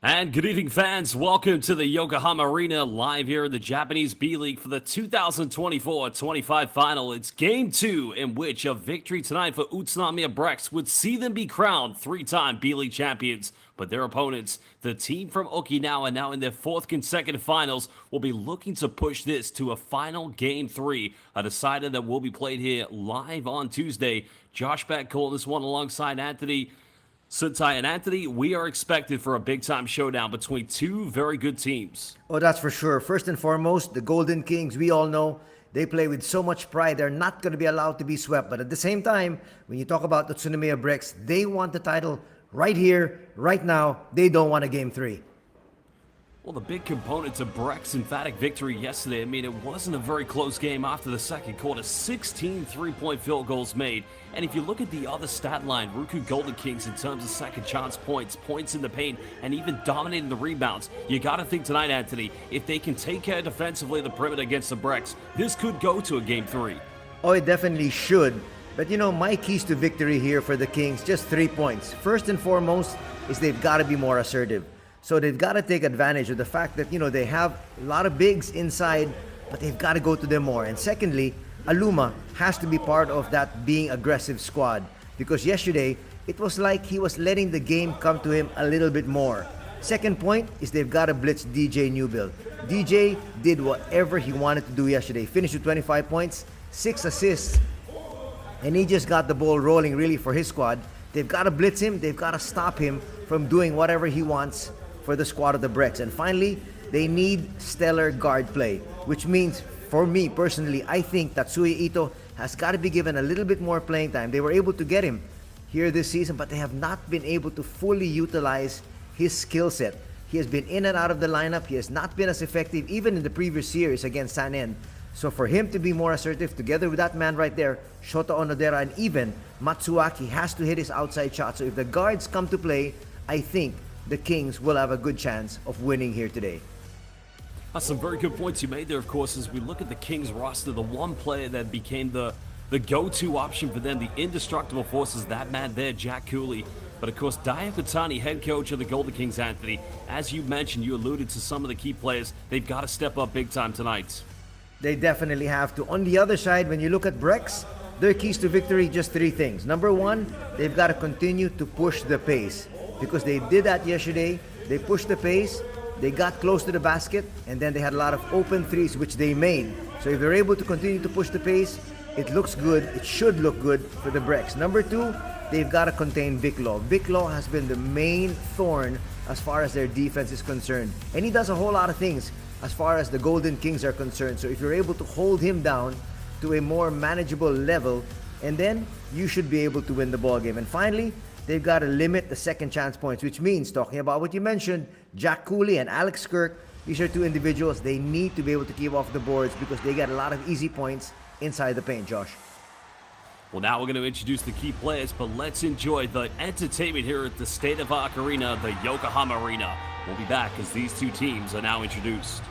And good evening, fans. Welcome to the Yokohama Arena, live here in the Japanese B.LEAGUE for the 2024-25 final. It's Game 2, in which a victory tonight for UTSUNOMIYA BREX would see them be crowned three-time B.LEAGUE champions. But their opponents, the team from Okinawa, now in their fourth consecutive finals, will be looking to push this to a final Game 3, a decider that will be played here live on Tuesday. Josh back calling this one alongside Anthony. Suntai and Anthony, we are expected for a big-time showdown between two very good teams. Oh, that's for sure. First and foremost, the Golden Kings, we all know, they play with so much pride. They're not going to be allowed to be swept. But at the same time, when you talk about the UTSUNOMIYA BREX, they want the title right here, right now. They don't want a Game 3. Well, the big component to BREX's emphatic victory yesterday, it wasn't a very close game after the second quarter. 16 three-point field goals made. And if you look at the other stat line, RYUKYU Golden Kings in terms of second chance points, points in the paint, and even dominating the rebounds, you got to think tonight, Anthony, if they can take care defensively of the perimeter against the BREX, this could go to a Game 3. Oh, it definitely should. But you know, my keys to victory here for the Kings, just 3 points. First and foremost is they've got to be more assertive. So they've got to take advantage of the fact that, they have a lot of bigs inside, but they've got to go to them more. And secondly, Aluma has to be part of that being aggressive squad, because yesterday, it was like he was letting the game come to him a little bit more. Second point is they've got to blitz DJ Newbill. DJ did whatever he wanted to do yesterday. Finished with 25 points, 6 assists, and he just got the ball rolling really for his squad. They've got to blitz him. They've got to stop him from doing whatever he wants for the squad of the BREX. And finally, they need stellar guard play, which means, for me personally, I think Tatsuya Ito has got to be given a little bit more playing time. They were able to get him here this season, but they have not been able to fully utilize his skill set. He has been in and out of the lineup. He has not been as effective even in the previous series against Sanen. So for him to be more assertive, together with that man right there, Shota Onodera, and even Matsuaki has to hit his outside shot. So if the guards come to play, I think the Kings will have a good chance of winning here today. That's some very good points you made there, of course, as we look at the Kings roster. The one player that became the go-to option for them, the indestructible force, is that man there, Jack Cooley. But of course, Daiyokutani, head coach of the Golden Kings, Anthony, as you mentioned, you alluded to some of the key players. They've got to step up big time tonight. They definitely have to. On the other side, when you look at BREX, their keys to victory, just 3 things. Number 1, they've got to continue to push the pace, because they did that yesterday. They pushed the pace, they got close to the basket, and then they had a lot of open threes, which they made. So if they're able to continue to push the pace, it looks good. It should look good for the BREX. Number 2, they've got to contain Vic Law. Vic Law has been the main thorn as far as their defense is concerned. And he does a whole lot of things as far as the Golden Kings are concerned. So if you're able to hold him down to a more manageable level, and then you should be able to win the ball game. And finally, they've got to limit the second chance points, which means, talking about what you mentioned, Jack Cooley and Alex Kirk, these are 2 individuals they need to be able to keep off the boards, because they get a lot of easy points inside the paint, Josh. Well, now we're going to introduce the key players, but let's enjoy the entertainment here at the State of Arc Arena, the Yokohama Arena. We'll be back as these 2 teams are now introduced.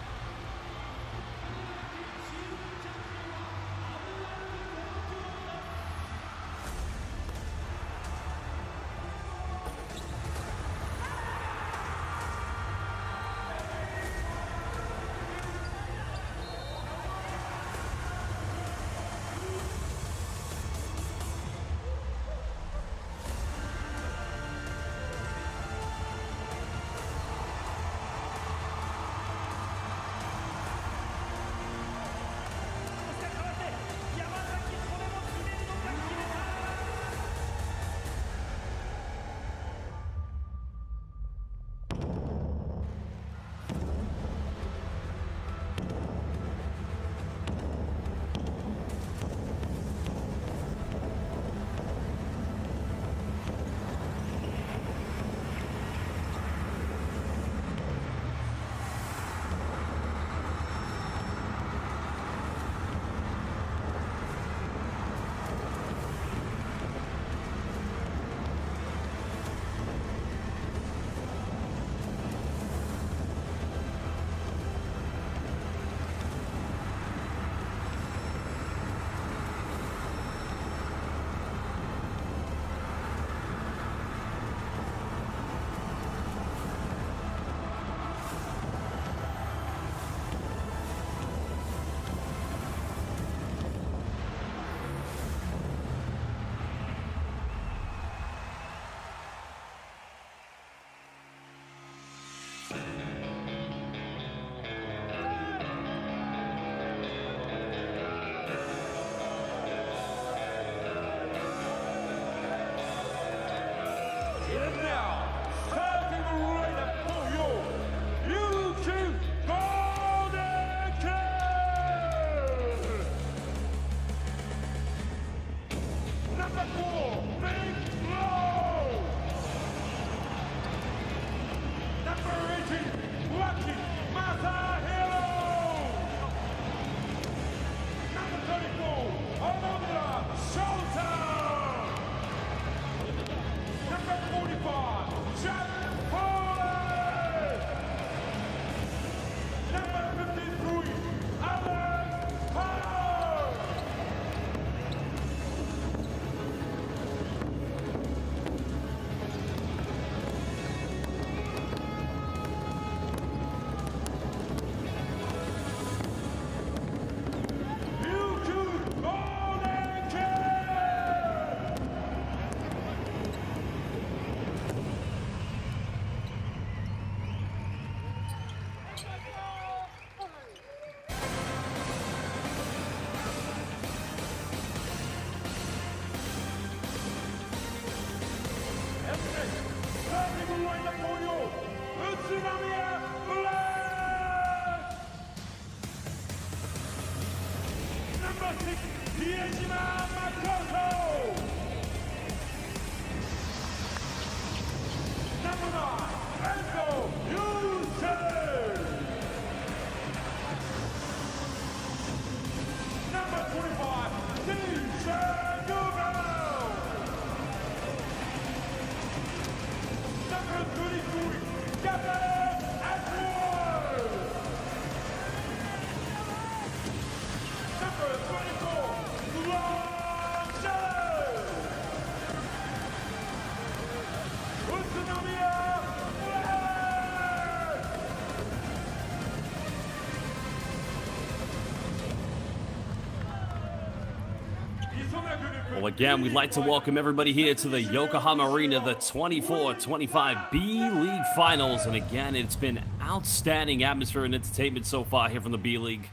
Well, again, we'd like to welcome everybody here to the Yokohama Arena, the 24-25 B-League Finals. And again, it's been outstanding atmosphere and entertainment so far here from the B-League.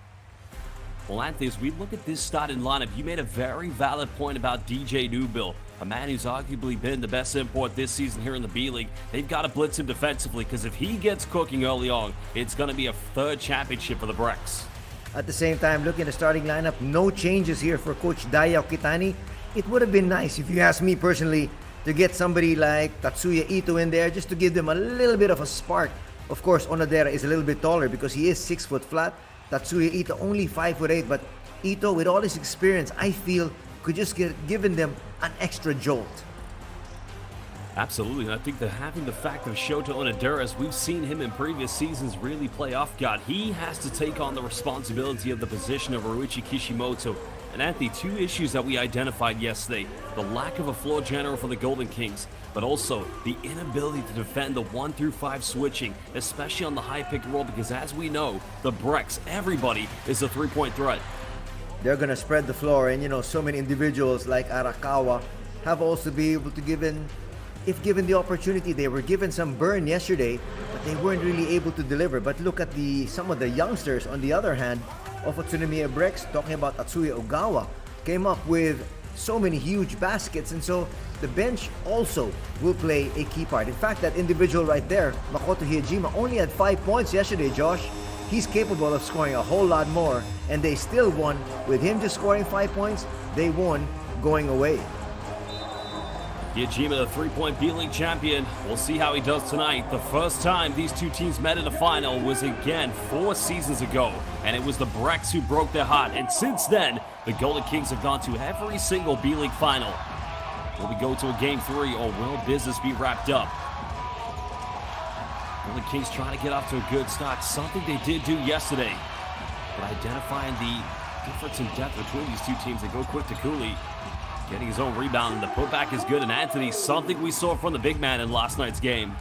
Well, Anthony, as we look at this starting lineup, you made a very valid point about DJ Newbill, a man who's arguably been the best import this season here in the B-League. They've got to blitz him defensively, because if he gets cooking early on, it's going to be a third championship for the BREX. At the same time, looking at the starting lineup, no changes here for Coach Daya Kitani. It would have been nice, if you ask me personally, to get somebody like Tatsuya Ito in there just to give them a little bit of a spark. Of course, Onodera is a little bit taller because he is 6 foot flat. Tatsuya Ito only 5'8", but Ito, with all his experience, I feel could just given them an extra jolt. Absolutely, and I think that having the fact of Shota Onodera, as we've seen him in previous seasons really play off guard, he has to take on the responsibility of the position of Ryuchi Kishimoto. And Anthony, two issues that we identified yesterday: the lack of a floor general for the Golden Kings, but also the inability to defend the 1 through 5 switching, especially on the high pick and roll, because as we know, the BREX, everybody is a three-point threat. They're going to spread the floor, and so many individuals like Arakawa have also been able to if given the opportunity. They were given some burn yesterday, but they weren't really able to deliver. But look at some of the youngsters on the other hand of UTSUNOMIYA BREX, talking about Tatsuya Ogawa, came up with so many huge baskets, and so the bench also will play a key part. In fact, that individual right there, Makoto Hiyajima, only had 5 points yesterday, Josh. He's capable of scoring a whole lot more, and they still won. With him just scoring 5 points, they won going away. Hiyajima, the three-point B-League champion. We'll see how he does tonight. The first time these two teams met in a final was again 4 seasons ago, and it was the BREX who broke their heart. And since then, the Golden Kings have gone to every single B-League final. Will we go to a Game 3, or will business be wrapped up? Golden Kings trying to get off to a good start, something they did do yesterday. But identifying the difference in depth between these two teams, they go quick to Cooley, getting his own rebound, and the putback is good. And Anthony, something we saw from the big man in last night's game.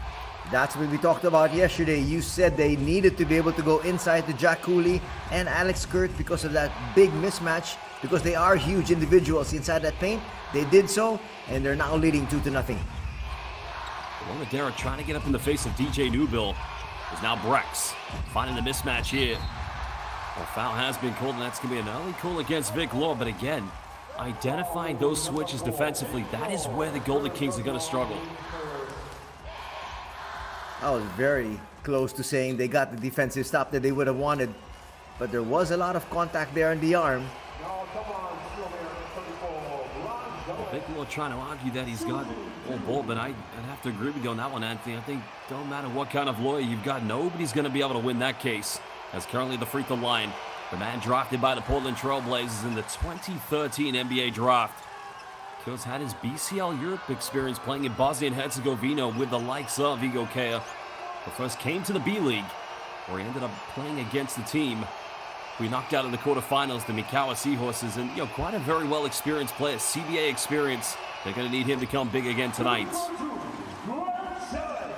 That's what we talked about yesterday. You said they needed to be able to go inside to Jack Cooley and Alex Kurt because of that big mismatch, because they are huge individuals inside that paint. They did so, and they're now leading 2-0. Onodera trying to get up in the face of DJ Newbill. Is now BREX finding the mismatch here. Well, foul has been called, and that's going to be an early call against Vic Law. But again, identifying those switches defensively, that is where the Golden Kings are going to struggle. I was very close to saying they got the defensive stop that they would have wanted, but there was a lot of contact there on the arm. Well, Vic Law trying to argue that he's got full ball, but I'd have to agree with you on that one, Anthony. I think don't matter what kind of lawyer you've got, nobody's going to be able to win that case. As currently the free throw line, the man drafted by the Portland Trail Blazers in the 2013 NBA draft. Kills had his BCL Europe experience playing in Bosnia and Herzegovina with the likes of Igor Kea, but first came to the B-League, where he ended up playing against the team we knocked out in the quarterfinals, the Mikawa Seahorses, and quite a very well experienced player, CBA experience. They're going to need him to come big again tonight.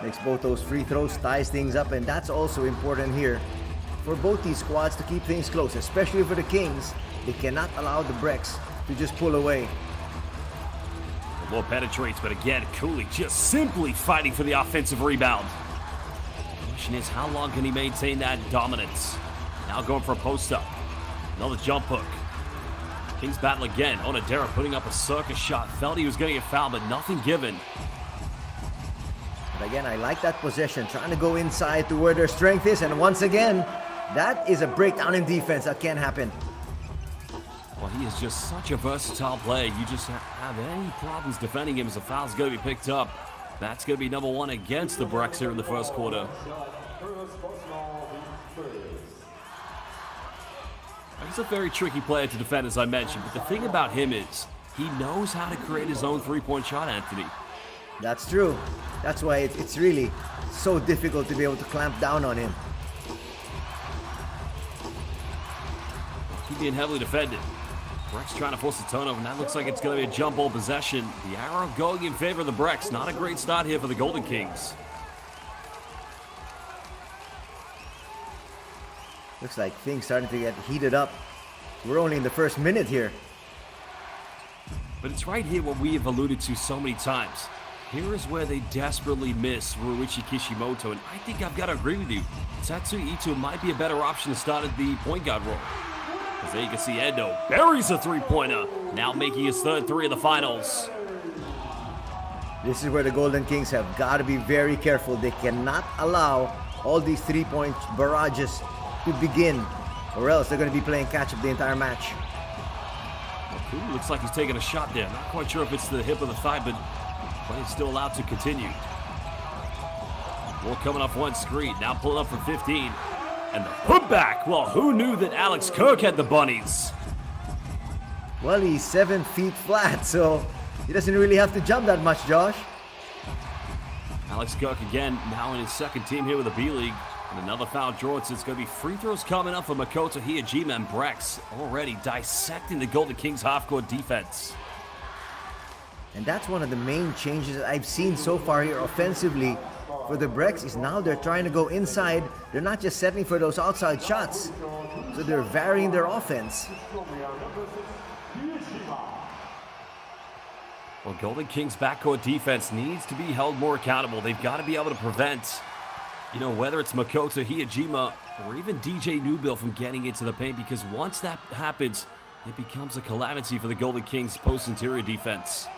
Makes both those free throws, ties things up, and that's also important here for both these squads to keep things close, especially for the Kings. They cannot allow the BREX to just pull away. The ball penetrates, but again, Cooley just simply fighting for the offensive rebound. The question is, how long can he maintain that dominance? Now going for a post-up. Another jump hook. Kings battle again. Onodera putting up a circus shot. Felt he was going to get fouled, but nothing given. But again, I like that possession, trying to go inside to where their strength is. And once again, that is a breakdown in defense. That can't happen. Well, he is just such a versatile player. You just have any problems defending him as a foul's going to be picked up. That's going to be number 1 against the BREX here in the first quarter. He's a very tricky player to defend, as I mentioned, but the thing about him is he knows how to create his own three-point shot, Anthony. That's true. That's why it's really so difficult to be able to clamp down on him. Keep being heavily defended. BREX trying to force a turnover, and that looks like it's going to be a jump ball possession. The arrow going in favor of the BREX. Not a great start here for the Golden Kings. Looks like things starting to get heated up. We're only in the first minute here. But it's right here what we have alluded to so many times. Here is where they desperately miss RyukyU Kishimoto, and I think I've got to agree with you. Tetsu Ito might be a better option to start at the point guard role. As there you can see Endo buries a three-pointer, now making his third 3 of the finals. This is where the Golden Kings have got to be very careful. They cannot allow all these three-point barrages to begin, or else they're going to be playing catch-up the entire match. Ooh, looks like he's taking a shot there. Not quite sure if it's the hip or the thigh, but play is still allowed to continue. More coming off one screen, now pulling up for 15. And the putback. Well, who knew that Alex Kirk had the bunnies? Well, he's 7 feet flat, so he doesn't really have to jump that much, Josh. Alex Kirk again, now in his second team here with the B-League. And another foul drawn, so it's going to be free throws coming up for Makoto Hiyajima, and BREX already dissecting the Golden Kings half-court defense. And that's one of the main changes that I've seen so far here offensively for the BREX is now they're trying to go inside. They're not just settling for those outside shots. So they're varying their offense. Well, Golden Kings backcourt defense needs to be held more accountable. They've got to be able to prevent, whether it's Makoto Hiyajima or even DJ Newbill from getting into the paint, because once that happens, it becomes a calamity for the Golden Kings post-interior defense.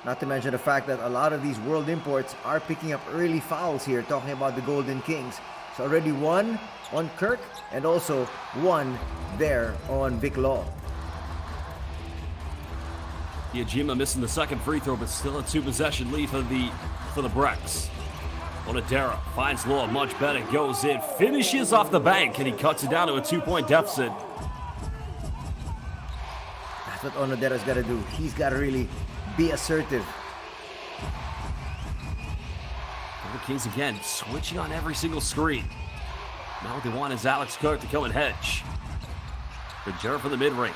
Not to mention the fact that a lot of these world imports are picking up early fouls here, talking about the Golden Kings. So already 1 on Kirk and also 1 there on Vic Law. Hiyajima missing the second free throw, but still a 2-possession lead for the BREX. Onodera finds Law much better, goes in, finishes off the bank, and he cuts it down to a 2-point deficit. That's what Onodera's got to do. He's got to really be assertive. The Kings again switching on every single screen. Now what they want is Alex Kirk to come and hedge. Bajera from the mid-range.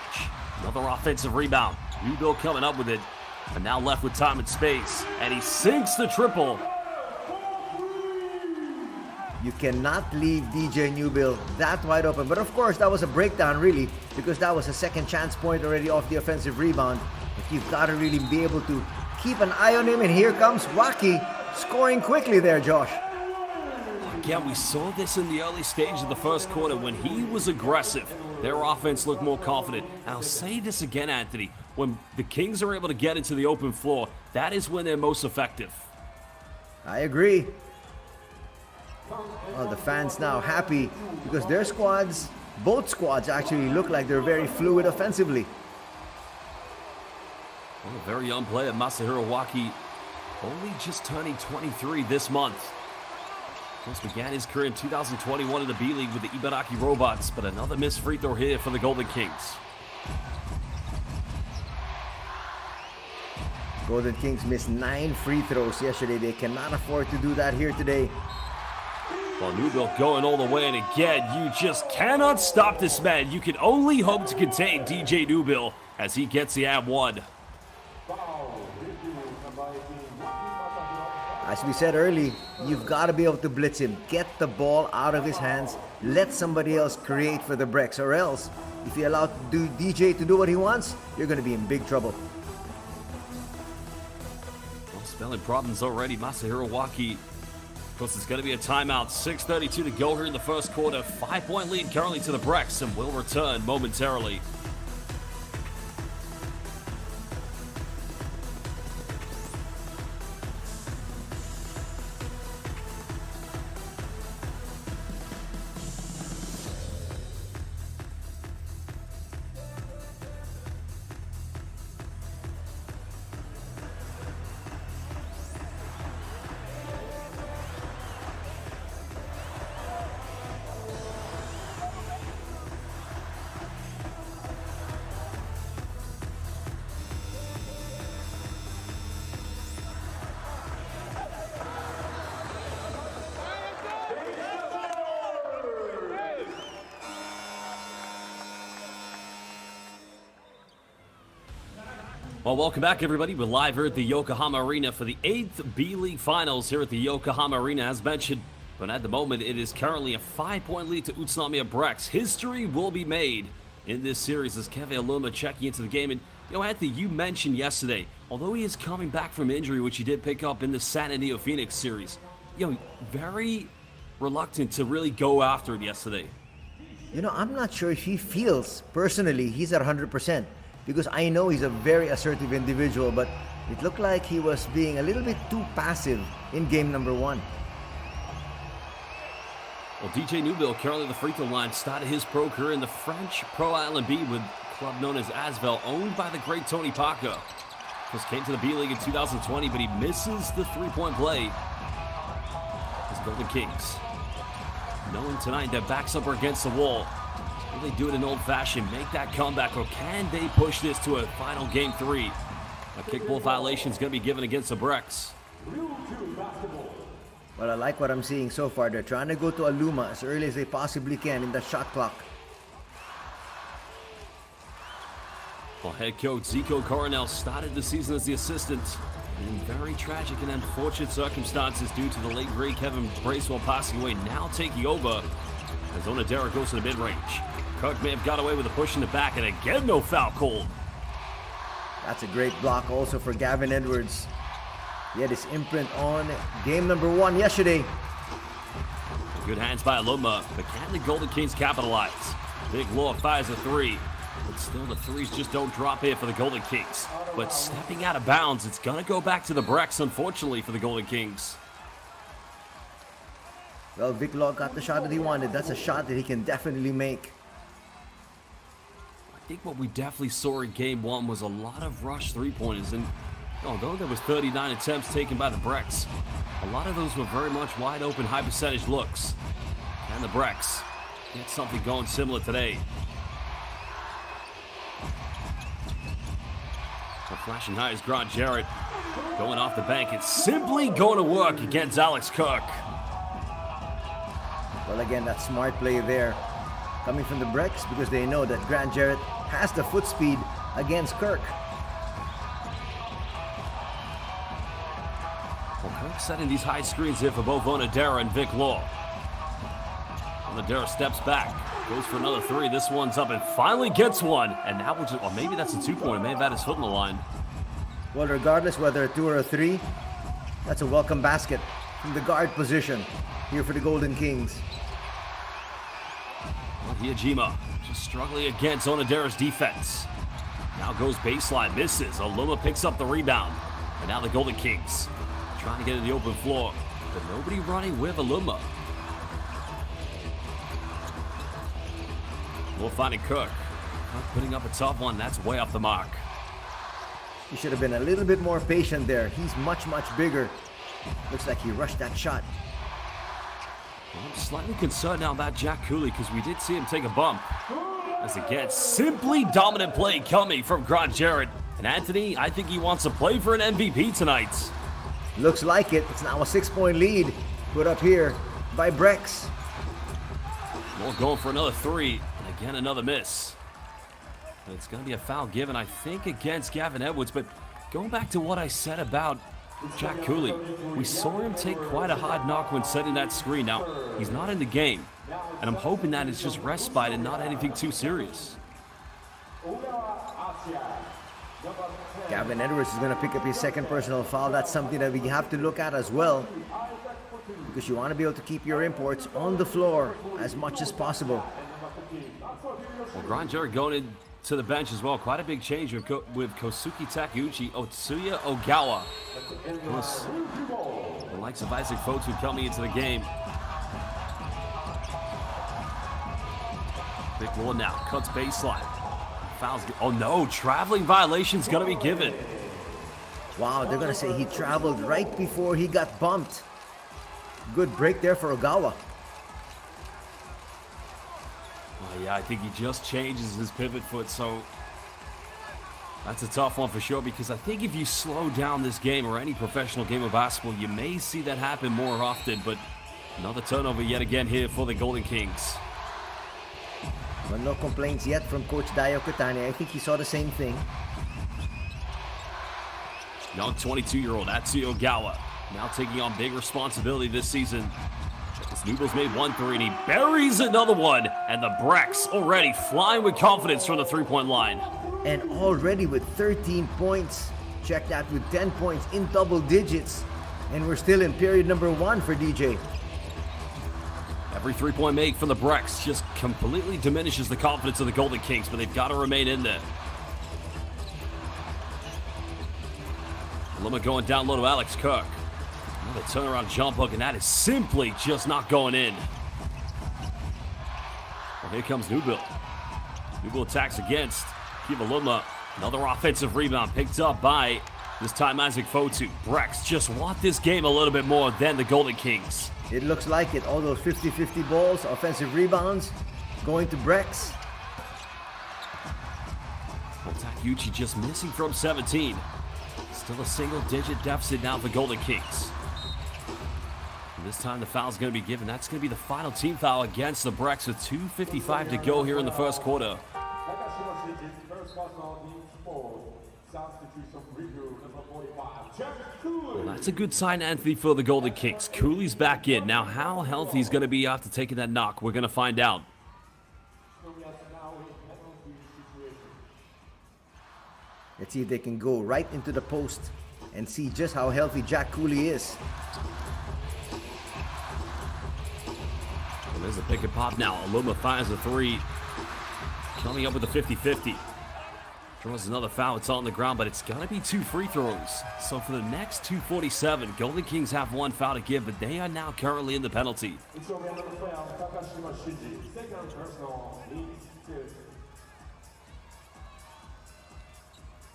Another offensive rebound. Newbill coming up with it. And now left with time and space. And he sinks the triple. You cannot leave DJ Newbill that wide open. But of course, that was a breakdown really, because that was a second chance point already off the offensive rebound. But you've got to really be able to keep an eye on him. And here comes Waki scoring quickly there, Josh. Again, we saw this in the early stage of the first quarter when he was aggressive. Their offense looked more confident. And I'll say this again, Anthony. When the Kings are able to get into the open floor, that is when they're most effective. I agree. Well, the fans now happy because their squads, both squads actually look like they're very fluid offensively. Well, a very young player, Masahiro Waki, only just turning 23 this month. Of course, began his career in 2021 in the B-League with the Ibaraki Robots, but another missed free throw here for the Golden Kings. Golden Kings missed 9 free throws yesterday. They cannot afford to do that here today. Well, Newbill going all the way, and again, you just cannot stop this man. You can only hope to contain DJ Newbill as he gets the and one. As we said early, you've got to be able to blitz him. Get the ball out of his hands. Let somebody else create for the BREX, or else, if you allow DJ to do what he wants, you're going to be in big trouble. Well, spelling problems already. Masahiro Waki. Of course, it's going to be a timeout. 6:32 to go here in the first quarter. 5-point lead currently to the BREX, and will return momentarily. Well, welcome back, everybody. We're live here at the Yokohama Arena for the 8th B-League Finals here at the Yokohama Arena, as mentioned. But at the moment, it is currently a 5-point lead to UTSUNOMIYA BREX. History will be made in this series as Kevin Aluma checking into the game. And, Anthony, you mentioned yesterday, although he is coming back from injury, which he did pick up in the San Antonio Phoenix series, very reluctant to really go after it yesterday. I'm not sure if he feels, personally, he's at 100%. Because I know he's a very assertive individual, but it looked like he was being a little bit too passive in game number 1. Well, DJ Newbill, currently the free throw line, started his pro career in the French Pro Island B with a club known as Asvel, owned by the great Tony Parker. Just came to the B-League in 2020, but he misses the three-point play. His Golden Kings, knowing tonight their backs up are against the wall. Will they do it in old-fashioned, make that comeback, or can they push this to a final game 3? A kickball violation is going to be given against the BREX. Well, I like what I'm seeing so far. They're trying to go to Aluma as early as they possibly can in the shot clock. Well, head coach Zico Coronel started the season as the assistant in very tragic and unfortunate circumstances due to the late great Kevin Bracewell passing away. Now taking over as Onodera goes to the mid-range. Kirk may have got away with a push in the back, and again, no foul called. That's a great block also for Gavin Edwards. He had his imprint on game number 1 yesterday. Good hands by Aluma, but can the Golden Kings capitalize? Big Law fires a 3, but still the threes just don't drop here for the Golden Kings. But stepping out of bounds, it's going to go back to the BREX, unfortunately, for the Golden Kings. Well, Vic Law got the shot that he wanted. That's a shot that he can definitely make. I think what we definitely saw in game 1 was a lot of rush three-pointers, and although there was 39 attempts taken by the BREX, a lot of those were very much wide-open, high-percentage looks. And the BREX get something going similar today. So flashing high is Grant Jarrett. Going off the bank, it's simply going to work against Alex Kirk. Well, again, that smart play there coming from the BREX because they know that Grant Jarrett has the foot speed against Kirk. Well, Kirk setting these high screens here for both Onodera and Vic Law. Onodera steps back, goes for another 3. This one's up and finally gets one. And now we're just, well, maybe that's a 2-pointer. May have had his foot in the line. Well, regardless whether a 2 or a 3, that's a welcome basket from the guard position here for the Golden Kings. Well, Hiyajima just struggling against Onodera's defense. Now goes baseline, misses. Aluma picks up the rebound. And now the Golden Kings trying to get in the open floor, but nobody running with Aluma. We'll find Kirk. Kirk putting up a tough one. That's way off the mark. He should have been a little bit more patient there. He's much, much bigger. Looks like he rushed that shot. Well, I'm slightly concerned now about Jack Cooley because we did see him take a bump. As again, simply dominant play coming from Grant Jarrett. And Anthony, I think he wants to play for an MVP tonight. Looks like it. It's now a 6-point lead put up here by BREX. Well, going for another 3. And again, another miss. And it's going to be a foul given, I think, against Gavin Edwards. But going back to what I said about Jack Cooley, we saw him take quite a hard knock when setting that screen. Now, he's not in the game, and I'm hoping that it's just respite and not anything too serious. Gavin Edwards is going to pick up his second personal foul. That's something that we have to look at as well, because you want to be able to keep your imports on the floor as much as possible. Well, Grant Jarrett going to the bench as well. Quite a big change with Kosuke Takeuchi, Otsuya Ogawa. Of course, the likes of Isaac Fotu coming into the game. Vic Law now cuts baseline. Fouls. Oh no, traveling violation's going to be given. Wow, they're going to say he traveled right before he got bumped. Good break there for Ogawa. Yeah, I think he just changes his pivot foot, so that's a tough one for sure, because I think if you slow down this game or any professional game of basketball, you may see that happen more often, but another turnover yet again here for the Golden Kings. Well, no complaints yet from Coach Dayo Katani. I think he saw the same thing. Young 22-year-old Atsuyo Ogawa now taking on big responsibility this seasea's Nubel's made 1 3, and he buries another one. And the BREX already flying with confidence from the three-point line. And already with 13 points. Check that, with 10 points in double digits. And we're still in period number 1 for DJ. Every three-point make from the BREX just completely diminishes the confidence of the Golden Kings, but they've got to remain in there. Luma going down low to Alex Kirk. Another turnaround jump hook, and that is simply just not going in. Well, here comes Newbill. Newbill attacks against Kiva Luma. Another offensive rebound picked up by, this time, Isaac Fotu. BREX just want this game a little bit more than the Golden Kings. It looks like it. All those 50-50 balls, offensive rebounds, going to BREX. Well, Takeuchi just missing from 17. Still a single-digit deficit now for Golden Kings. And this time the foul's going to be given. That's going to be the final team foul against the BREX with 2:55 to go here in the first quarter. Well, that's a good sign, Anthony, for the Golden Kings. Cooley's back in. Now, how healthy he's going to be after taking that knock, we're going to find out. Let's see if they can go right into the post and see just how healthy Jack Cooley is. Well, there's a pick and pop now. Aluma fires a 3. Coming up with a 50-50. Draws another foul. It's on the ground, but it's going to be 2 free throws. So for the next 2:47, Golden Kings have 1 foul to give, but they are now currently in the penalty.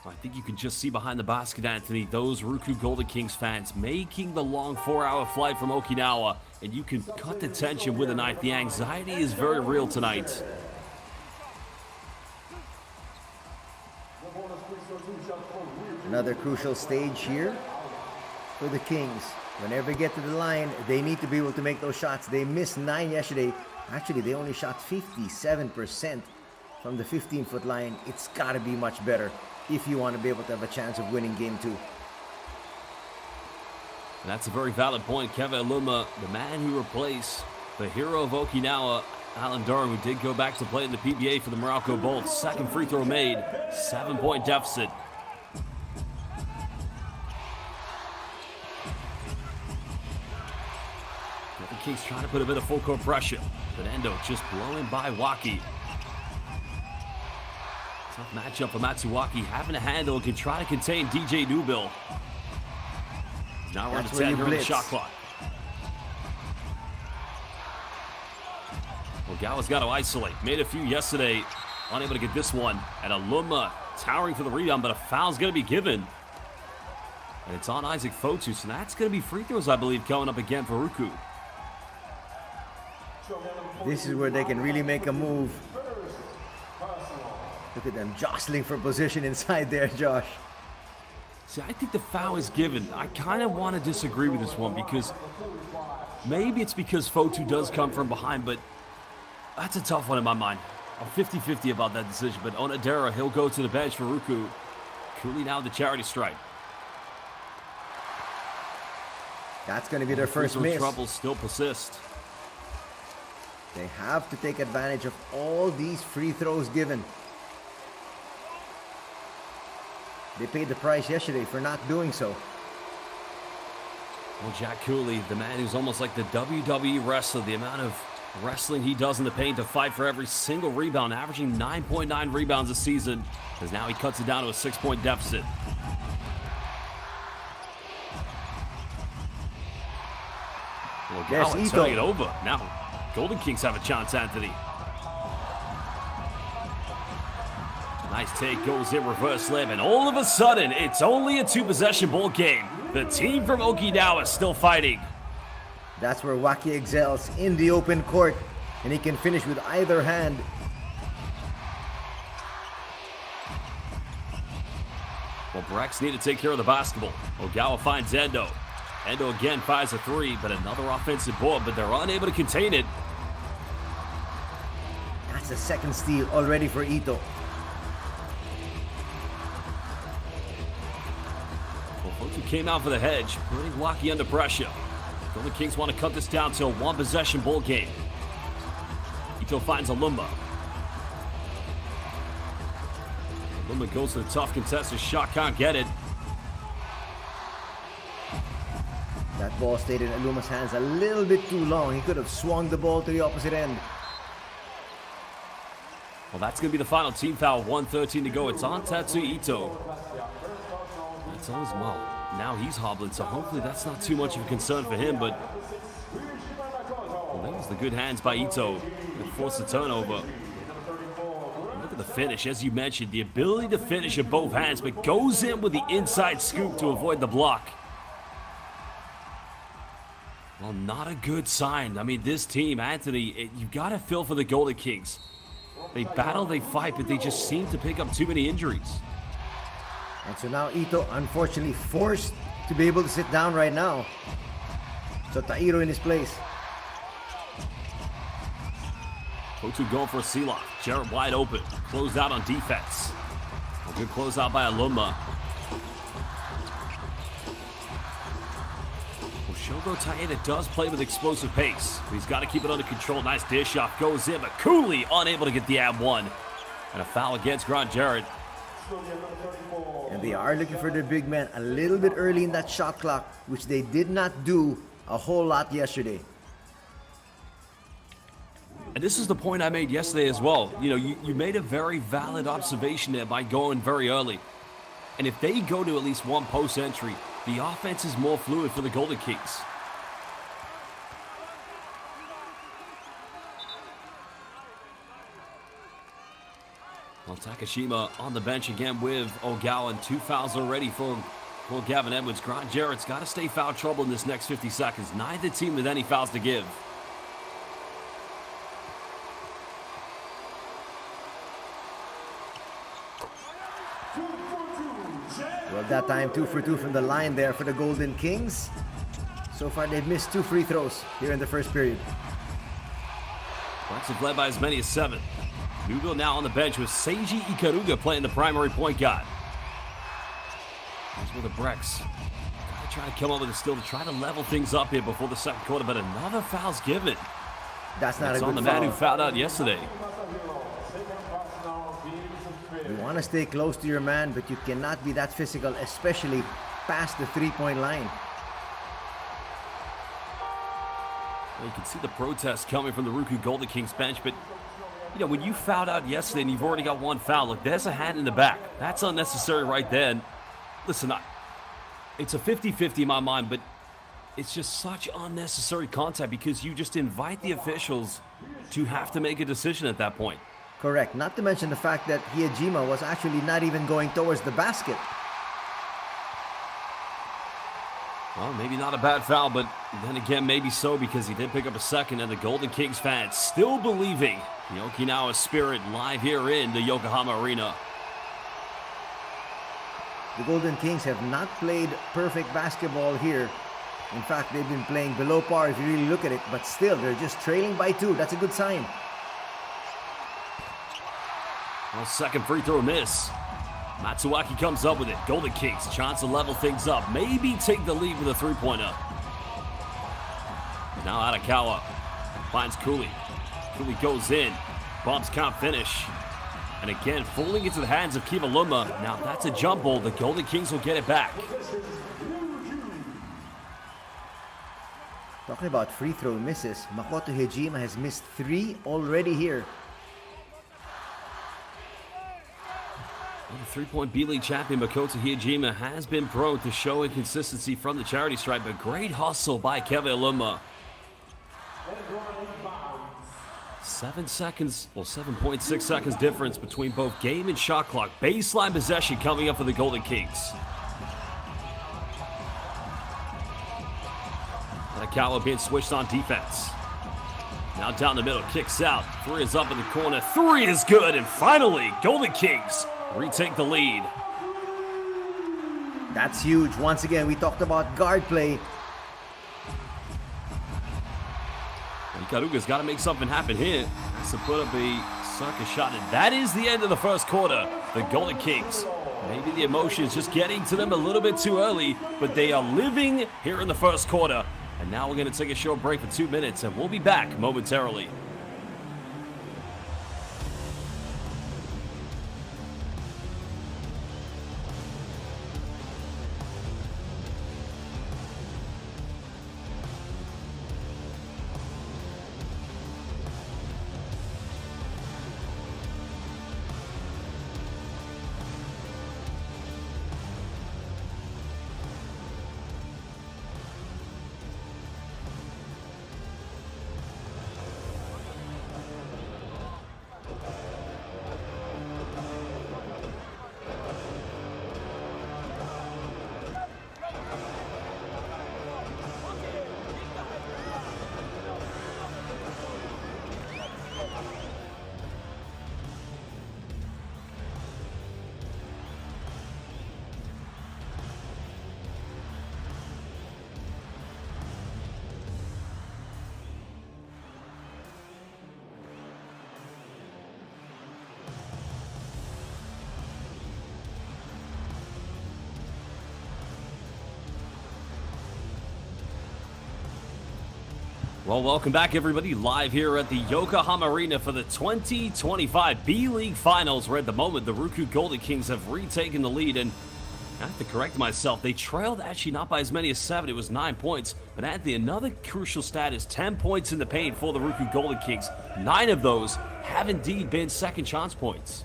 I think you can just see behind the basket, Anthony, those RYUKYU Golden Kings fans making the long 4-hour flight from Okinawa, and you can cut the tension with a knife. The anxiety is very real tonight. Another crucial stage here for the Kings. Whenever they get to the line, they need to be able to make those shots. They missed 9 yesterday. Actually, they only shot 57% from the 15-foot line. It's got to be much better if you want to be able to have a chance of winning game 2. That's a very valid point. Kevin Aluma, the man who replaced the hero of Okinawa, Alan Durham, who did go back to play in the PBA for the Morocco Bolts. Second free throw made, 7-point deficit. The Kings trying to put a bit of full court pressure, but Endo just blowing by Waki. Tough matchup for Matsuwaki, having a handle and can try to contain DJ Newbill. Now we're to 10 here on the shot clock. Ogawa's got to isolate. Made a few yesterday, unable to get this one. And Aluma towering for the rebound, but a foul's going to be given. And it's on Isaac Fotu, so that's going to be free throws, I believe, coming up again for RYUKYU. This is where they can really make a move. Look at them jostling for position inside there, Josh. See, I think the foul is given. I kind of want to disagree with this one because maybe it's because Fotu does come from behind, but that's a tough one in my mind. I'm 50-50 about that decision, but Onodera, he'll go to the bench for RYUKYU. Cooley now the charity stripe. That's going to be their first miss. Troubles still persist. They have to take advantage of all these free throws given. They paid the price yesterday for not doing so. Well, Jack Cooley, the man who's almost like the WWE wrestler, the amount of wrestling he does in the paint to fight for every single rebound, averaging 9.9 rebounds a season, as now he cuts it down to a 6-point deficit. Well, yes, turning it over. Now, Golden Kings have a chance, Anthony. Nice take, goes in reverse layup, and all of a sudden, it's only a 2-possession ball game. The team from Okinawa is still fighting. That's where Waki excels, in the open court, and he can finish with either hand. Well, BREX need to take care of the basketball. Ogawa finds Endo. Endo again fires a 3, but another offensive board, but they're unable to contain it. That's a second steal already for Ito. Well, came out for the hedge, pretty lucky under pressure. Golden Kings want to cut this down to a one-possession ball game. Ito finds Alumba. Alumba goes to the tough contested shot, can't get it. That ball stayed in Aluma's hands a little bit too long. He could have swung the ball to the opposite end. Well, that's going to be the final team foul. 1:13 to go. It's on Tatsu Ito. That's all as well. Now he's hobbling, so hopefully that's not too much of a concern for him, but well, that was the good hands by Ito. It forced the turnover. Look at the finish, as you mentioned, the ability to finish with both hands, but goes in with the inside scoop to avoid the block. Well, not a good sign. I mean, this team, Anthony, you've got to feel for the Golden Kings. They battle, they fight, but they just seem to pick up too many injuries. And so now Ito, unfortunately, forced to be able to sit down right now. So Tairo in his place. Kotu going for a seal-off. Jarrett wide open. Closed out on defense. A good closeout by Alumba. Well, Shogo Taeda does play with explosive pace. But he's got to keep it under control. Nice dish off. Goes in, but Cooley unable to get the ad one. And a foul against Grant Jarrett. And they are looking for their big man a little bit early in that shot clock, which they did not do a whole lot yesterday. And this is the point I made yesterday as well. You know, you made a very valid observation there by going very early. And if they go to at least one post entry, the offense is more fluid for the Golden Kings. Well, Takashima on the bench again with Ogawa, and 2 fouls already for Gavin Edwards. Grant Jarrett's got to stay foul trouble in this next 50 seconds. Neither team with any fouls to give. Well, that time 2 for 2 from the line there for the Golden Kings. So far, they've missed 2 free throws here in the first period. Bucks have led by as many as 7. Newville now on the bench with Seiji Ikaruga playing the primary point guard. Here's with the BREX. Gotta try to come up with a steal to try to level things up here before the second quarter, but another foul's given. That's not a good foul. It's on the man who fouled out yesterday. You want to stay close to your man, but you cannot be that physical, especially past the three-point line. Well, you can see the protest coming from the RYUKYU Golden Kings bench, but you know, when you fouled out yesterday and you've already got 1 foul, look, there's a hand in the back. That's unnecessary right there. And listen, it's a 50-50 in my mind, but it's just such unnecessary contact because you just invite the officials to have to make a decision at that point. Correct. Not to mention the fact that Hiejima was actually not even going towards the basket. Well, maybe not a bad foul, but then again, maybe so because he did pick up a second, and the Golden Kings fans still believing the Okinawa spirit live here in the Yokohama Arena. The Golden Kings have not played perfect basketball here. In fact, they've been playing below par if you really look at it, but still, they're just trailing by 2. That's a good sign. Well, second free throw miss. Matsuaki comes up with it. Golden Kings chance to level things up. Maybe take the lead with a three-pointer. Now Arakawa finds Cooley. Cooley goes in. Bumps can't finish. And again, falling into the hands of Kivaluma. Now that's a jump ball. The Golden Kings will get it back. Talking about free throw misses, Makoto Hiejima has missed 3 already here. Well, the three-point B.LEAGUE champion Makoto Hiejima has been prone to show inconsistency from the charity stripe, but great hustle by Kevin Alumba. 7 seconds, well, 7.6 seconds difference between both game and shot clock. Baseline possession coming up for the Golden Kings. Arakawa being switched on defense. Now down the middle, kicks out. 3 is up in the corner. 3 is good, and finally, Golden Kings retake the lead. That's huge. Once again, we talked about guard play. Ikaruga's got to make something happen here. Has to put up a circus shot, and that is the end of the first quarter. The Golden Kings, maybe the emotions just getting to them a little bit too early, but they are living here in the first quarter. And now we're going to take a short break for 2 minutes, and we'll be back momentarily. Well, welcome back, everybody, live here at the Yokohama Arena for the 2025 B-League Finals, where at the moment the RYUKYU Golden Kings have retaken the lead, and I have to correct myself. They trailed actually not by as many as 7. It was 9 points. But Anthony, another crucial stat is 10 points in the paint for the RYUKYU Golden Kings. 9 of those have indeed been second chance points.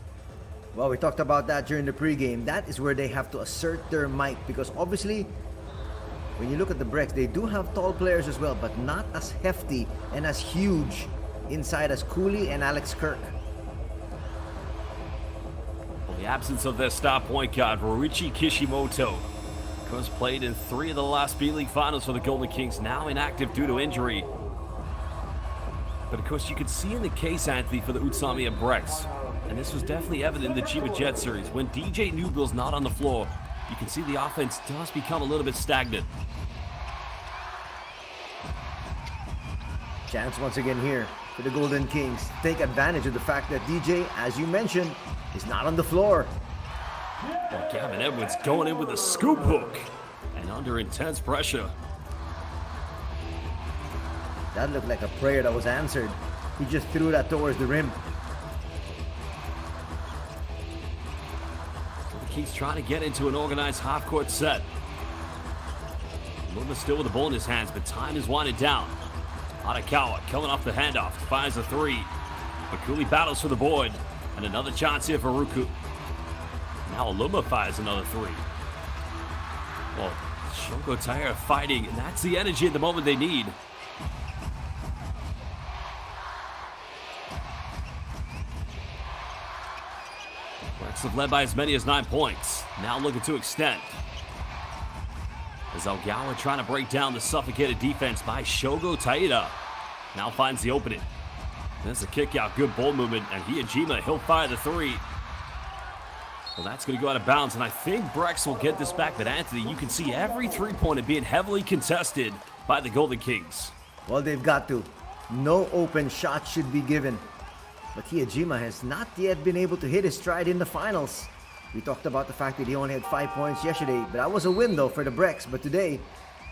Well, we talked about that during the pregame. That is where they have to assert their might, because obviously, when you look at the BREX, they do have tall players as well, but not as hefty and as huge inside as Cooley and Alex Kirk. Well, the absence of their star point guard, Ryuichi Kishimoto, of course, played in 3 of the last B-League Finals for the Golden Kings, now inactive due to injury. But of course, you could see in the case, Anthony, for the UTSUNOMIYA BREX, and this was definitely evident in the Chiba Jet series, when DJ Newbill's not on the floor, you can see the offense does become a little bit stagnant. Chance once again here for the Golden Kings to take advantage of the fact that DJ, as you mentioned, is not on the floor. Well, Gavin Edwards going in with a scoop hook and under intense pressure. That looked like a prayer that was answered. He just threw that towards the rim. He's trying to get into an organized half-court set. Luma still with the ball in his hands, but time is winding down. Arakawa coming off the handoff, fires a 3. Makuli battles for the board, and another chance here for RYUKYU. Now Luma fires another 3. Well, Shogo Taira fighting, and that's the energy at the moment they need. Have led by as many as 9 points. Now looking to extend. As Ogawa trying to break down the suffocated defense by Shogo Taira. Now finds the opening. There's a kick out, good ball movement, and Hiyajima, he'll fire the 3. Well, that's going to go out of bounds, and I think BREX will get this back. But Anthony, you can see every 3-pointer being heavily contested by the Golden Kings. Well, they've got to. No open shots should be given. But Hiyajima has not yet been able to hit his stride in the finals. We talked about the fact that he only had 5 points yesterday, but that was a win though for the BREX. But today,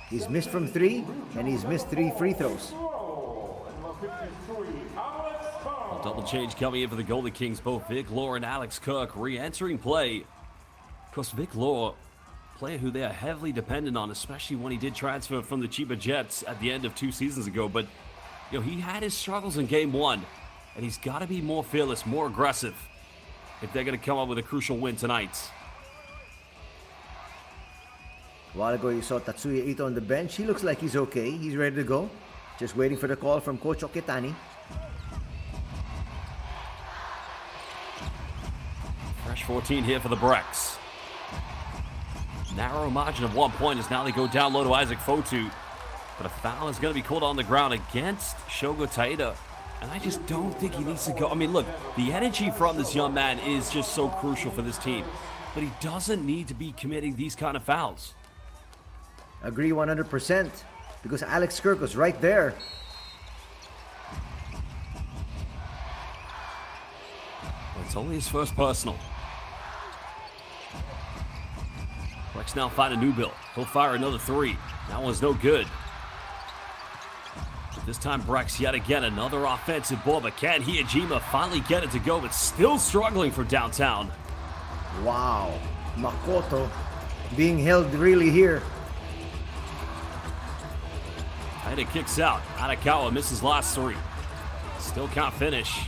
he's missed from 3, and he's missed 3 free throws. A double change coming in for the Golden Kings. Both Vic Law and Alex Kirk re-entering play. Of course, Vic Law, player who they are heavily dependent on, especially when he did transfer from the Chiba Jets at the end of 2 seasons ago. But you know, he had his struggles in game 1. And he's got to be more fearless, more aggressive if they're going to come up with a crucial win tonight. A while ago, you saw Tatsuya Ito on the bench. He looks like he's okay. He's ready to go. Just waiting for the call from Coach Oketani. Fresh 14 here for the BREX. Narrow margin of 1 point as now they go down low to Isaac Fotu. But a foul is going to be called on the ground against Shogo Taira. And I just don't think he needs to go. I mean, look, the energy from this young man is just so crucial for this team. But he doesn't need to be committing these kind of fouls. Agree 100%. Because Alex Kirk was right there. It's only his first personal. BREX now find a new build. He'll fire another three. That one's no good. But this time BREX yet again another offensive ball, but can Hijima finally get it to go, but still struggling for downtown. Wow. Makoto being held really here. Taida kicks out. Arakawa misses last three. Still can't finish.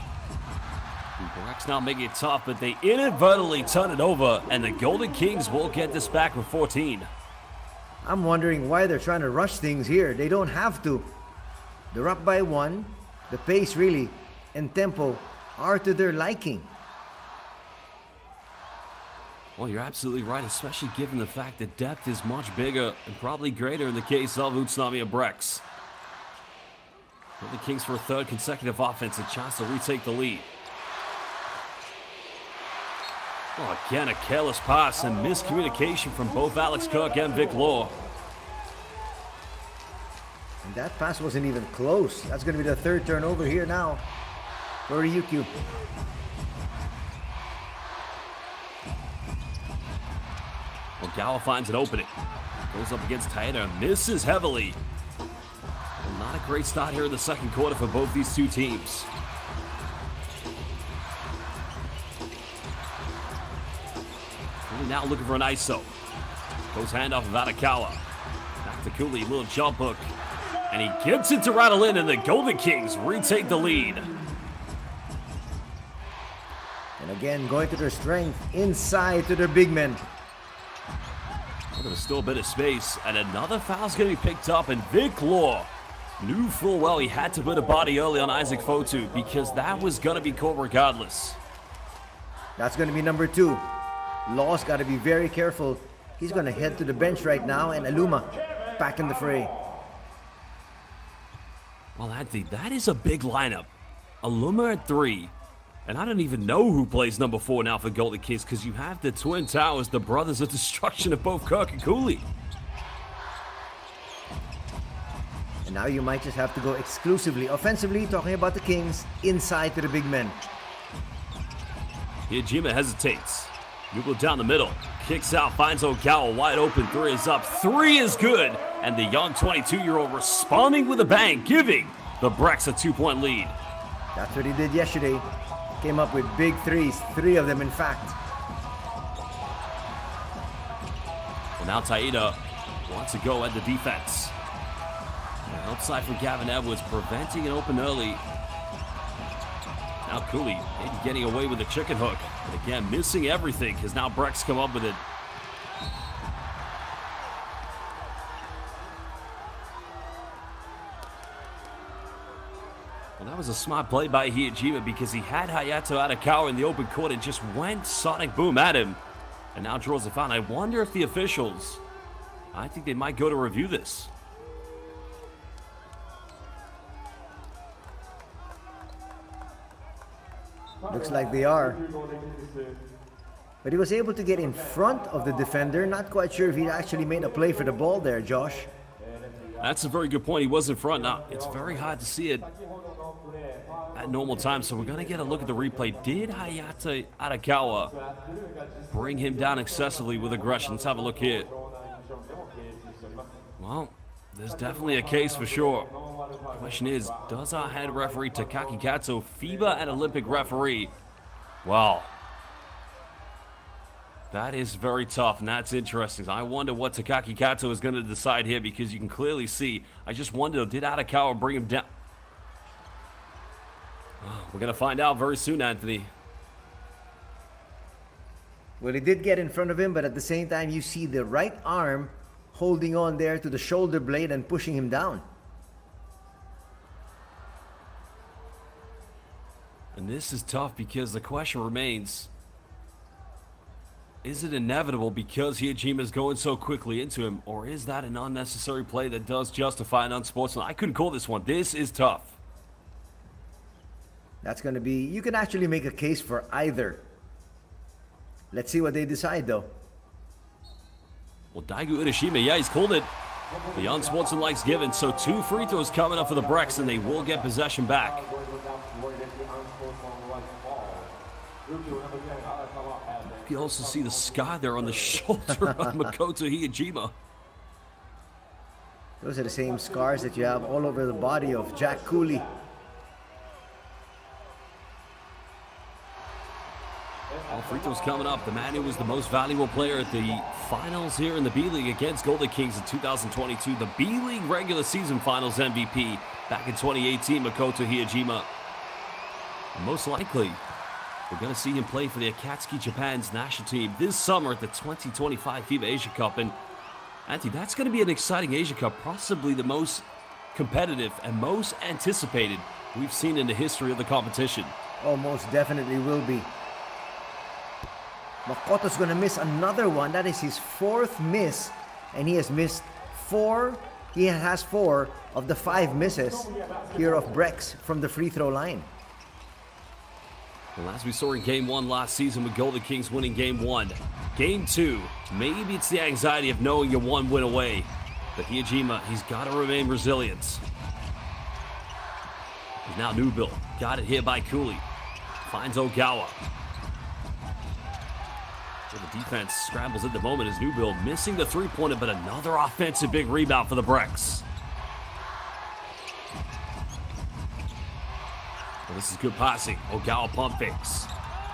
BREX now making it tough, but they inadvertently turn it over, and the Golden Kings will get this back with 14. I'm wondering why they're trying to rush things here. They don't have to. They're up by one. The pace really and tempo are to their liking. Well, you're absolutely right, especially given the fact that depth is much bigger and probably greater in the case of UTSUNOMIYA BREX. The Kings for a third consecutive offensive chance to retake the lead. Oh, again, a careless pass and miscommunication from both Alex Kirk and Vic Law. And that pass wasn't even close. That's going to be the third turnover here now for RYUKYU. Ogawa finds an opening. Goes up against Taida, misses heavily. Well, not a great start here in the second quarter for both these two teams. Really now looking for an ISO. Goes handoff of Arakawa. Back to Cooley, little jump hook. And he gets it to rattle in, and the Golden Kings retake the lead. And again, going to their strength, inside to their big men. There's still a bit of space, and another foul's going to be picked up, and Vic Law knew full well he had to put a body early on Isaac Fotu because that was going to be caught regardless. That's going to be number 2. Law's got to be very careful. He's going to head to the bench right now, and Aluma back in the fray. Well, Anthony, that is a big lineup. Aluma at 3. And I don't even know who plays number 4 now for Golden Kings because you have the Twin Towers, the brothers of destruction of both Kirk and Cooley. And now you might just have to go exclusively offensively, talking about the Kings, inside to the big men. Hijima hesitates. Yugo down the middle. Kicks out, finds Ogawa. Wide open. 3 is up. 3 is good. And the young 22-year-old responding with a bang, giving the BREX a 2-point lead. That's what he did yesterday. Came up with big threes. 3 of them, in fact. Well, now Taida wants to go at the defense. Outside for Gavin Edwards, preventing an open early. Now Cooley maybe getting away with a chicken hook. But again, missing everything because now BREX come up with it. Well, that was a smart play by Hijima because he had Hayato Arakawa in the open court and just went sonic boom at him. And now draws a foul. I wonder if the officials, I think they might go to review this. Looks like they are. But he was able to get in front of the defender. Not quite sure if he actually made a play for the ball there, Josh. That's a very good point. He was in front. Now, it's very hard to see it at normal time, so we're going to get a look at the replay. Did Hayata Arakawa bring him down excessively with aggression? Let's have a look here. Well, there's definitely a case for sure. The question is, does our head referee Takaki Kato, FIBA and Olympic referee? Wow. That is very tough, and that's interesting. I wonder what Takaki Kato is going to decide here because you can clearly see. I just wonder, did Arakawa bring him down? We're going to find out very soon, Anthony. Well, he did get in front of him, but at the same time, you see the right arm holding on there to the shoulder blade and pushing him down. And this is tough because the question remains, is it inevitable because Hijima is going so quickly into him, or is that an unnecessary play that does justify an unsportsmanlike? I couldn't call this one. This is tough. That's going to be, you can actually make a case for either. Let's see what they decide, though. Well, Daigo Urashima, yeah, he's called it. The unsportsmanlike's given, so 2 free throws coming up for the BREX, and they will get possession back. You can also see the scar there on the shoulder of Makoto Hiyajima. Those are the same scars that you have all over the body of Jack Cooley. Well, free throws coming up. The man who was the most valuable player at the finals here in the B-League against Golden Kings in 2022. The B-League regular season finals MVP back in 2018, Makoto Hiyajima. And most likely, we're going to see him play for the Akatsuki Japan's national team this summer at the 2025 FIBA Asia Cup. And Anthony, that's going to be an exciting Asia Cup, possibly the most competitive and most anticipated we've seen in the history of the competition. Oh, most definitely will be. Makoto's going to miss another one. That is his fourth miss, and he has missed four. He has 4 of the 5 misses here of BREX from the free throw line. Well, as we saw in Game 1 last season with Golden Kings winning Game 1. Game 2, maybe it's the anxiety of knowing you're 1 win away. But Hiyajima, he's got to remain resilient. He's now Newbill. Got it here by Cooley. Finds Ogawa. So the defense scrambles at the moment as Newbill missing the three-pointer, but another offensive big rebound for the BREX. Well, this is good passing. Ogawa pump fakes.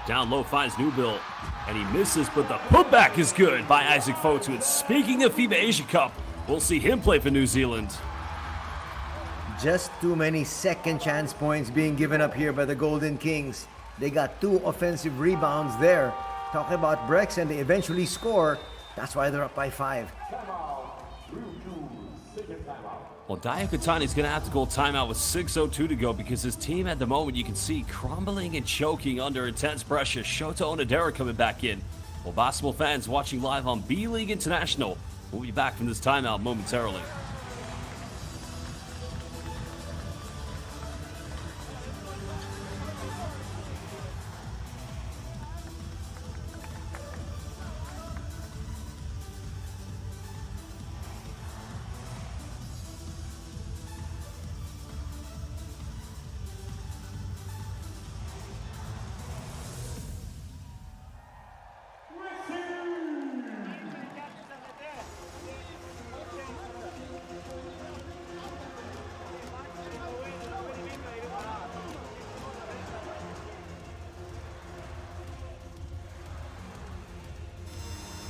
Down low finds Newbill, and he misses, but the putback is good by Isaac Fotu. And speaking of FIBA Asia Cup, we'll see him play for New Zealand. Just too many second chance points being given up here by the Golden Kings. They got 2 offensive rebounds there. Talking about BREX, and they eventually score. That's why they're up by 5. Well, Diakatani is going to have to go timeout with 6:02 to go because his team at the moment, you can see, crumbling and choking under intense pressure. Shota Onodera coming back in. Well, basketball fans watching live on B.LEAGUE International, we'll be back from this timeout momentarily.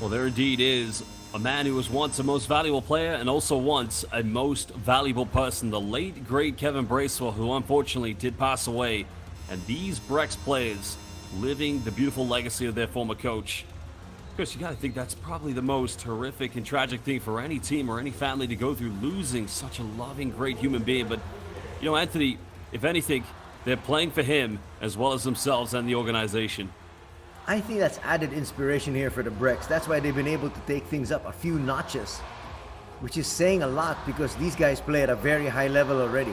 Well, there indeed is a man who was once a most valuable player and also once a most valuable person, the late, great Kevin Bracewell, who unfortunately did pass away. And these BREX players living the beautiful legacy of their former coach. Of course, you got to think that's probably the most horrific and tragic thing for any team or any family to go through, losing such a loving, great human being. But, you know, Anthony, if anything, they're playing for him as well as themselves and the organization. I think that's added inspiration here for the BREX. That's why they've been able to take things up a few notches, which is saying a lot because these guys play at a very high level already.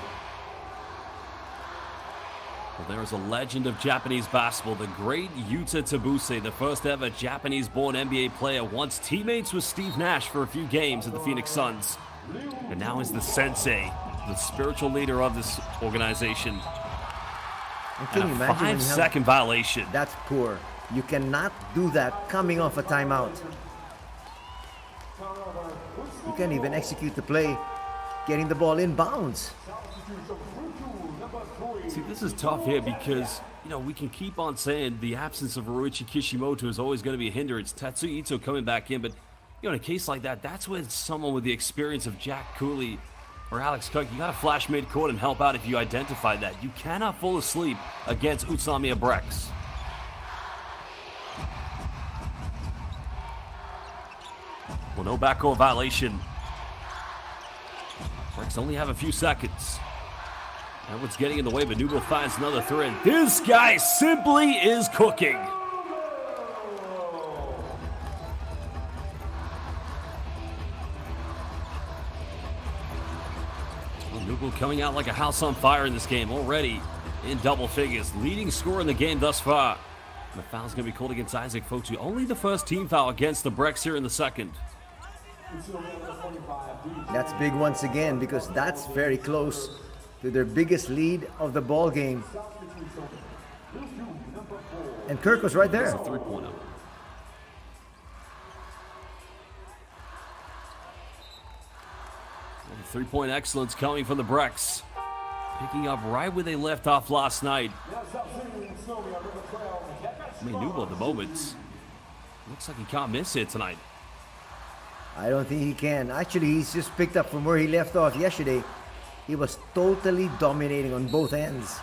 Well, there is a legend of Japanese basketball, the great Yuta Tabuse, the first ever Japanese-born NBA player, once teammates with Steve Nash for a few games at the Phoenix Suns, and now is the sensei, the spiritual leader of this organization. And can you imagine 5-second violation. That's poor. You cannot do that coming off a timeout. You can't even execute the play, getting the ball in bounds. See, this is tough here because, you know, we can keep on saying the absence of Ryuichi Kishimoto is always going to be a hindrance. Tatsuya Ito coming back in, but, you know, in a case like that, that's when someone with the experience of Jack Cooley or Alex Cook, you got to flash midcourt and help out if you identify that. You cannot fall asleep against UTSUNOMIYA BREX. Well, no backcourt violation. BREX only have a few seconds. Edwards getting in the way, but Newbill finds another three. This guy simply is cooking. Well, Newbill coming out like a house on fire in this game already in double figures. Leading scorer in the game thus far. And the foul's going to be called against Isaac Fotu. Only the first team foul against the BREX here in the second. That's big once again because that's very close to their biggest lead of the ball game. And Kirk was right there. It's a three-pointer. Three-point excellence coming from the BREX. Picking up right where they left off last night. I mean, Newell at the moment. Looks like he can't miss it tonight. I don't think he can. Actually, he's just picked up from where he left off yesterday. He was totally dominating on both ends.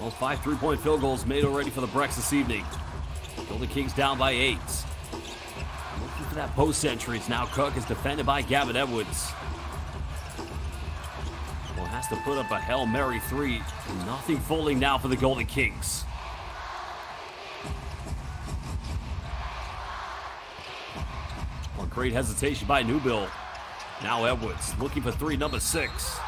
Well, 5 3-point field goals made already for the BREX this evening. Golden Kings down by 8. Looking for that post entry. It's now Cook is defended by Gavin Edwards. Well, has to put up a Hail Mary 3. Nothing falling now for the Golden Kings. Well, great hesitation by Newbill. Now Edwards looking for 3, number 6.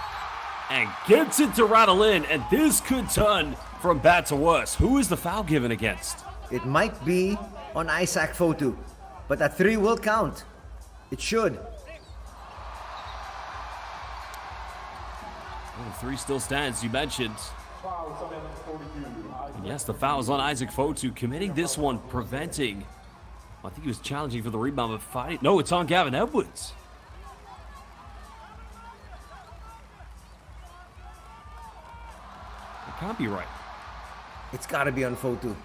And gets it to rattle in, and this could turn from bad to worse. Who is the foul given against? It might be on Isaac Fotu, but that 3 will count. It should. Well, the 3 still stands, you mentioned. And yes, the foul is on Isaac Fotu, committing this one, preventing. I think he was challenging for the rebound, but fighting. No, it's on Gavin Edwards. It can't be right. It's got to be on Fotu.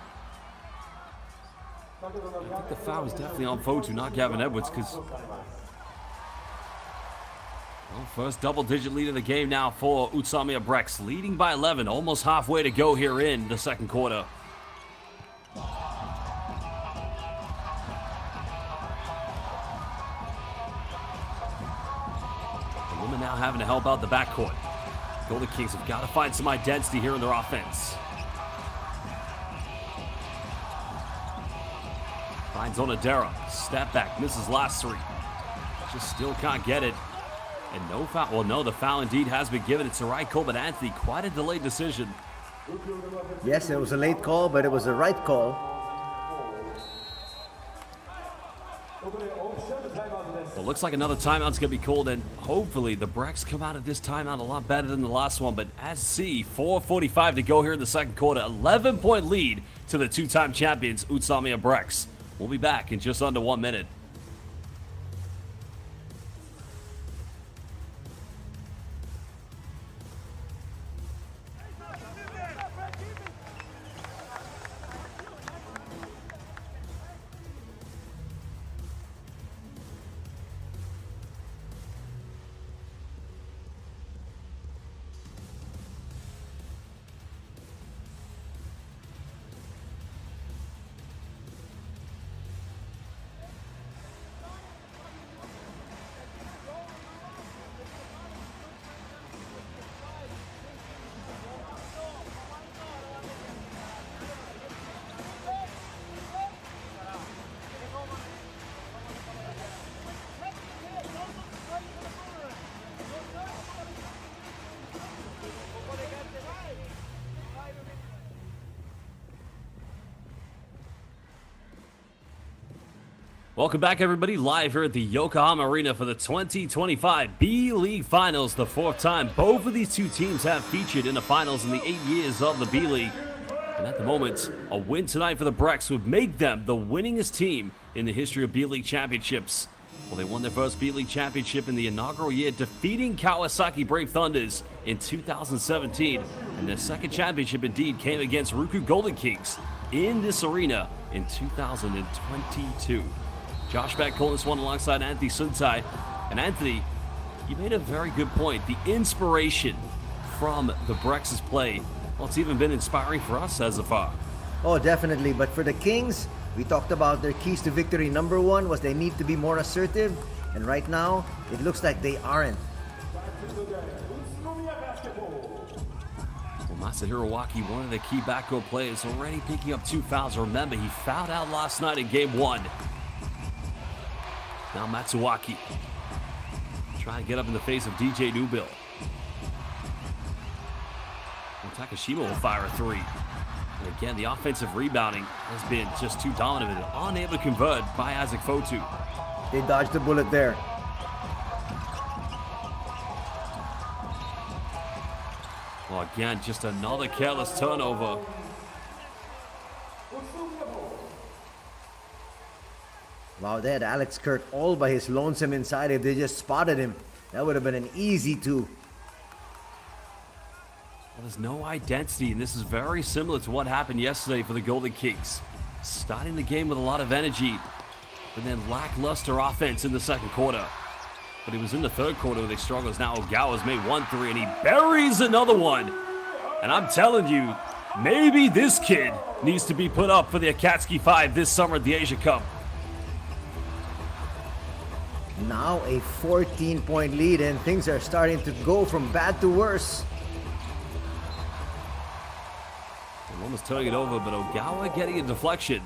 I think the foul is definitely on Fotu, not Gavin Edwards, because first double-digit lead of the game now for UTSUNOMIYA BREX, leading by 11, almost halfway to go here in the second quarter. The women now having to help out the backcourt. Golden Kings have got to find some identity here in their offense. Finds Onodera. Step back. Misses last 3. Just still can't get it. And no foul. Well, no, the foul indeed has been given. It's the right call, but Anthony, quite a delayed decision. Yes, it was a late call, but it was the right call. Well, looks like another timeout's going to be called, and hopefully the BREX come out of this timeout a lot better than the last one. But as see, 4:45 to go here in the second quarter. 11-point lead to the 2-time champions, UTSUNOMIYA BREX. We'll be back in just under 1 minute. Welcome back, everybody. Live here at the Yokohama Arena for the 2025 B-League Finals, the 4th time both of these two teams have featured in the finals in the 8 years of the B-League. And at the moment, a win tonight for the BREX would make them the winningest team in the history of B-League championships. Well, they won their first B-League championship in the inaugural year, defeating Kawasaki Brave Thunders in 2017. And their second championship indeed came against RYUKYU Golden Kings in this arena in 2022. Josh Beck calling this one alongside Anthony Suntai. And Anthony, you made a very good point. The inspiration from the BREX's play, well, it's even been inspiring for us as of far. Oh, definitely. But for the Kings, we talked about their keys to victory. Number 1 was they need to be more assertive. And right now, it looks like they aren't. Well, Masahiro Waki, one of the key backcourt players, already picking up 2 fouls. Remember, he fouled out last night in game 1. Now Matsuwaki trying to get up in the face of DJ Newbill. And Takashima will fire a 3. And again, the offensive rebounding has been just too dominant and unable to convert by Isaac Fotu. They dodged the bullet there. Oh, again, just another careless turnover. Wow, they had Alex Kirk all by his lonesome inside. If they just spotted him, that would have been an easy 2. Well, there's no identity, and this is very similar to what happened yesterday for the Golden Kings. Starting the game with a lot of energy, but then lackluster offense in the second quarter. But it was in the third quarter where they struggled. As now Ogawa's made 1 3, and he buries another one. And I'm telling you, maybe this kid needs to be put up for the Akatsuki 5 this summer at the Asia Cup. Now a 14-point lead, and things are starting to go from bad to worse. Almost turning it over, but Ogawa getting a deflection.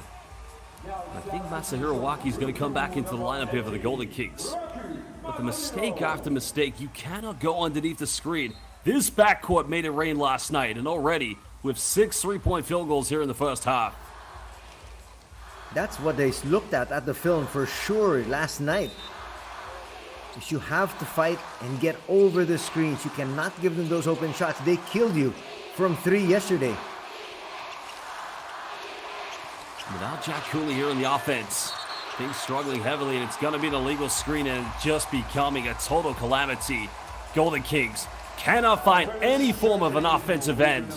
I think Masahiro Waki is going to come back into the lineup here for the Golden Kings. But the mistake after mistake, you cannot go underneath the screen. This backcourt made it rain last night, and already with 6 3-point field goals here in the first half. That's what they looked at the film for sure last night. You have to fight and get over the screens. You cannot give them those open shots. They killed you from 3 yesterday. Without Jack Cooley here in the offense, things struggling heavily, and it's going to be an illegal screen and just becoming a total calamity. Golden Kings cannot find any form of an offensive end.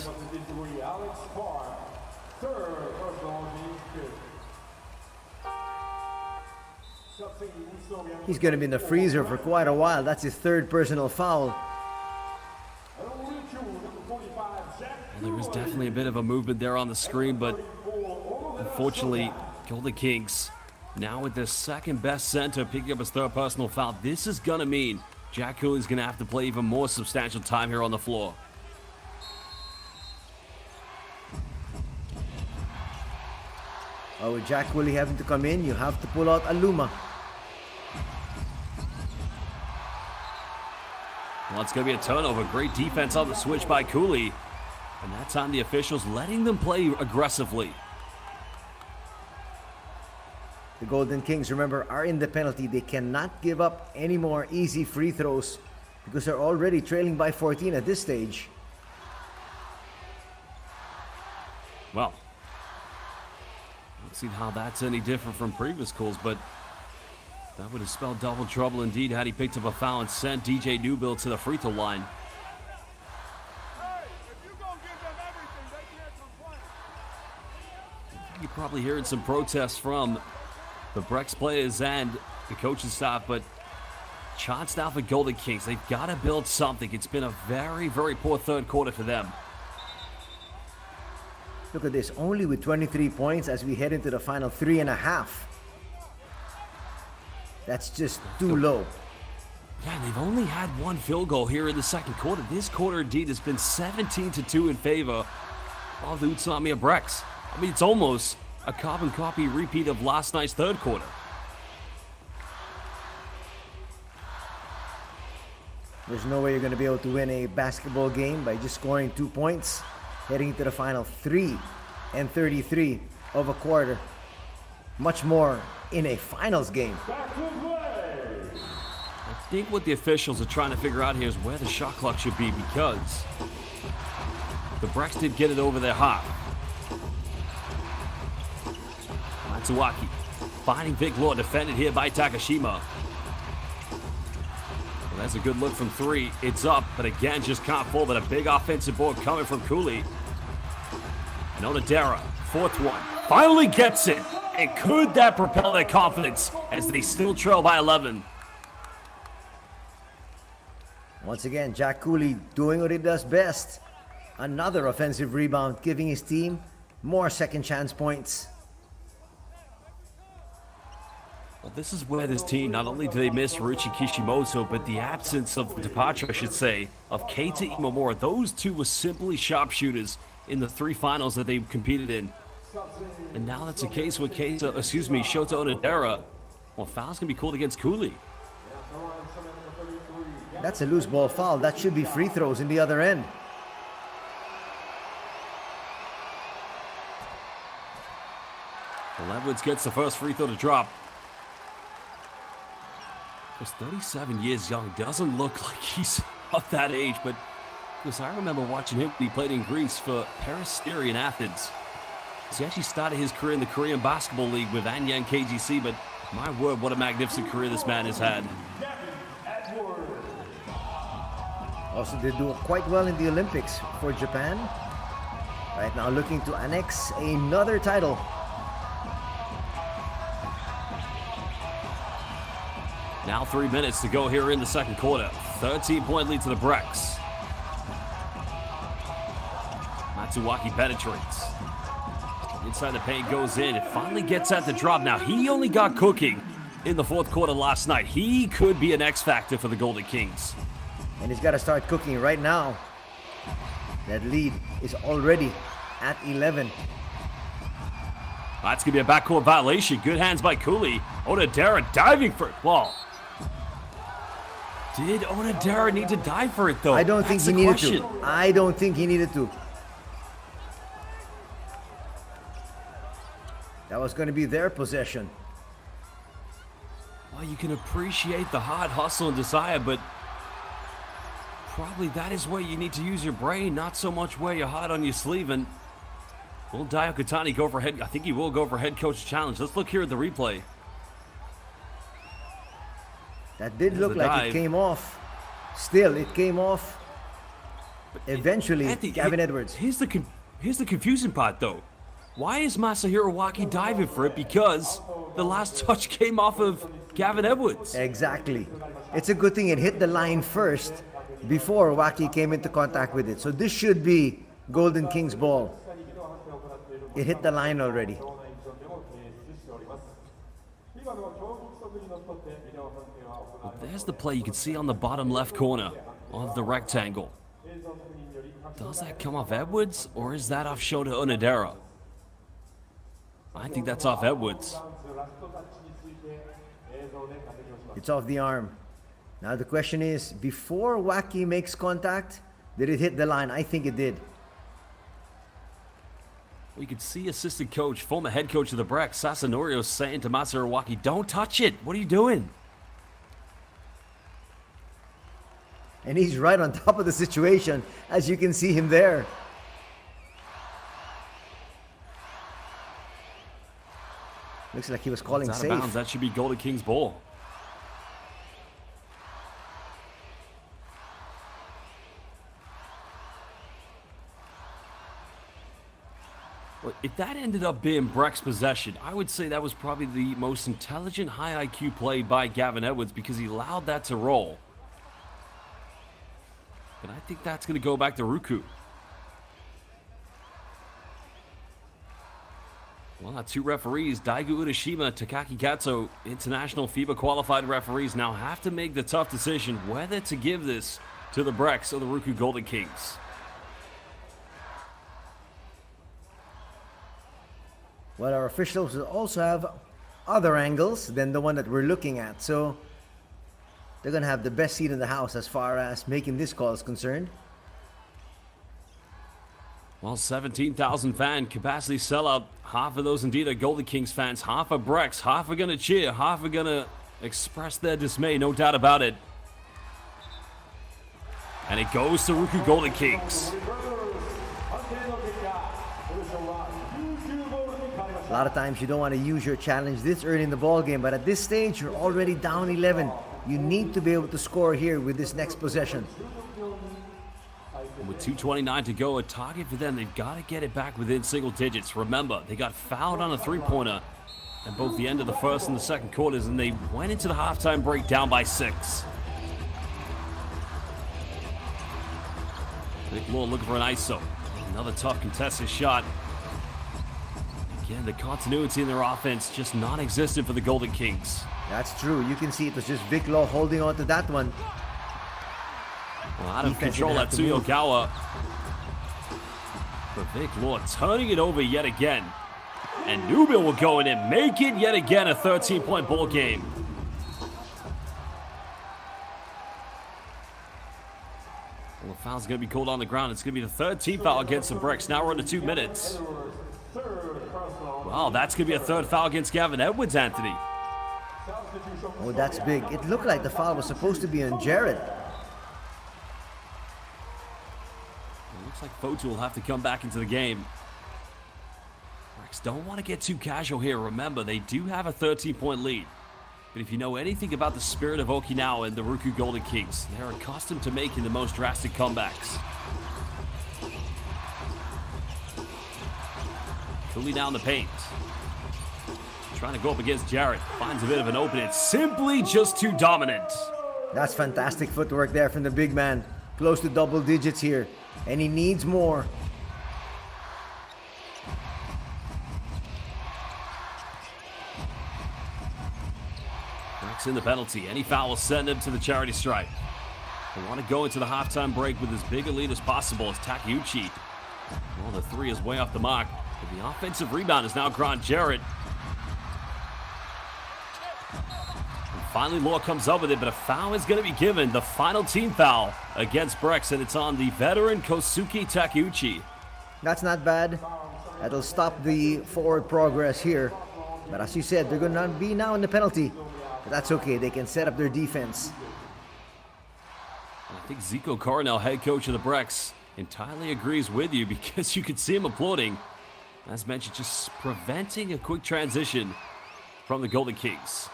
He's going to be in the freezer for quite a while. That's his 3rd personal foul. Well, there was definitely a bit of a movement there on the screen, but unfortunately, Golden Kings now with their 2nd best center picking up his 3rd personal foul. This is going to mean Jack Cooley's going to have to play even more substantial time here on the floor. Oh, with Jack Cooley having to come in, you have to pull out Aluma. Well, it's going to be a turnover. Great defense on the switch by Cooley. And that time the officials letting them play aggressively. The Golden Kings, remember, are in the penalty. They cannot give up any more easy free throws because they're already trailing by 14 at this stage. Well, let's see how that's any different from previous calls, but that would have spelled double trouble indeed had he picked up a foul and sent DJ Newbill to the free throw line. You're probably hearing some protests from the BREX players and the coaching staff, but shots now for Golden Kings. They've got to build something. It's been a very, very poor third quarter for them. Look at this, only with 23 points as we head into the final 3.5. That's just too low. Yeah, they've only had 1 field goal here in the second quarter. This quarter indeed has been 17-2 in favor of the UTSUNOMIYA BREX. I mean, it's almost a carbon copy repeat of last night's third quarter. There's no way you're going to be able to win a basketball game by just scoring 2 points. Heading into the final 3 and 33 of a quarter. Much more in a finals game. I think what the officials are trying to figure out here is where the shot clock should be, because the BREX did get it over their half. Matsuwaki finding Vic Law, defended here by Takashima. Well, that's a good look from 3. It's up, but again, just can't fall. But a big offensive board coming from Cooley. And Onodera, 4th one, finally gets it. And could that propel their confidence as they still trail by 11? Once again, Jack Cooley doing what he does best. Another offensive rebound, giving his team more second chance points. Well, this is where this team, not only do they miss Ryuchi Kishimoto, but the absence of the departure, I should say, of Keita Imamura. Those two were simply sharpshooters in the 3 finals that they competed in. And now that's a case with Shota Onodera. Well, foul's going to be called against Cooley. That's a loose ball foul. That should be free throws in the other end. Well, Edwards gets the first free throw to drop. He's 37 years young. Doesn't look like he's of that age, but Because I remember watching him when he played in Greece for Peristeri in Athens. So he actually started his career in the Korean Basketball League with Anyang KGC, but my word, what a magnificent career this man has had. Also, they do quite well in the Olympics for Japan. Right now looking to annex another title. Now 3 minutes to go here in the second quarter. 13-point lead to the BREX. Matsuwaki penetrates. Inside the paint goes in. It finally gets at the drop. Now, he only got cooking in the fourth quarter last night. He could be an X factor for the Golden Kings. And he's got to start cooking right now. That lead is already at 11. That's going to be a backcourt violation. Good hands by Cooley. Onodera diving for it. Ball. Did Onodera need to dive for it, though? I don't think he needed to. I don't think he needed to. That was going to be their possession. Well, you can appreciate the hard hustle and desire, but probably that is where you need to use your brain, not so much wear your heart on your sleeve. And will Dio Katani go for head? I think he will go for head coach challenge. Let's look here at the replay. That did look like it came off. Still, it came off. But eventually, Gavin Edwards. Here's the confusing part, though. Why is Masahiro Waki diving for it? Because the last touch came off of Gavin Edwards. Exactly. It's a good thing it hit the line first before Waki came into contact with it. So this should be Golden Kings ball. It hit the line already. Well, there's the play you can see on the bottom left corner of the rectangle. Does that come off Edwards, or is that off Shota Onodera? I think that's off Edwards. It's off the arm. Now the question is, before Waki makes contact, did it hit the line? I think it did. We could see assistant coach, former head coach of the BREX, Sasanorio, saying to Masahiro Waki, "Don't touch it. What are you doing?" And he's right on top of the situation, as you can see him there. Looks like he was calling out safe. of bounds. That should be Golden Kings ball. Well, if that ended up being BREX possession, I would say that was probably the most intelligent high IQ play by Gavin Edwards, because he allowed that to roll. But I think that's going to go back to RYUKYU. Well, two referees, Daigo Udashima, Takaki Katsu, international FIBA qualified referees, now have to make the tough decision whether to give this to the BREX or the RYUKYU Golden Kings. Well, our officials also have other angles than the one that we're looking at, so they're going to have the best seat in the house as far as making this call is concerned. Well, 17,000 fan capacity sellout. Half of those indeed are Golden Kings fans. Half are BREX. Half are going to cheer. Half are going to express their dismay. No doubt about it. And it goes to RYUKYU Golden Kings. A lot of times you don't want to use your challenge this early in the ball game, but at this stage you're already down 11. You need to be able to score here with this next possession. With 2:29 to go, a target for them. They've got to get it back within single digits. Remember, they got fouled on a three-pointer at both the end of the first and the second quarters, and they went into the halftime break down by 6. Vic Law looking for an ISO. Another tough contested shot. Again, the continuity in their offense just non-existent for the Golden Kings. That's true. You can see it was just Vic Law holding on to that one. Well, out of control at Tsuyogawa. But Vic Law turning it over yet again. And Nubil will go in and make it yet again a 13-point ball game. Well, the foul's going to be called on the ground. It's going to be the third team foul against the BREX. Now we're under 2 minutes. Wow, that's going to be a third foul against Gavin Edwards, Anthony. Oh, that's big. It looked like the foul was supposed to be on Jared. It looks like Fotu will have to come back into the game. BREX don't want to get too casual here. Remember, they do have a 13-point lead. But if you know anything about the spirit of Okinawa and the RYUKYU Golden Kings, they're accustomed to making the most drastic comebacks. Cooley down the paint. Trying to go up against Jarrett. Finds a bit of an opening. It's simply just too dominant. That's fantastic footwork there from the big man. Close to double digits here. And he needs more. BREX in the penalty. Any foul will send him to the charity stripe. They want to go into the halftime break with as big a lead as possible as Takeuchi. Well, the three is way off the mark. But the offensive rebound is now Grant Jarrett. Finally, Law comes up with it, but a foul is going to be given. The final team foul against BREX, and it's on the veteran Kosuke Takeuchi. That's not bad. That'll stop the forward progress here. But as you said, they're going to be now in the penalty. But that's okay. They can set up their defense. I think Zico Coronel, head coach of the BREX, entirely agrees with you because you could see him applauding. As mentioned, just preventing a quick transition from the Golden Kings.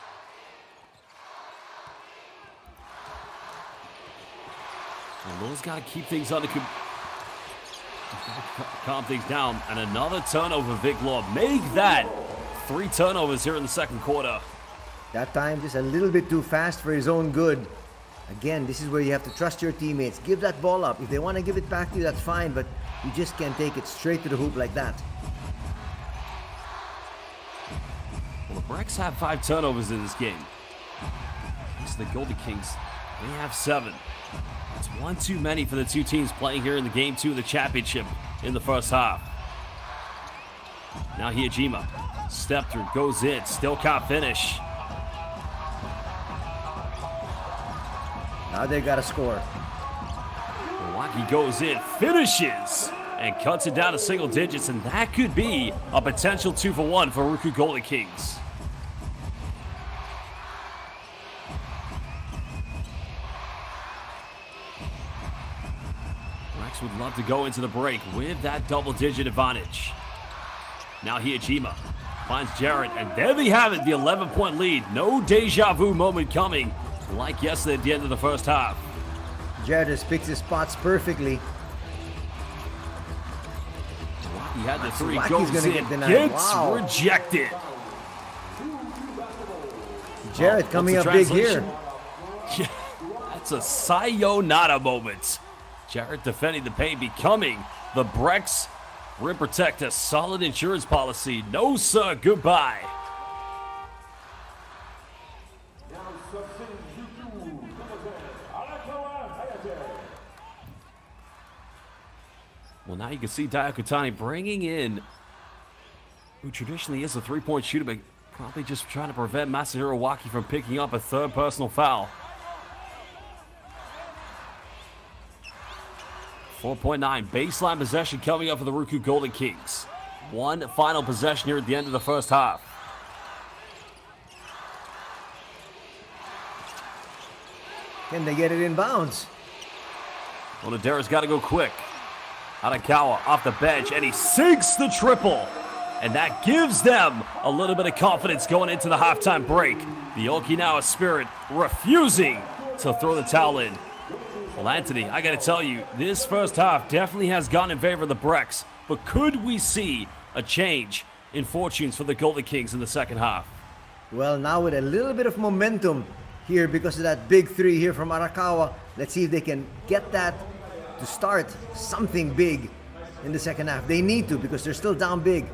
And Law's got to keep things under calm things down. And another turnover, Vic Law. Make that 3 turnovers here in the second quarter. That time, just a little bit too fast for his own good. Again, this is where you have to trust your teammates. Give that ball up. If they want to give it back to you, that's fine. But you just can't take it straight to the hoop like that. Well, the BREX have 5 turnovers in this game. Thanks to the Golden Kings, they have 7. It's one too many for the two teams playing here in the game 2 of the championship in the first half. Now Hiyajima, step through, goes in, still can't finish. Now they got to score. Milwaukee goes in, finishes, and cuts it down to single digits, and that could be a potential 2-for-1 for RYUKYU Golden Kings. BREX would love to go into the break with that double-digit advantage. Now Hiyajima finds Jarrett, and there we have it, the 11-point lead. No deja vu moment coming like yesterday at the end of the first half. Jarrett has picked his spots perfectly. He had the 3, Matsuwaki's goes in, gets rejected. Jarrett coming up big here. Yeah, that's a sayonara moment. Jarrett defending the paint, becoming the BREX Rim Protector. Solid insurance policy. No, sir, goodbye. Well, now you can see Diakutani bringing in who traditionally is a 3-point shooter, but probably just trying to prevent Masahiro Waki from picking up a 3rd personal foul. 4.9 baseline possession coming up for the RYUKYU Golden Kings. One final possession here at the end of the first half. Can they get it in bounds? Well, Nadera's got to go quick. Arakawa off the bench, and he sinks the triple. And that gives them a little bit of confidence going into the halftime break. The Okinawa Spirit refusing to throw the towel in. Well, Anthony, I got to tell you, this first half definitely has gone in favor of the BREX. But could we see a change in fortunes for the Golden Kings in the second half? Well, now with a little bit of momentum here because of that big 3 here from Arakawa. Let's see if they can get that to start something big in the second half. They need to because they're still down big.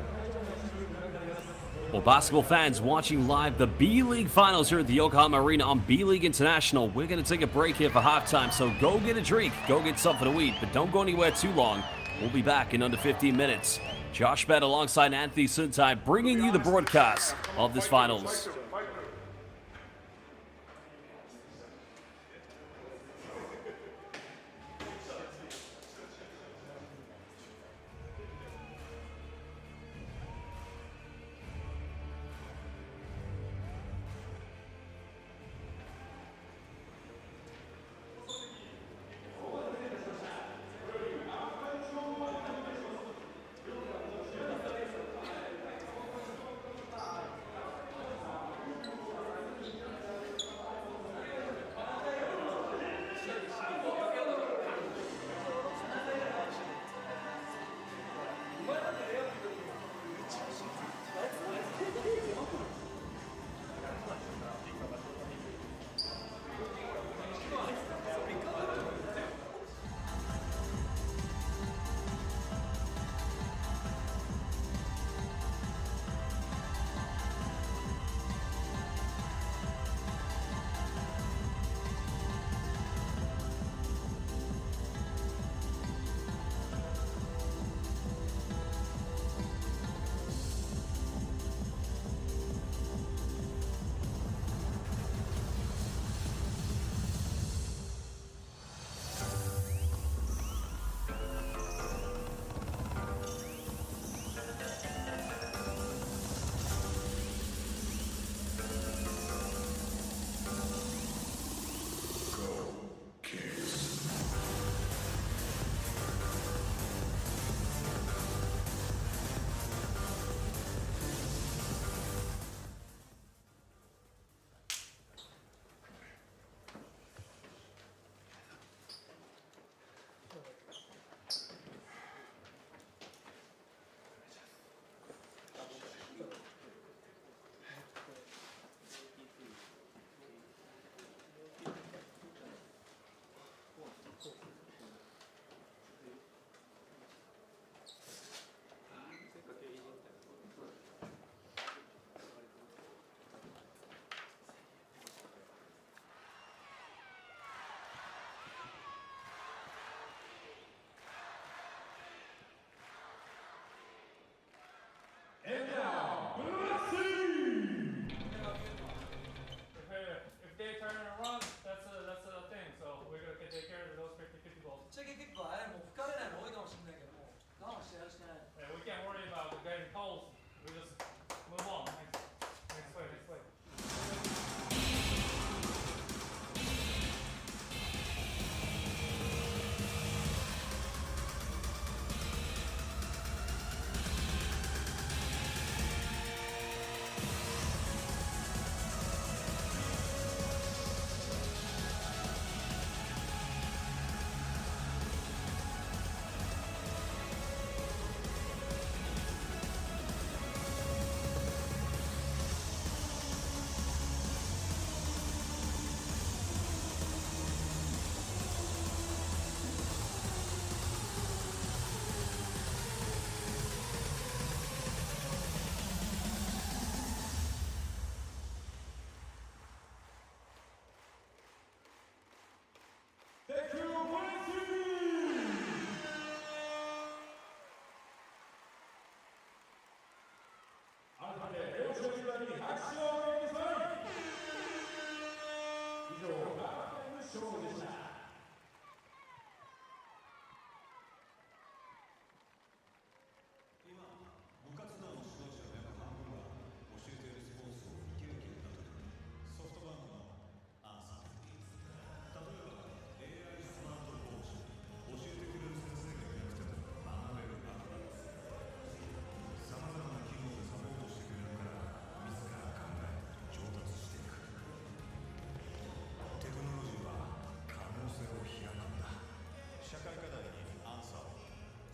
Well, basketball fans watching live the B.LEAGUE finals here at the Yokohama Arena on B.LEAGUE International. We're going to take a break here for halftime, so go get a drink, go get something to eat, but don't go anywhere too long. We'll be back in under 15 minutes. Josh Bett alongside Anthony Suntai bringing you the broadcast of this finals.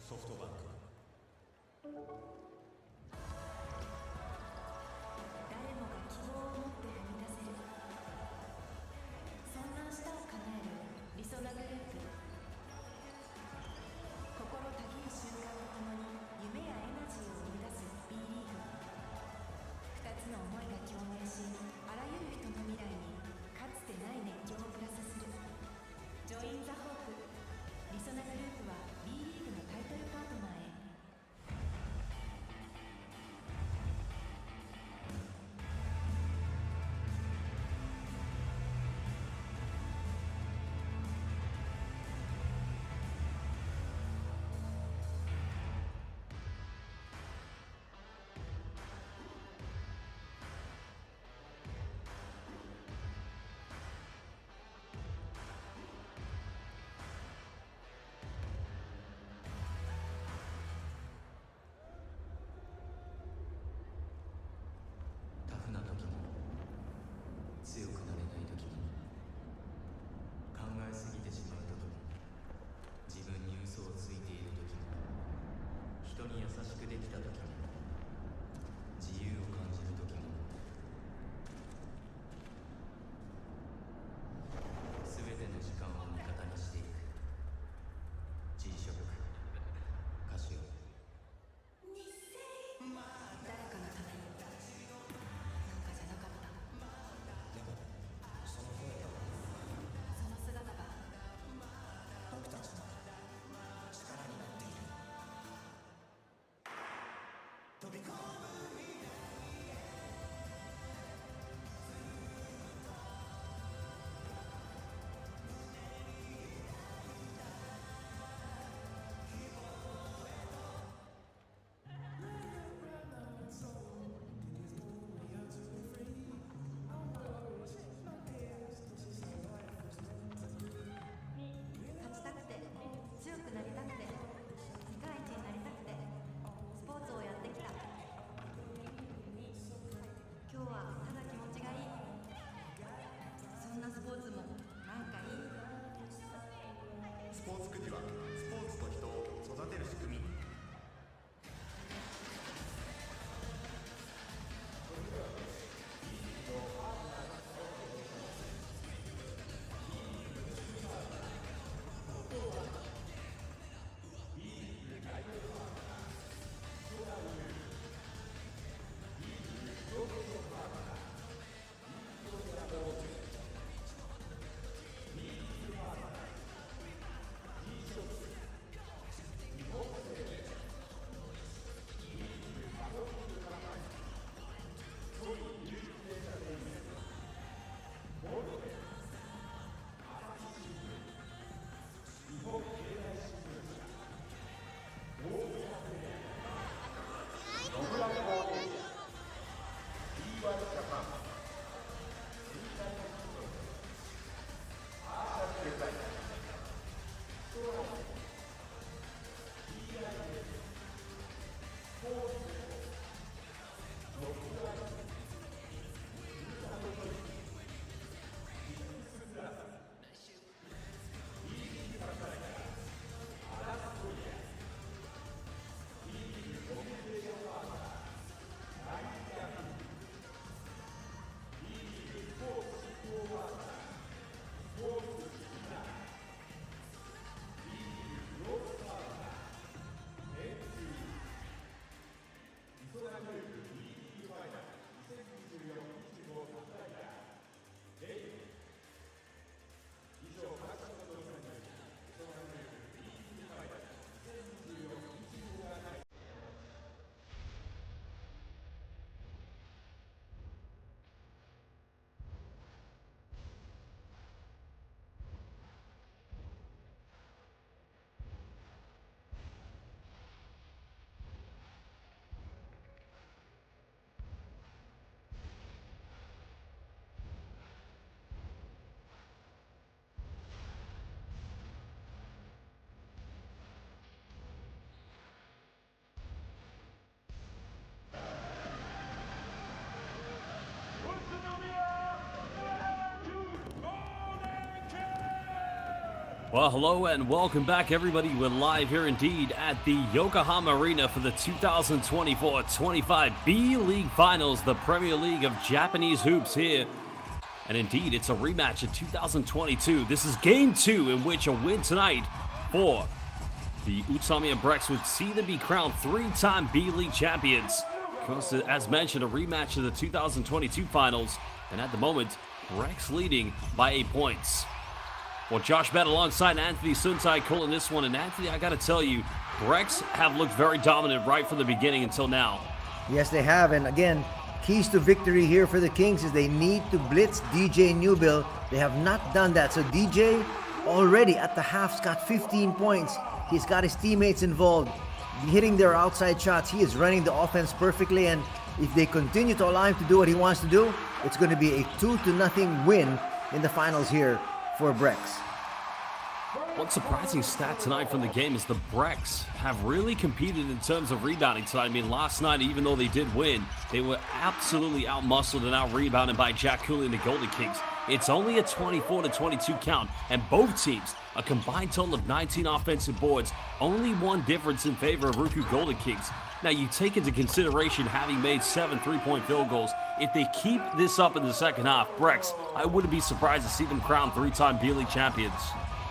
ソフトバンク。誰もが希望を持って踏み出せる、そんな明日を叶えるリソナグループ。心たぎる瞬間とともに夢やエナジーを生み出す B リーグ。2つの思いが共鳴し、あらゆる人の未来にかつてない熱狂をプラスする。ジョイン・ザ・ホープ。リソナグループは B リーグのタイトルパートナーへ。タフな時も強くなれない時も考えすぎてしまう時も自分に嘘をついている時も人に優しくできた時も自由を感じる時も全ての時間を味方にしていく G ショック歌手を誰かのためになんかじゃなかった。でもその声とその姿が僕たちの力になっている。Well, hello and welcome back, everybody. We're live here indeed at the Yokohama Arena for the 2024-25 B.LEAGUE Finals, the Premier League of Japanese hoops here. And indeed, it's a rematch in 2022. This is Game 2, in which a win tonight for the UTSUNOMIYA BREX would see them be crowned three-time B.LEAGUE champions. Of course, as mentioned, a rematch of the 2022 Finals. And at the moment, BREX leading by 8 points. Well, Josh Bet alongside Anthony Suntai calling this one. And Anthony, I got to tell you, BREX have looked very dominant right from the beginning until now. Yes, they have. And again, keys to victory here for the Kings is they need to blitz DJ Newbill. They have not done that. So DJ already at the half's got 15 points. He's got his teammates involved, hitting their outside shots. He is running the offense perfectly. And if they continue to allow him to do what he wants to do, it's going to be a 2-0 win in the finals here for BREX. One surprising stat tonight from the game is the BREX have really competed in terms of rebounding tonight. I mean, last night, even though they did win, they were absolutely out-muscled and out-rebounded by Jack Cooley and the Golden Kings. It's only a 24-22 count, and both teams a combined total of 19 offensive boards, only one difference in favor of RYUKYU Golden Kings. Now, you take into consideration having made 7 3-point field goals. If they keep this up in the second half, BREX, I wouldn't be surprised to see them crowned three-time B.LEAGUE champions.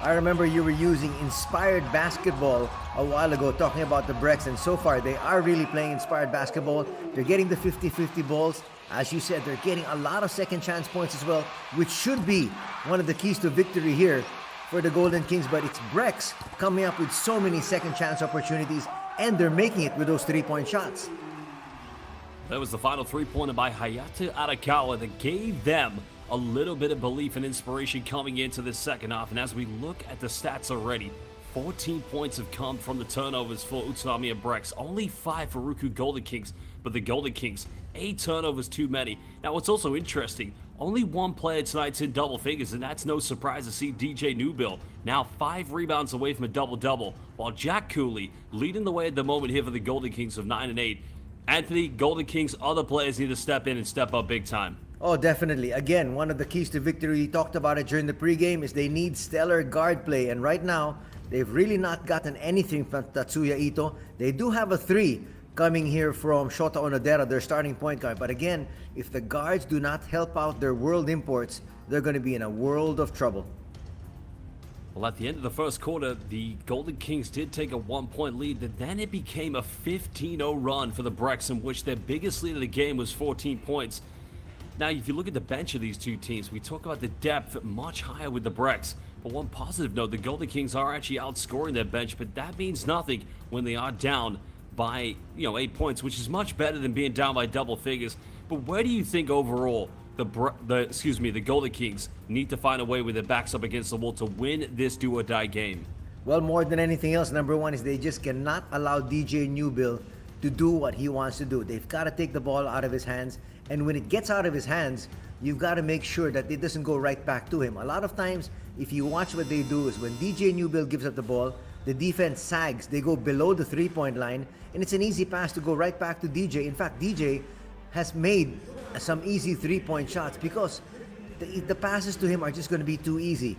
I remember you were using inspired basketball a while ago talking about the BREX, and so far they are really playing inspired basketball. They're getting the 50-50 balls. As you said, they're getting a lot of second chance points as well, which should be one of the keys to victory here for the Golden Kings. But it's BREX coming up with so many second chance opportunities, and they're making it with those 3-point shots. That was the final 3-pointer by Hayato Arakawa that gave them a little bit of belief and inspiration coming into this second half. And as we look at the stats already, 14 points have come from the turnovers for UTSUNOMIYA BREX. Only 5 for RYUKYU Golden Kings, but the Golden Kings, 8 turnovers too many. Now, what's also interesting, only one player tonight's in double figures, and that's no surprise to see DJ Newbill now 5 rebounds away from a double-double, while Jack Cooley leading the way at the moment here for the Golden Kings of 9 and 8. Anthony, Golden Kings, other players need to step in and step up big time. Oh, definitely. Again, one of the keys to victory, we talked about it during the pregame, is they need stellar guard play. And right now, they've really not gotten anything from Tatsuya Ito. They do have a 3 coming here from Shota Onodera, their starting point guard. But again, if the guards do not help out their world imports, they're going to be in a world of trouble. Well, at the end of the first quarter, the Golden Kings did take a 1-point lead, but then it became a 15-0 run for the BREX, in which their biggest lead of the game was 14 points. Now, if you look at the bench of these two teams, we talk about the depth much higher with the BREX. But one positive note, the Golden Kings are actually outscoring their bench, but that means nothing when they are down by, 8 points, which is much better than being down by double figures. But where do you think overall the Golden Kings need to find a way with their backs up against the wall to win this do-or-die game? Well, more than anything else, number one is they just cannot allow DJ Newbill to do what he wants to do. They've got to take the ball out of his hands. And when it gets out of his hands, you've got to make sure that it doesn't go right back to him. A lot of times, if you watch what they do, is when DJ Newbill gives up the ball, the defense sags. They go below the 3-point line, and it's an easy pass to go right back to DJ. In fact, DJ has made some easy 3-point shots because the passes to him are just going to be too easy.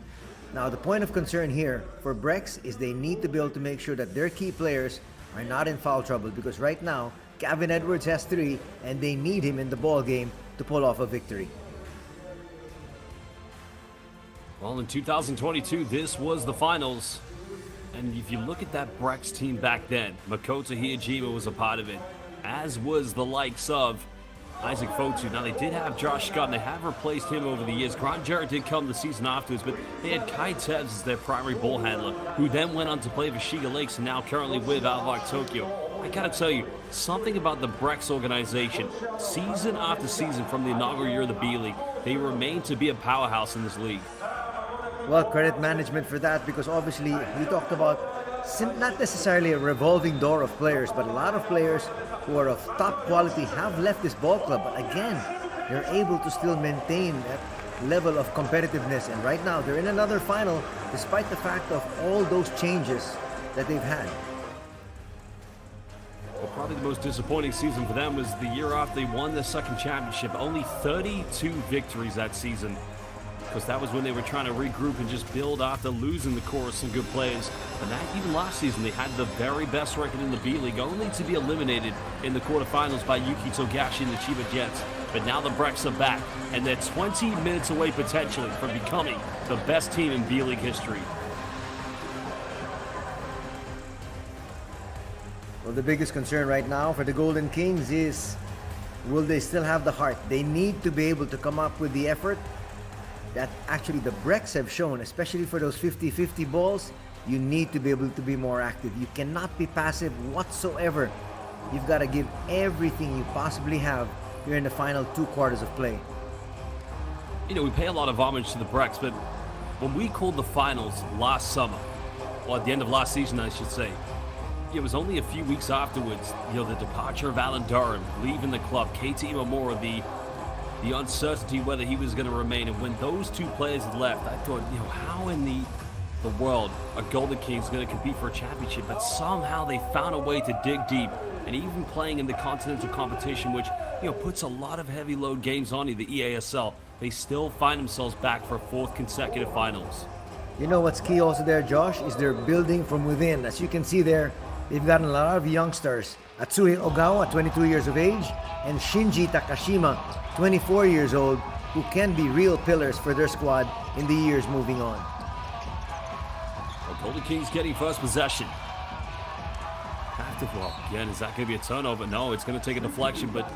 Now, the point of concern here for BREX is they need to be able to make sure that their key players are not in foul trouble, because right now, Gavin Edwards has 3, and they need him in the ball game to pull off a victory. Well, in 2022, this was the finals. And if you look at that BREX team back then, Makoto Hiyajima was a part of it, as was the likes of Isaac Fotu. Now, they did have Josh Scott, and they have replaced him over the years. Grant Jarrett did come the season afterwards, but they had Kai Tevz as their primary ball handler, who then went on to play for Shiga Lakes and now currently with Outlook Tokyo. I gotta tell you, something about the BREX organization, season after season from the inaugural year of the B-League, they remain to be a powerhouse in this league. Well, credit management for that, because obviously we talked about not necessarily a revolving door of players, but a lot of players who are of top quality have left this ball club. But again, they're able to still maintain that level of competitiveness. And right now, they're in another final, despite the fact of all those changes that they've had. Well, probably the most disappointing season for them was the year after they won their second championship. Only 32 victories that season. because that was when they were trying to regroup and just build after losing the core of some good players. And that even last season, they had the very best record in the B-League, only to be eliminated in the quarterfinals by Yuki Togashi and the Chiba Jets. But now the BREX are back, and they're 20 minutes away potentially from becoming the best team in B-League history. Well, the biggest concern right now for the Golden Kings is, will they still have the heart? They need to be able to come up with the effort that actually the BREX have shown, especially for those 50-50 balls. You need to be able to be more active. You cannot be passive whatsoever. You've got to give everything you possibly have here in the final 2 quarters of play. You know, we pay a lot of homage to the BREX, but when we called the finals last summer, or at the end of last season, I should say, it was only a few weeks afterwards, you know, the departure of Alan Durham, leaving the club, KT Imamura, the uncertainty whether he was going to remain. And when those 2 players had left, I thought, you know, how in the world are Golden Kings going to compete for a championship? But somehow they found a way to dig deep, and even playing in the continental competition, which, you know, puts a lot of heavy load games on you, the EASL, they still find themselves back for a 4th consecutive finals. You know what's key also there, Josh, is they're building from within. As you can see there, they've gotten a lot of youngsters. Atsuhi Ogawa, 22 years of age, and Shinji Takashima, 24 years old, who can be real pillars for their squad in the years moving on. Well, Golden Kings getting first possession. Well, again, is that going to be a turnover? No, it's going to take a deflection, but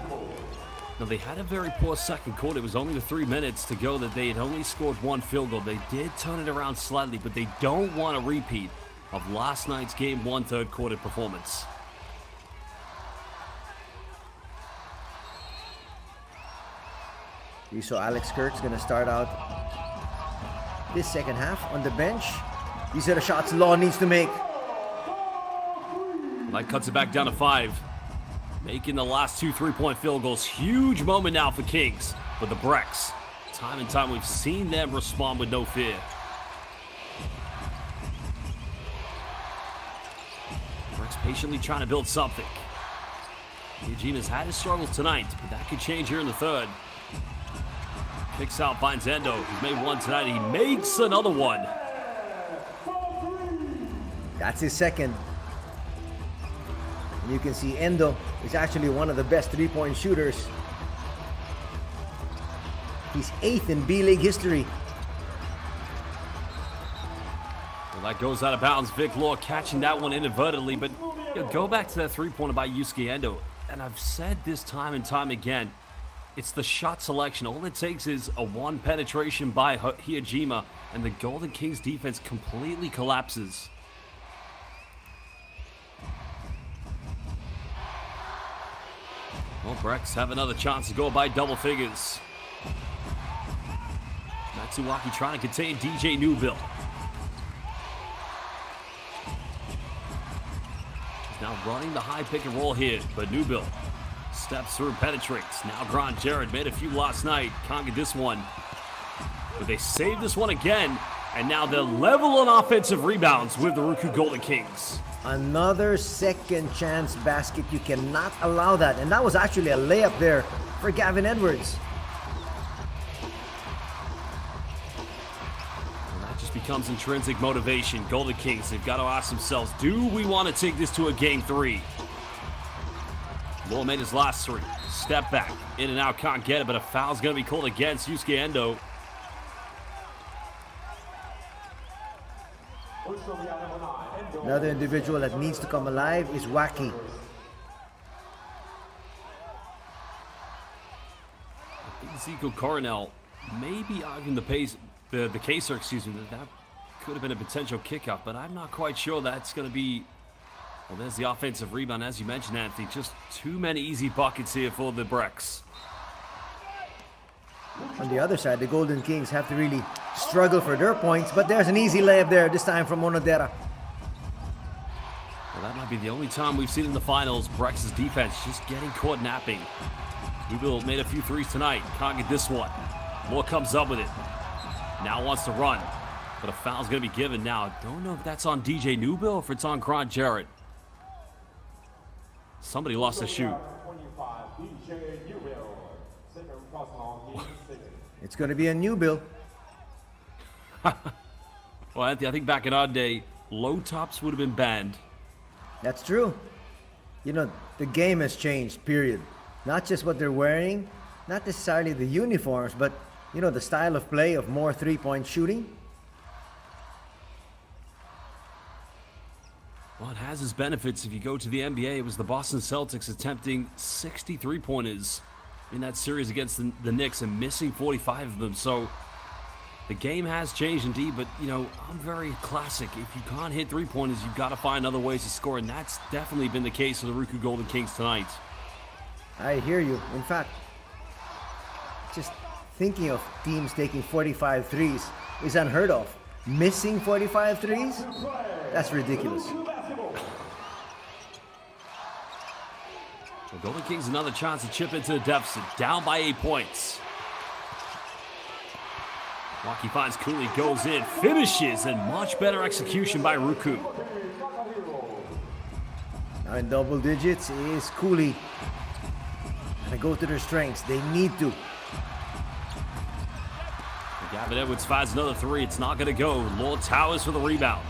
no, they had a very poor second quarter. It was only the 3 minutes to go that they had only scored 1 field goal. They did turn it around slightly, but they don't want a repeat of last night's game 1 third quarter performance. You saw Alex Kirk's going to start out this second half on the bench. These are the shots Law needs to make. That cuts it back down to 5. Making the last 2 3-point field goals. Huge moment now for Kings. But the BREX, time and time we've seen them respond with no fear. BREX patiently trying to build something. Yujima's had his struggles tonight, but that could change here in the 3rd. Kicks out, finds Endo. He's made 1 tonight. He makes another one. That's his 2nd. And you can see Endo is actually one of the best 3-point shooters. He's 8th in B-League history. Well, that goes out of bounds. Vic Law catching that one inadvertently, but you know, go back to that 3-pointer by Yusuke Endo. And I've said this time and time again, it's the shot selection. All it takes is a 1 penetration by Hyojima, and the Golden Kings defense completely collapses. Well, BREX have another chance to go by double figures. Matsuwaki trying to contain DJ Newbill. He's now running the high pick and roll here, but Newbill steps through, penetrates. Now Grant Jared made a few last night. Can't get this one. But they saved this one again, and now they're level on offensive rebounds with the RYUKYU Golden Kings. Another second chance basket. You cannot allow that. And that was actually a layup there for Gavin Edwards. And that just becomes intrinsic motivation. Golden Kings, they've got to ask themselves, do we want to take this to a game 3? Law made his last 3. Step back. In and out, can't get it, but a foul's going to be called against Yusuke Endo. Another individual that needs to come alive is Wacky. Ezekiel Coronel may be arguing the case, that could have been a potential kickoff, but I'm not quite sure that's going to be. Well, there's the offensive rebound, as you mentioned, Anthony. Just too many easy buckets here for the BREX. On the other side, the Golden Kings have to really struggle for their points, but there's an easy layup there, this time from Monodera. Well, that might be the only time we've seen in the finals BREX's defense just getting caught napping. Newbill made a few 3s tonight. Can't get this one. Moore comes up with it. Now wants to run, but a foul's going to be given now. Don't know if that's on DJ Newbill or if it's on Grant Jarrett. Somebody lost a shoot. It's going to be a Newbill. Well, Anthony, I think back in our day, low tops would have been banned. That's true. You know, the game has changed, period. Not just what they're wearing, not necessarily the uniforms, but, you know, the style of play of more three-point shooting. Well, it has its benefits. If you go to the NBA, it was the Boston Celtics attempting 63-pointers in that series against the Knicks and missing 45 of them. So the game has changed indeed, but, you know, I'm very classic. If you can't hit three-pointers, you've got to find other ways to score, and that's definitely been the case for the RYUKYU Golden Kings tonight. I hear you. In fact, just thinking of teams taking 45 threes is unheard of. Missing 45 threes? That's ridiculous. The Golden Kings another chance to chip into the deficit, down by 8 points. Waki finds Cooley, goes in, finishes, and much better execution by RYUKYU. Now in double digits is Cooley. And they go to their strengths. They need to. Gavin Edwards finds another three. It's not going to go. Lord Towers for the rebound.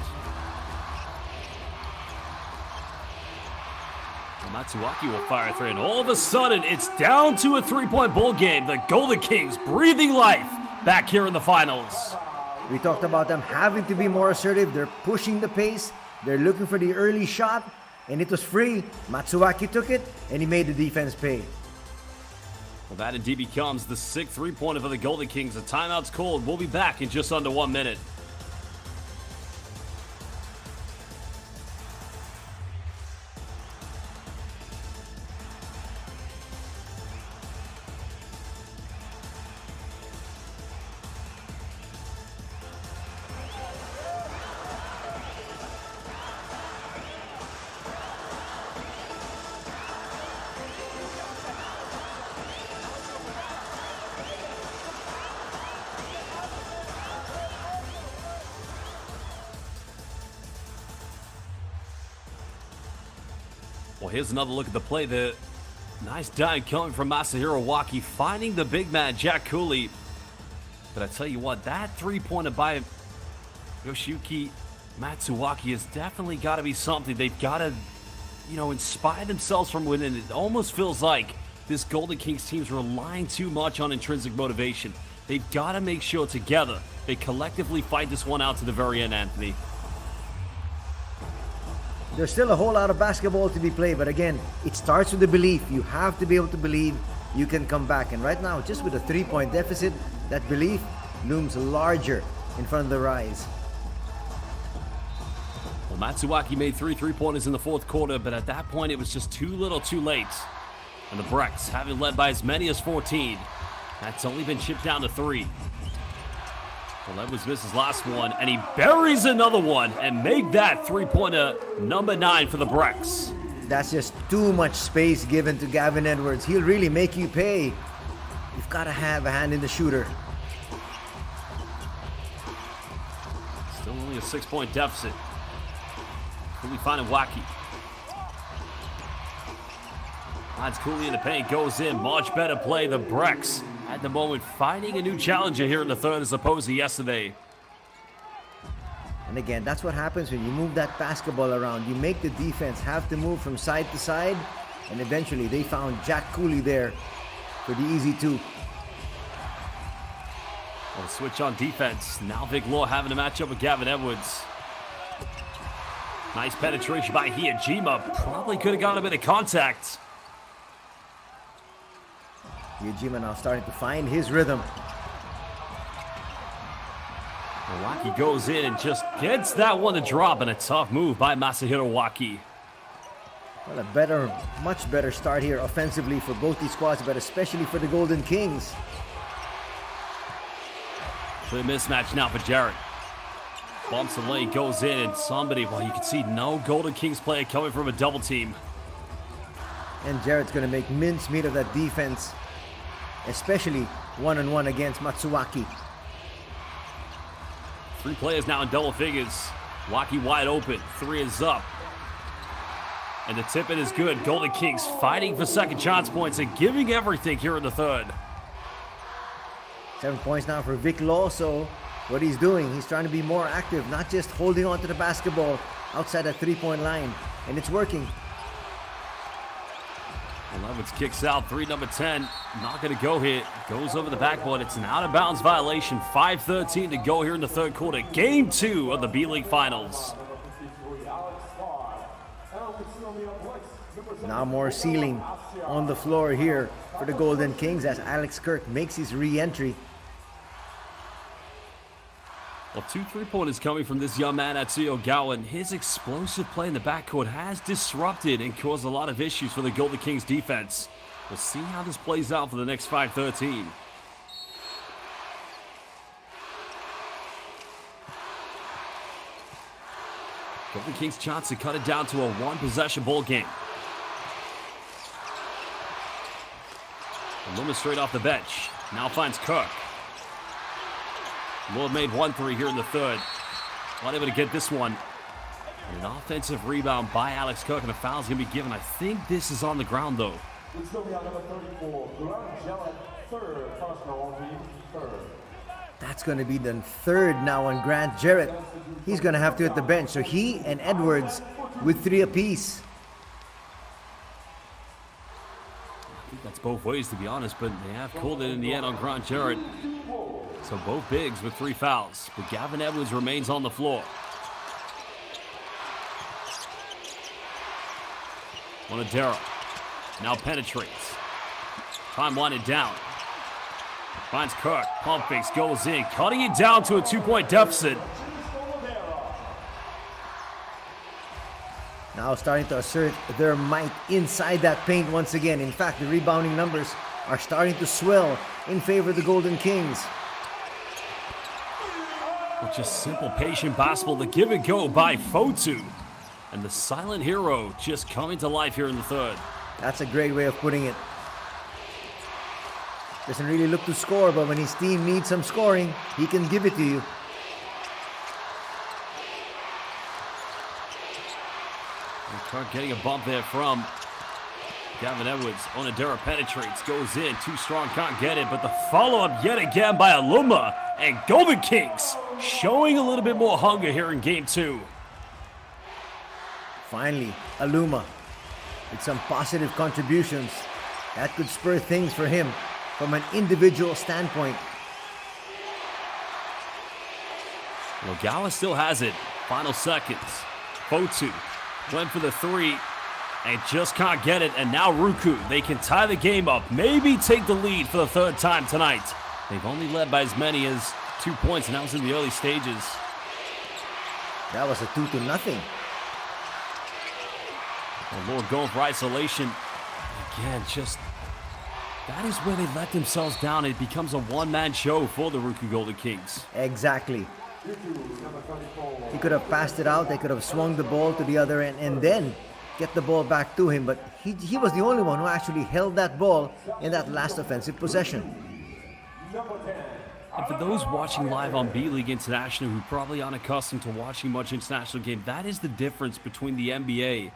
Matsuwaki will fire a three, and all of a sudden, it's down to a three-point ball game. The Golden Kings breathing life back here in the finals. We talked about them having to be more assertive. They're pushing the pace. They're looking for the early shot, and it was free. Matsuwaki took it, and he made the defense pay. Well, that indeed becomes the sixth three-pointer for the Golden Kings. The timeout's called. We'll be back in just under 1 minute. Well, here's another look at the play. The nice dive coming from Masahiro Waki, finding the big man, Jack Cooley. But I tell you what, that three-pointer by Yoshiyuki Matsuwaki has definitely got to be something. They've got to, you know, inspire themselves from within. It almost feels like this Golden Kings team's relying too much on intrinsic motivation. They've got to make sure together they collectively fight this one out to the very end, Anthony. There's still a whole lot of basketball to be played, but again, it starts with the belief. You have to be able to believe you can come back. And right now, just with a three-point deficit, that belief looms larger in front of their eyes. Well, Matsuwaki made three-pointers in the fourth quarter, but at that point, it was just too little too late. And the BREX, having led by as many as 14, that's only been chipped down to 3. Well, Edwards misses last one, and he buries another one and make that three-pointer number 9 for the BREX. That's just too much space given to Gavin Edwards. He'll really make you pay. You've got to have a hand in the shooter. Still only a 6-point deficit. Cooley finding Waki. Finds Cooley in the paint, goes in. Much better play. The BREX at the moment finding a new challenger here in the third as opposed to yesterday. And again, that's what happens when you move that basketball around. You make the defense have to move from side to side, and eventually they found Jack Cooley there for the easy 2. Well, switch on defense. Now Vic Law having a matchup with Gavin Edwards. Nice penetration by Hiyajima. Probably could have gotten a bit of contact. Yujima now starting to find his rhythm. Waki goes in and just gets that one to drop, and a tough move by Masahiro Waki. Well, much better start here offensively for both these squads, but especially for the Golden Kings. Clear mismatch now for Jarrett. Bumps the lane, goes in, and somebody, well, you can see no Golden Kings player coming from a double team. And Jarrett's going to make mincemeat of that defense, especially one-on-one against Matsuwaki. 3 players now in double figures. Waki wide open. 3 is up. And the tip-in is good. Golden Kings fighting for second chance points and giving everything here in the third. 7 points now for Vic Law, so what he's doing. He's trying to be more active, not just holding on to the basketball outside that three-point line. And it's working. Levitz kicks out, number 10. Not going to go here. Goes over the backboard. It's an out-of-bounds violation. 5:13 to go here in the third quarter. Game 2 of the B-League Finals. Now more ceiling on the floor here for the Golden Kings as Alex Kirk makes his re-entry. Well, 2 3-pointers coming from this young man, Atsuyo Ogawa, and his explosive play in the backcourt has disrupted and caused a lot of issues for the Golden Kings defense. We'll see how this plays out for the next 5:13. Golden Kings chance to cut it down to a 1-possession ball game. Loomis straight off the bench. Now finds Kirk. Lord made 1 3 here in the third. Not able to get this one. And an offensive rebound by Alex Kirk, and a foul's going to be given. I think this is on the ground, though. That's going to be the third now on Grant Jarrett. He's going to have to hit the bench. So he and Edwards with 3 apiece. I think that's both ways, to be honest, but they have called it in the end on Grant Jarrett. So both bigs with 3 fouls, but Gavin Edwards remains on the floor. Onodera now penetrates. Time winding down. Finds Kirk. Pump fakes, goes in, cutting it down to a 2-point deficit. Now starting to assert their might inside that paint once again. In fact, the rebounding numbers are starting to swell in favor of the Golden Kings. With just simple, patient basketball, the give and go by Fotu. And the silent hero just coming to life here in the third. That's a great way of putting it. Doesn't really look to score, but when his team needs some scoring, he can give it to you. And Kirk getting a bump there from Gavin Edwards. Onodera penetrates, goes in, too strong, can't get it, but the follow-up yet again by Aluma. And Golden Kings showing a little bit more hunger here in game 2. Finally, Aluma with some positive contributions. That could spur things for him from an individual standpoint. Ogawa still has it. Final seconds. Fotu went for the 3 and just can't get it. And now RYUKYU, they can tie the game up. Maybe take the lead for the 3rd time tonight. They've only led by as many as 2 points, and that was in the early stages. That was a 2-0. And Lord going for isolation. Again, just that is where they let themselves down. It becomes a one-man show for the RYUKYU Golden Kings. Exactly. He could have passed it out. They could have swung the ball to the other end and then get the ball back to him. But he was the only one who actually held that ball in that last offensive possession. And for those watching live on B.LEAGUE International who probably aren't accustomed to watching much international game, that is the difference between the NBA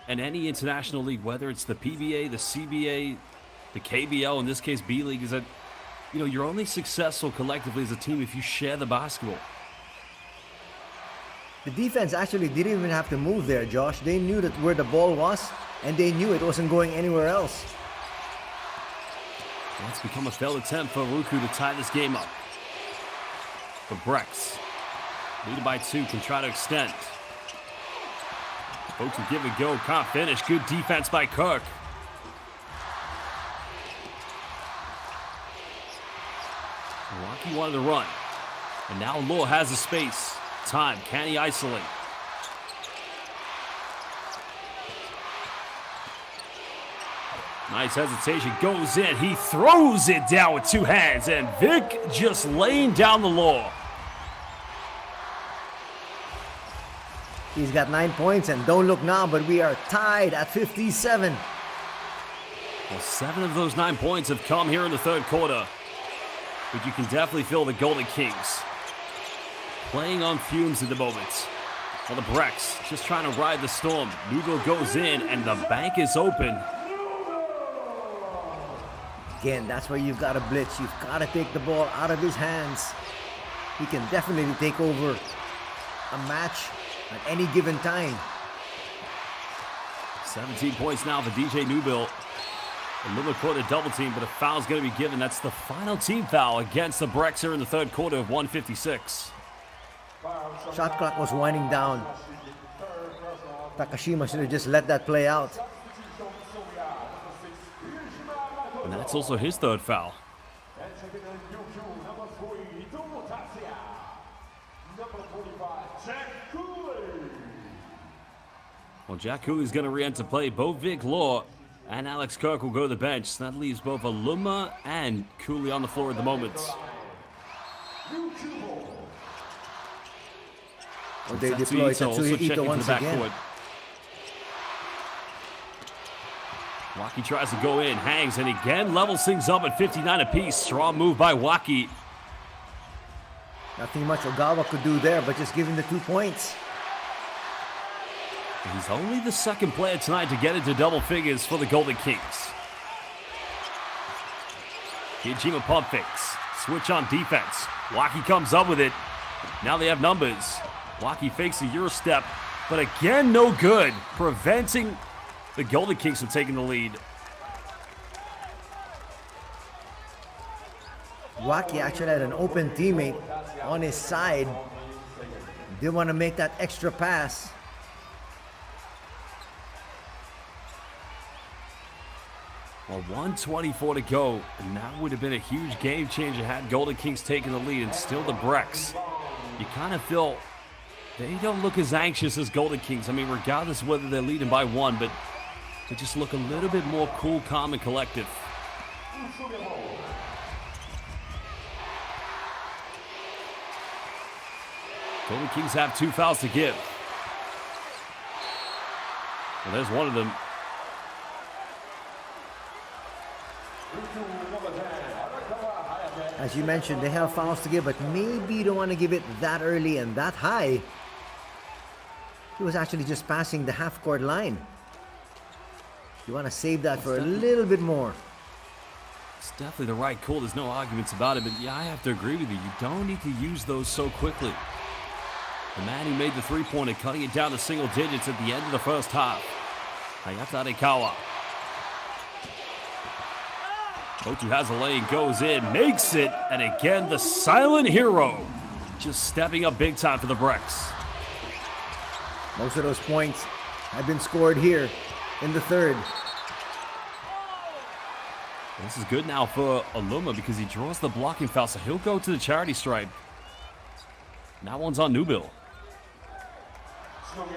and any international league, whether it's the PBA, the CBA, the KBL, in this case B.LEAGUE, is that, you know, you're only successful collectively as a team if you share the basketball. The defense actually didn't even have to move there, Josh. They knew that where the ball was, and they knew it wasn't going anywhere else. Well, it's become a failed attempt for RYUKYU to tie this game up. But BREX, leading by 2, can try to extend. Folks will give it a go, can't finish. Good defense by Kirk. Milwaukee wanted to run. And now Law has the space. Time, can he isolate? Nice hesitation, goes in. He throws it down with 2 hands. And Vic just laying down the law. He's got 9 points, and don't look now, but we are tied at 57. Well, 7 of those 9 points have come here in the third quarter. But you can definitely feel the Golden Kings playing on fumes at the moment. Well, the BREX just trying to ride the storm. Lugo goes in, and the bank is open. Again, that's where you've got to blitz. You've got to take the ball out of his hands. he can definitely take over a match at any given time. 17 points now for DJ Newbill. A little caught a double team, but a foul's going to be given. That's the final team foul against the BREX here in the third quarter of 1:56. Shot clock was winding down. Takashima should have just let that play out. And that's also his third foul. Well, Jack Cooley's going to re-enter play. Both Vic Law and Alex Kirk will go to the bench. So that leaves both Aluma and Cooley on the floor at the moment. Well, they deploy Tatsuya Ito once again. Waki tries to go in, hangs, and again levels things up at 59 apiece. Strong move by Waki. Nothing much Ogawa could do there, but just give him the 2 points. He's only the second player tonight to get into double figures for the Golden Kings. Hijima pump fakes. Switch on defense. Waki comes up with it. Now they have numbers. Waki fakes a Euro step, but again, no good. Preventing the Golden Kings from taking the lead. Waki actually had an open teammate on his side. Didn't want to make that extra pass. Well, 1:24 to go, and that would have been a huge game changer had Golden Kings taken the lead, and still the BREX. You kind of feel they don't look as anxious as Golden Kings. I mean, regardless of whether they're leading by one, but they just look a little bit more cool, calm, and collective. Golden Kings have 2 fouls to give. Well, there's one of them. As you mentioned, they have fouls to give, but maybe you don't want to give it that early and that high. He was actually just passing the half-court line. You want to save that for a little bit more. It's definitely the right call. There's no arguments about it, but yeah, I have to agree with you. You don't need to use those so quickly. The man who made the three-pointer, cutting it down to single digits at the end of the first half. Hayata Arikawa. Kotu has a lane, goes in, makes it, and again, the silent hero just stepping up big time for the BREX. Most of those points have been scored here in the third. This is good now for Aluma because he draws the blocking foul, so he'll go to the charity stripe. And that one's on Newbill.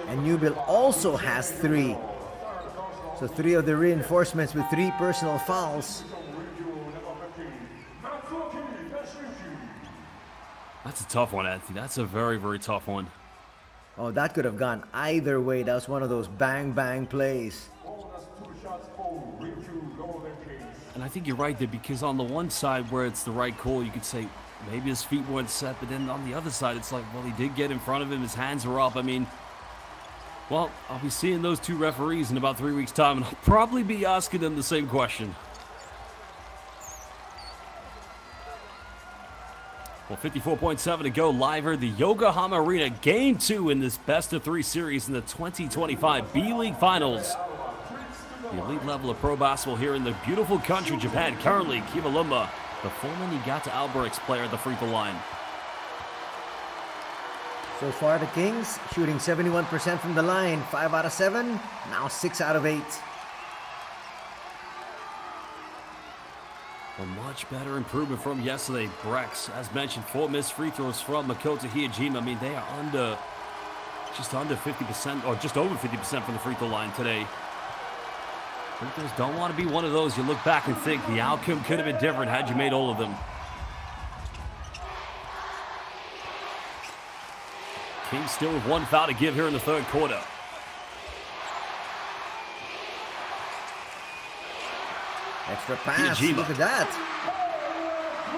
And Newbill also has 3. So 3 of the reinforcements with 3 personal fouls. That's a tough one, Anthony. That's a very, very tough one. Oh, that could have gone either way. That was one of those bang-bang plays. And I think you're right there because on the one side where it's the right call, you could say maybe his feet weren't set, but then on the other side, it's like, well, he did get in front of him. His hands are up. I mean, well, I'll be seeing those 2 referees in about 3 weeks' time, and I'll probably be asking them the same question. Well, 54.7 to go. Live the Yokohama Arena. Game 2 in this best-of-3 series in the 2025 B.LEAGUE Finals. The elite level of pro basketball here in the beautiful country, Japan. Currently, Kivalumba, the former Niigata Albirex player at the free throw line. So far, the Kings shooting 71% from the line. 5 out of 7. Now 6 out of 8. A much better improvement from yesterday. BREX, as mentioned, 4 missed free throws from Makoto Hijima. I mean, they are just under 50%, or just over 50% from the free throw line today. Free throws don't want to be one of those. You look back and think the outcome could have been different had you made all of them. Kings still with 1 foul to give here in the third quarter. Extra pass. Hijima. Look at that.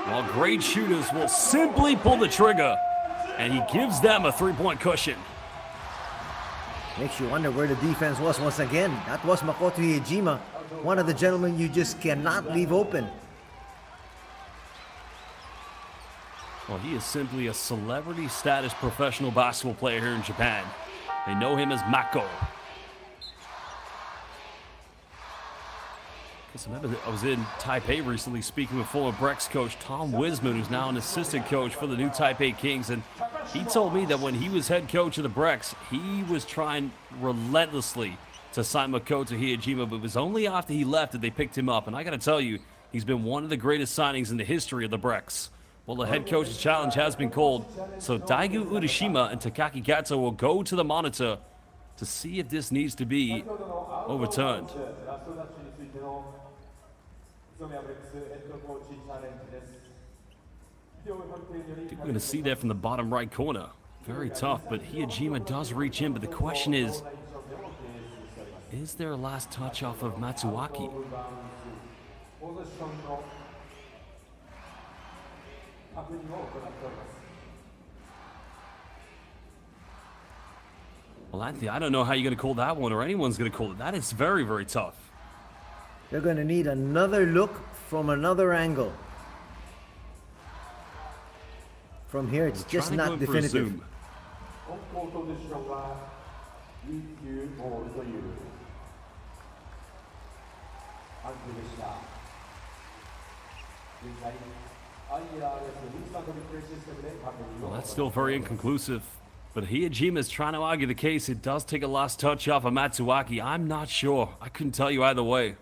While great shooters will simply pull the trigger, and he gives them a 3-point cushion. Makes you wonder where the defense was once again. That was Makoto Hijima, one of the gentlemen you just cannot leave open. Well, he is simply a celebrity status professional basketball player here in Japan. They know him as Mako. Because remember, I was in Taipei recently speaking with former BREX coach Tom Wisman, who's now an assistant coach for the new Taipei Kings. And he told me that when he was head coach of the BREX, he was trying relentlessly to sign Makoto Hiyajima, but it was only after he left that they picked him up. And I got to tell you, he's been one of the greatest signings in the history of the BREX. Well, the head coach's challenge has been called, so Daigo Urashima and Takaki Kato will go to the monitor to see if this needs to be overturned. I think we're going to see that from the bottom right corner. Very tough, but Hiyajima does reach in, but the question is there a last touch off of Matsuaki? Well, Anthony, I don't know how you're going to call that one, or anyone's going to call it. That is very, very tough. They're going to need another look from another angle. From here, it's just not definitive. Well, that's still very inconclusive. But Hiyajima is trying to argue the case. It does take a last touch off of Matsuaki. I'm not sure. I couldn't tell you either way.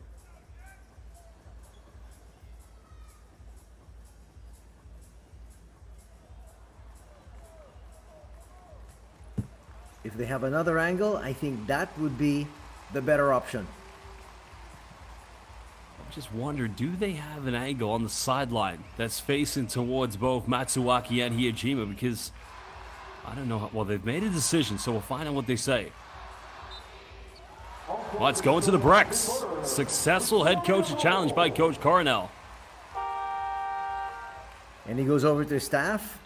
If they have another angle, I think that would be the better option. I just wonder, do they have an angle on the sideline that's facing towards both Matsuaki and Hiyajima? Because I don't know. Well, they've made a decision, so we'll find out what they say. Well, it's going to the BREX. Successful head coach challenge by Coach Coronel. And he goes over to his staff.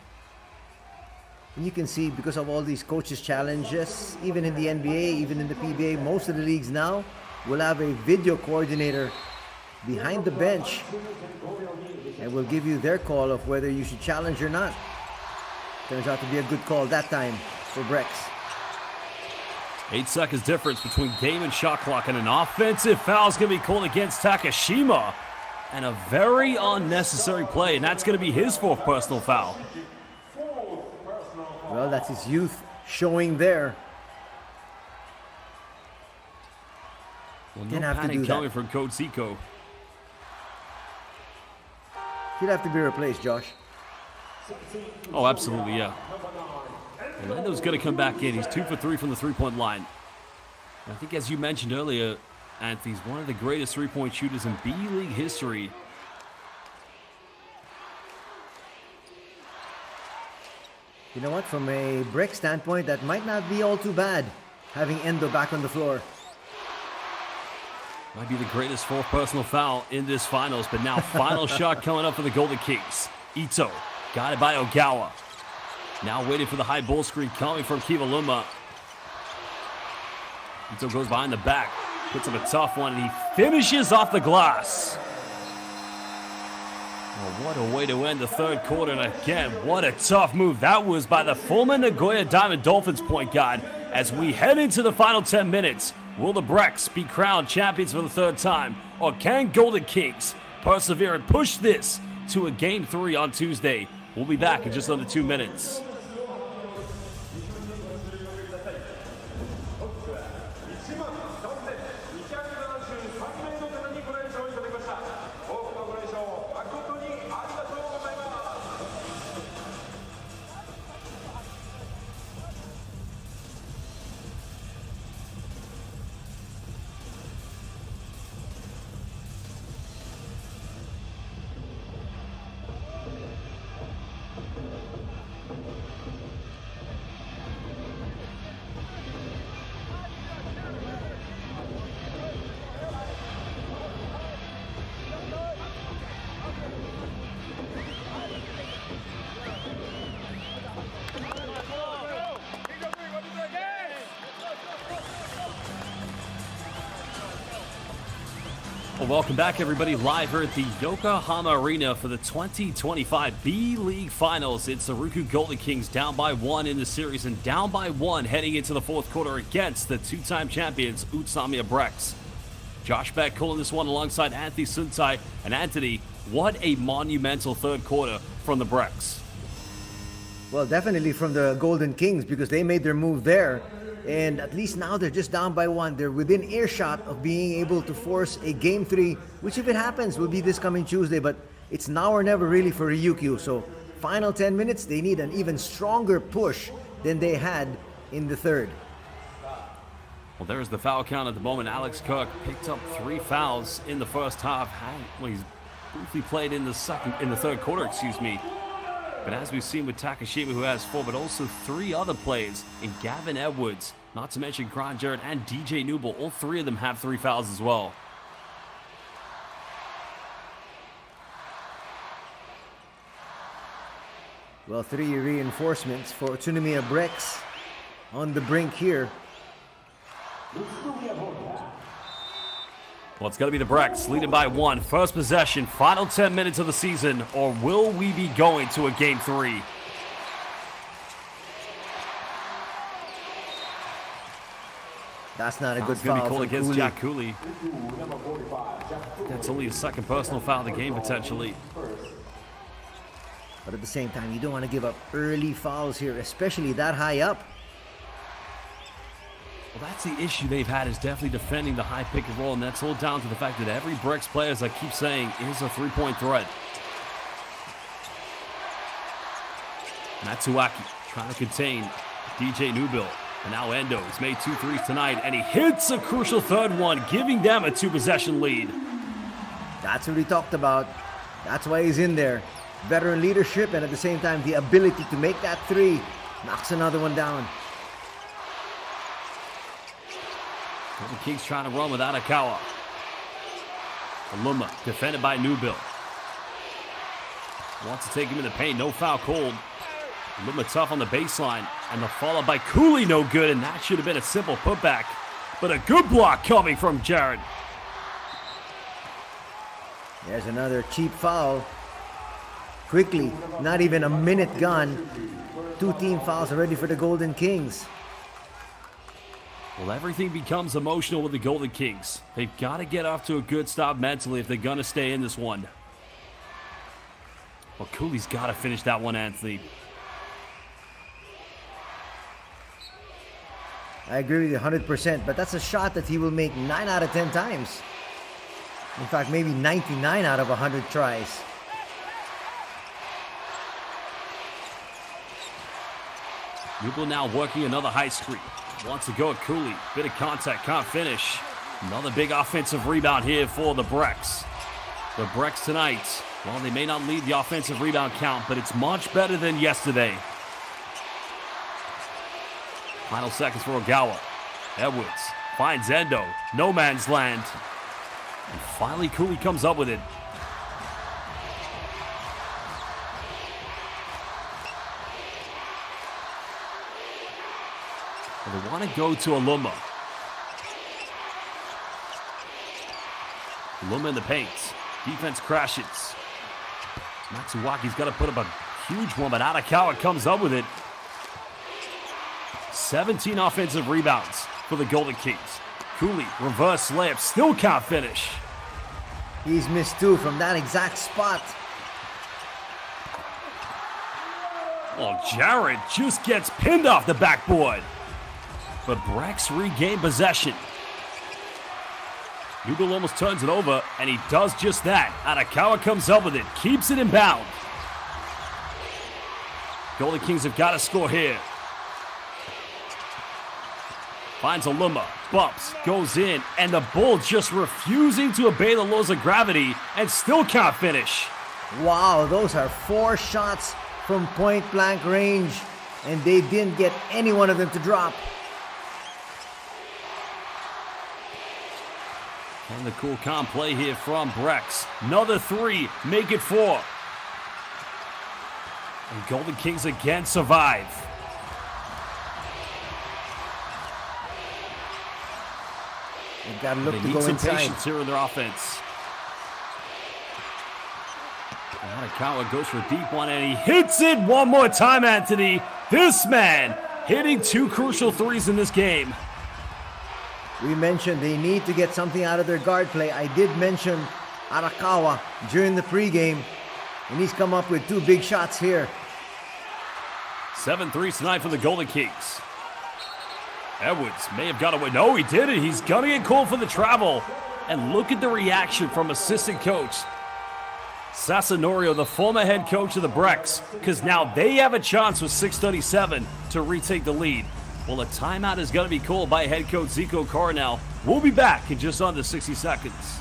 And you can see, because of all these coaches challenges, even in the NBA, even in the PBA, most of the leagues now will have a video coordinator behind the bench and will give you their call of whether you should challenge or not. Turns out to be a good call that time for BREX. 8 seconds difference between game and shot clock, and an offensive foul is going to be called against Takashima. And a very unnecessary play, and that's going to be his 4th personal foul. Well, that's his youth showing there. Well, no Didn't have to panic do coming that. from Coach Zico. He'd have to be replaced, Josh. Oh, absolutely, yeah. And Lando's going to come back in. He's 2 for 3 from the three-point line. And I think, as you mentioned earlier, Anthony's one of the greatest three-point shooters in B.LEAGUE history. You know what? From a BREX standpoint, that might not be all too bad, having Endo back on the floor. Might be the greatest 4th personal foul in this finals, but now final shot coming up for the Golden Kings. Ito, got it by Ogawa. Now waiting for the high ball screen coming from Kivaluma. Ito goes behind the back, puts up a tough one, and he finishes off the glass. Oh, what a way to end the 3rd quarter, and again, what a tough move. That was by the former Nagoya Diamond Dolphins point guard. As we head into the final 10 minutes, will the BREX be crowned champions for the 3rd time, or can Golden Kings persevere and push this to a Game 3 on Tuesday? We'll be back in just under 2 minutes. Well, welcome back, everybody, live here at the Yokohama Arena for the 2025 B.LEAGUE Finals. It's the RYUKYU Golden Kings down by 1 in the series and down by 1 heading into the fourth quarter against the two-time champions, UTSUNOMIYA BREX. Josh Beck calling this one alongside Anthony Suntai. And Anthony, what a monumental third quarter from the BREX. Well, definitely from the Golden Kings because they made their move there. And at least now they're just down by 1. They're within earshot of being able to force a Game 3, which if it happens will be this coming Tuesday. But it's now or never really for RYUKYU. So final 10 minutes, they need an even stronger push than they had in the third. Well, there's the foul count at the moment. Alex Kirk picked up 3 fouls in the first half. Well, he's briefly played in the third quarter, excuse me. But as we've seen with Takashima, who has 4, but also 3 other players in Gavin Edwards, not to mention Grant Jarrett and DJ Newble. All 3 of them have 3 fouls as well. Well, 3 reinforcements for UTSUNOMIYA BREX on the brink here. Well, it's going to be the BREX leading by 1. First possession, final 10 minutes of the season, or will we be going to a Game 3? That's not a good Going to foul be called for against Cooley. Jack Cooley. That's only his second personal foul of the game, potentially. But at the same time, you don't want to give up early fouls here, especially that high up. Well, that's the issue they've had, is definitely defending the high pick and roll, and that's all down to the fact that every BREX player, as I keep saying, is a three-point threat. Matsuaki trying to contain DJ Newbill. And now Endo has made 2 threes tonight, and he hits a crucial third one, giving them a 2-possession lead. That's what we talked about. That's why he's in there. Veteran leadership and at the same time the ability to make that 3. Knocks another one down. The Kings trying to run with Arakawa. Aluma defended by Newbill. Wants to take him in the paint. No foul called. Aluma tough on the baseline. And the follow by Cooley no good. And that should have been a simple putback. But a good block coming from Jared. There's another cheap foul. Quickly, not even a minute gone. 2 team fouls already for the Golden Kings. Well, everything becomes emotional with the Golden Kings. They've got to get off to a good start mentally if they're going to stay in this one. Well, Cooley's got to finish that one, Anthony. I agree with you 100%, but that's a shot that he will make 9 out of 10 times. In fact, maybe 99 out of 100 tries. Newbill now working another high screen. Wants to go at Cooley. Bit of contact, can't finish. Another big offensive rebound here for the BREX. The BREX tonight, well, they may not lead the offensive rebound count, but it's much better than yesterday. Final seconds for Ogawa. Edwards finds Endo. No man's land. And finally, Cooley comes up with it. Well, they want to go to Aluma. Aluma in the paint. Defense crashes. Matsuwaki's got to put up a huge one, but Arakawa comes up with it. 17 offensive rebounds for the Golden Kings. Cooley, reverse layup, still can't finish. He's missed 2 from that exact spot. Well, Jared just gets pinned off the backboard. But BREX regain possession. Newbill almost turns it over, and he does just that. Arakawa comes up with it, keeps it inbound. Golden Kings have got to score here. Finds Aluma, bumps, goes in, and the Bull just refusing to obey the laws of gravity and still can't finish. Wow, those are 4 shots from point blank range, and they didn't get any one of them to drop. And the cool calm play here from BREX. Another 3, make it 4. And Golden Kings again survive. They've got to look They to need go some inside. patience here in their offense. Arakawa goes for a deep one, and he hits it one more time, Anthony. This man hitting 2 crucial threes in this game. We mentioned they need to get something out of their guard play. I did mention Arakawa during the pregame, and he's come up with 2 big shots here. 7 threes tonight for the Golden Kings. Edwards may have got away. No, he didn't. He's gonna get called for the travel. And look at the reaction from assistant coach Sasanorio, the former head coach of the BREX, because now they have a chance with 6:37 to retake the lead. Well, a timeout is going to be called by head coach Zico Coronel. We'll be back in just under 60 seconds.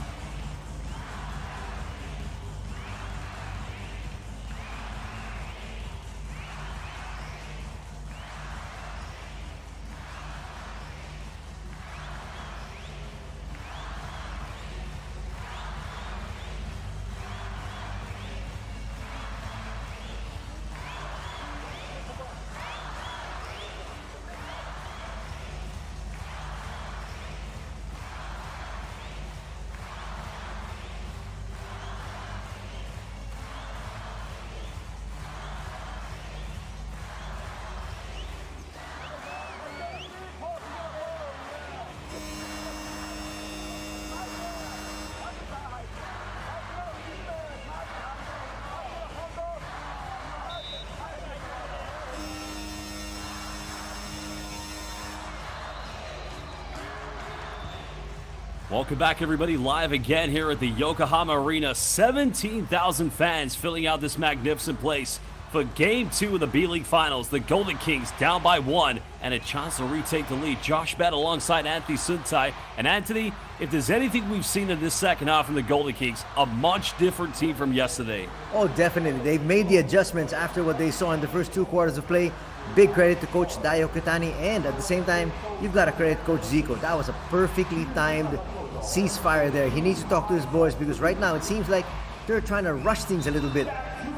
Welcome back, everybody, live again here at the Yokohama Arena. 17,000 fans filling out this magnificent place for Game 2 of the B-League Finals. The Golden Kings down by 1 and a chance to retake the lead. Josh Bett alongside Anthony Suntai. And Anthony, if there's anything we've seen in this second half from the Golden Kings, a much different team from yesterday. Oh, definitely. They've made the adjustments after what they saw in the first 2 quarters of play. Big credit to Coach Dayo Kitani, and at the same time, you've got to credit Coach Zico. That was a perfectly timed ceasefire there. He needs to talk to his boys because right now it seems like they're trying to rush things a little bit.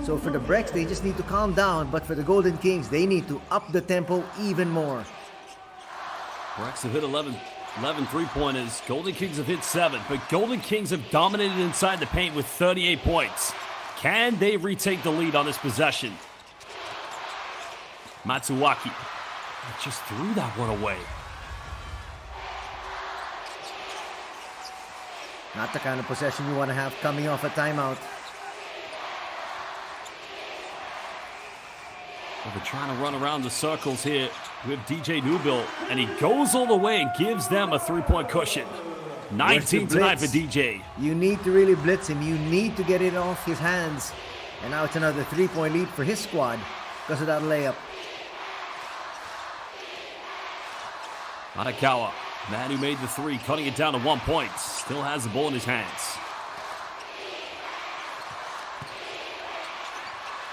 So for the BREX, they just need to calm down, but for the Golden Kings, they need to up the tempo even more. BREX have hit 11 three-pointers. Golden Kings have hit 7, but Golden Kings have dominated inside the paint with 38 points. Can they retake the lead on this possession? Matsuwaki just threw that one away. Not the kind of possession you want to have coming off a timeout. Well, they're trying to run around the circles here with DJ Newbill, and he goes all the way and gives them a 3-point cushion. 19 tonight for DJ. You need to really blitz him. You need to get it off his hands. And now it's another 3-point lead for his squad because of that layup. Arakawa, man who made the 3, cutting it down to 1 point. Still has the ball in his hands.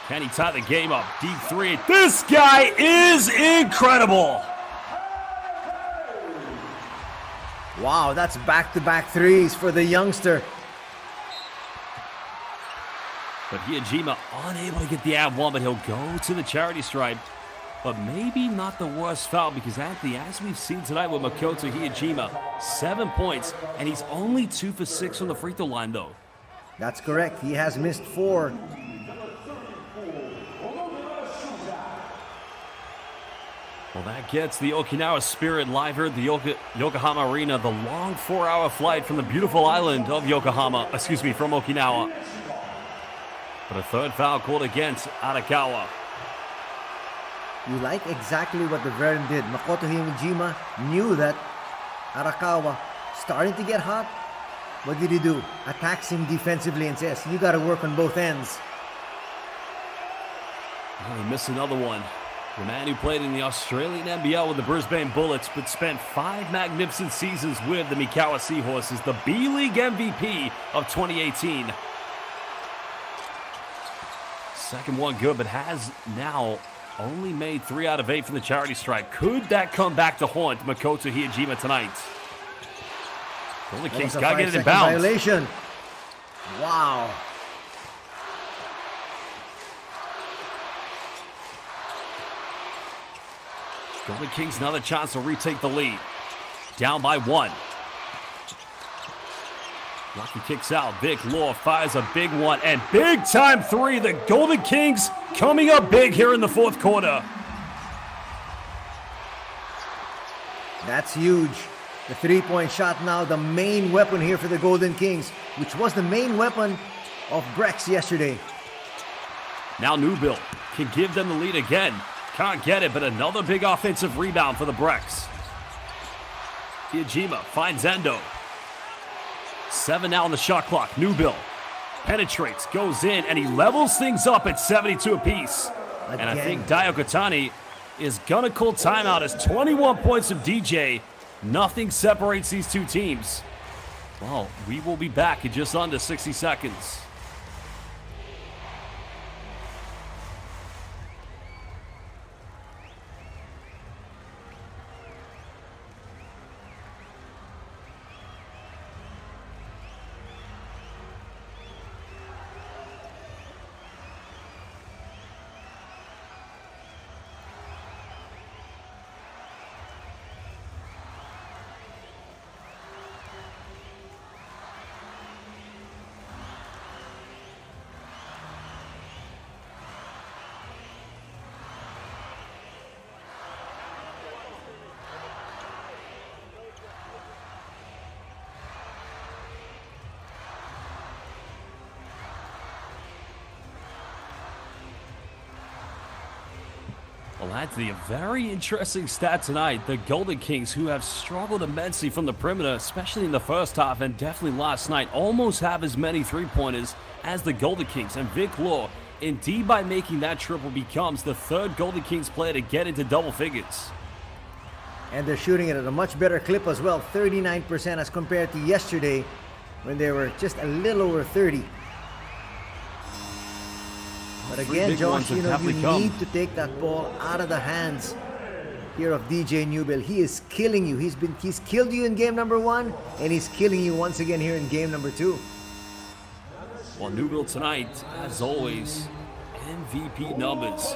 Can he tie the game up? Deep 3. This guy is incredible. Wow, that's back-to-back threes for the youngster. But Hiyajima unable to get the ad one, but he'll go to the charity stripe. But maybe not the worst foul because, Anthony, as we've seen tonight with Makoto Hiyajima, 7 points, and he's only 2 for 6 from the free throw line, though. That's correct. He has missed 4. Well, that gets the Okinawa spirit live here at the Yokohama Arena. The long 4-hour flight from the beautiful island of Yokohama, from Okinawa. But a third foul called against Arakawa. You like exactly what the veteran did. Makoto Hiyajima knew that Arakawa starting to get hot. What did he do? Attacks him defensively and says, you got to work on both ends. Oh, he missed another one. The man who played in the Australian NBL with the Brisbane Bullets but spent 5 magnificent seasons with the Mikawa Seahorses, the B-League MVP of 2018. Second one good, but has now only made 3 out of 8 from the charity stripe. Could that come back to haunt Makoto Hiyajima tonight? Golden Kings got to get it in bounds. Violation. Wow. Golden Kings another chance to retake the lead. Down by 1. Rocky kicks out. Vic Law fires a big one. And big time three. The Golden Kings coming up big here in the fourth quarter. That's huge. The three-point shot now the main weapon here for the Golden Kings, which was the main weapon of BREX yesterday. Now Newbill can give them the lead again. Can't get it, but another big offensive rebound for the BREX. Iijima finds Endo. 7 now on the shot clock. Newbill penetrates, goes in, and he levels things up at 72 apiece. And I think Diokotani is gonna call timeout as 21 points of DJ. Nothing separates these two teams. Well, we will be back in just under 60 seconds. Well, that's the very interesting stat tonight. The Golden Kings, who have struggled immensely from the perimeter, especially in the first half and definitely last night, almost have as many three-pointers as the Golden Kings. And Vic Law, indeed by making that triple, becomes the third Golden Kings player to get into double figures. And they're shooting it at a much better clip as well, 39% as compared to yesterday when they were just a little over 30. But again, Josh, you need to take that ball out of the hands here of DJ Newbill. He is killing you. He's killed you in game number 1, and he's killing you once again here in game number 2. Well, Newbill tonight, as always, MVP numbers.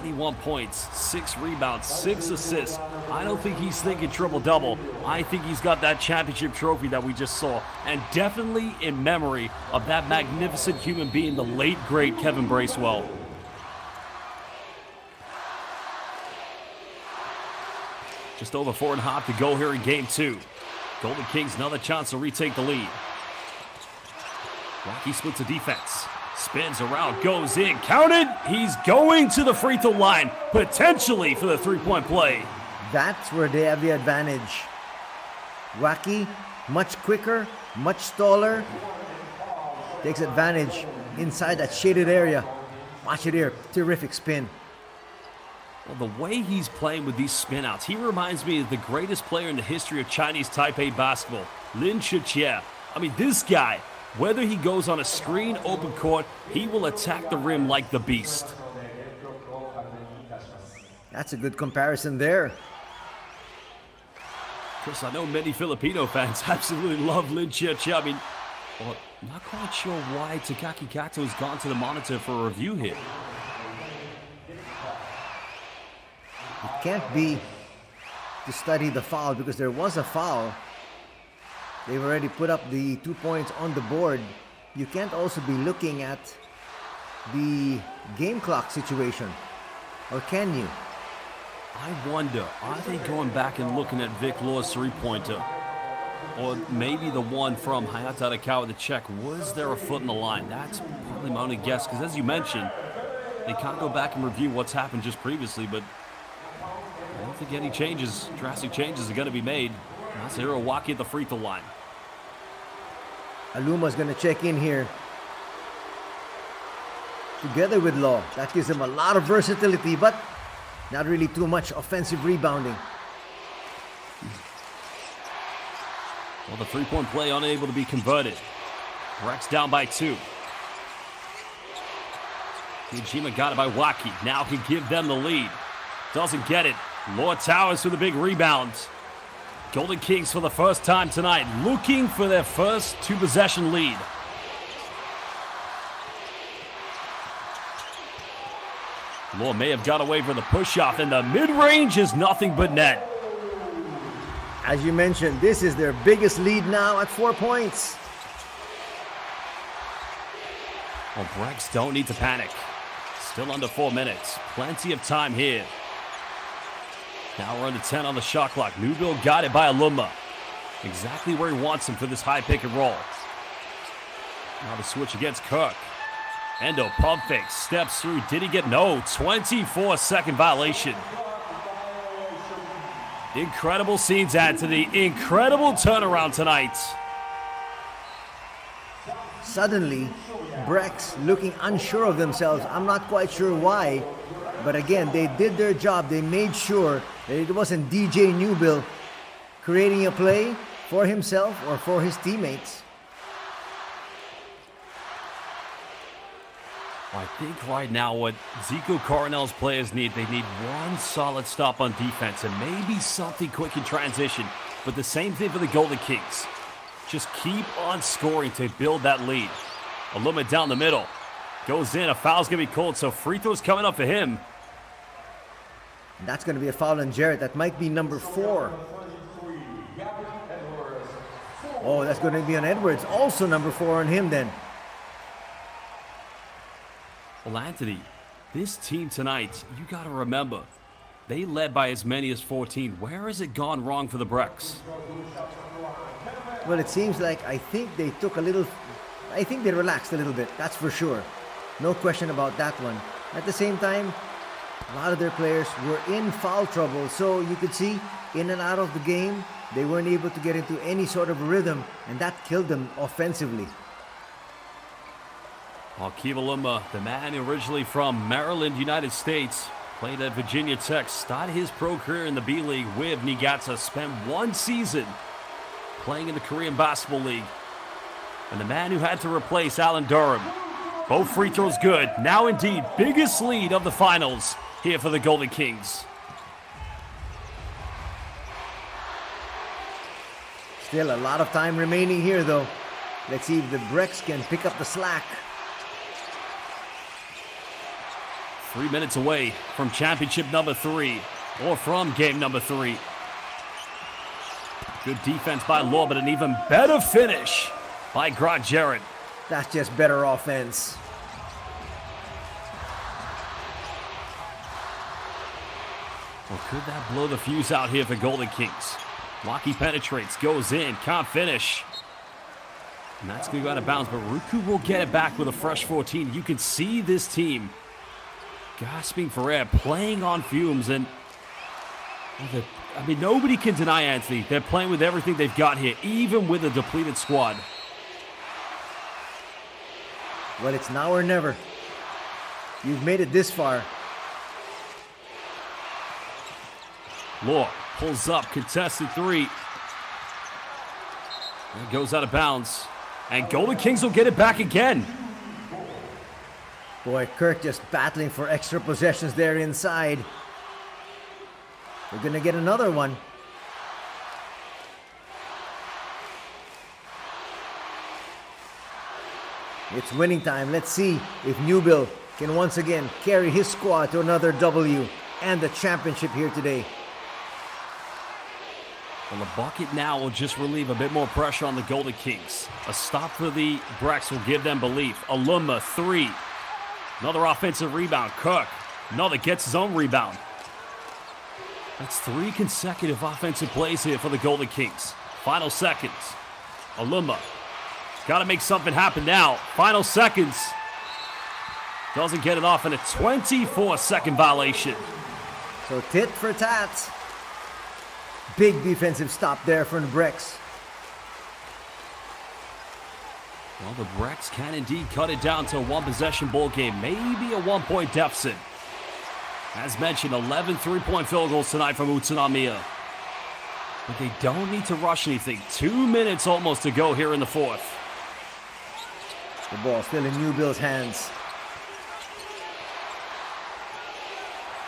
21 points, 6 rebounds, 6 assists. I don't think he's thinking triple-double. I think he's got that championship trophy that we just saw. And definitely in memory of that magnificent human being, the late, great Kevin Bracewell. Just over 4.5 to go here in game 2. Golden Kings another chance to retake the lead. Rocky splits the defense. Spins around, goes in, counted. He's going to the free throw line, potentially for the three-point play. That's where they have the advantage. Rocky, much quicker, much taller, takes advantage inside that shaded area. Watch it here, terrific spin. Well, the way he's playing with these spin-outs, he reminds me of the greatest player in the history of Chinese Taipei basketball, Lin Chuchie. I mean, this guy, whether he goes on a screen, open court, he will attack the rim like the beast. That's a good comparison there. Chris, I know many Filipino fans absolutely love Lin Chuchie. I mean, well, I'm not quite sure why Takaki Kato has gone to the monitor for a review here. It can't be to study the foul because there was a foul. They've already put up the 2 points on the board. You can't also be looking at the game clock situation. Or can you? I wonder, are they going back and looking at Vic Law's three-pointer? Or maybe the one from Hayata Arakawa to check, was there a foot in the line? That's probably my only guess, because as you mentioned, they can't go back and review what's happened just previously, but I don't think any changes, drastic changes are going to be made. Masahiro Waki at the free throw line. Aluma's going to check in here together with Law. That gives him a lot of versatility, but not really too much offensive rebounding. Well, the three-point play unable to be converted. BREX down by 2. Iijima got it by Waki. Now can give them the lead. Doesn't get it. Law Towers with a big rebound. Golden Kings for the first time tonight looking for their first two-possession lead. Law may have got away from the push-off, and the mid-range is nothing but net. As you mentioned, this is their biggest lead now at 4 points. Well, BREX don't need to panic. Still under 4 minutes. Plenty of time here. Now we're under 10 on the shot clock. Newbill got it by Aluma. Exactly where he wants him for this high pick and roll. Now the switch against Kirk. Endo pump fake. Steps through. Did he get no? 24-second violation. Incredible scenes add to the incredible turnaround tonight. Suddenly, BREX looking unsure of themselves. I'm not quite sure why, but again, they did their job. They made sure that it wasn't DJ Newbill creating a play for himself or for his teammates. I think right now what Zico Coronel's players need, they need one solid stop on defense and maybe something quick in transition. But the same thing for the Golden Kings. Just keep on scoring to build that lead. Aluma down the middle. Goes in. A foul's going to be called, so free throw's coming up for him. That's going to be a foul on Jarrett. That might be number 4. Oh, that's going to be on Edwards. Also number 4 on him then. Well, Anthony, this team tonight, you got to remember, they led by as many as 14. Where has it gone wrong for the BREX? Well, it seems like I think they relaxed a little bit. That's for sure. No question about that one. At the same time, a lot of their players were in foul trouble. So you could see in and out of the game, they weren't able to get into any sort of rhythm, and that killed them offensively. Akiva Aluma, the man originally from Maryland, United States, played at Virginia Tech, started his pro career in the B-League with Niigata, spent 1 season playing in the Korean Basketball League. And the man who had to replace Alan Durham. Both free throws good. Now indeed, biggest lead of the finals here for the Golden Kings. Still a lot of time remaining here though. Let's see if the BREX can pick up the slack. 3 minutes away from championship number 3, or from game number 3. Good defense by Law, but an even better finish by Grant Jarrett. That's just better offense. Well, could that blow the fuse out here for Golden Kings? Lockheed penetrates, goes in, can't finish. And that's going to go out of bounds, but RYUKYU will get it back with a fresh 14. You can see this team gasping for air, playing on fumes, and I mean, nobody can deny, Anthony, they're playing with everything they've got here, even with a depleted squad. Well, it's now or never. You've made it this far. Law pulls up, contested 3. It goes out of bounds, and Golden Kings will get it back again. Boy, Kirk just battling for extra possessions there inside. We're gonna get another one. It's winning time. Let's see if Newbill can once again carry his squad to another W and the championship here today. Well, the bucket now will just relieve a bit more pressure on the Golden Kings. A stop for the BREX will give them belief. Aluma, 3. Another offensive rebound. Cook, another gets his own rebound. That's 3 consecutive offensive plays here for the Golden Kings. Final seconds. Aluma, got to make something happen now. Final seconds. Doesn't get it off in a 24-second violation. So tit for tat. Big defensive stop there from the BREX. Well, the BREX can indeed cut it down to a 1-possession ball game, maybe a 1-point deficit. As mentioned, 11 3-point field goals tonight from UTSUNOMIYA. But they don't need to rush anything. 2 minutes almost to go here in the 4th. The ball still in Newbill's hands.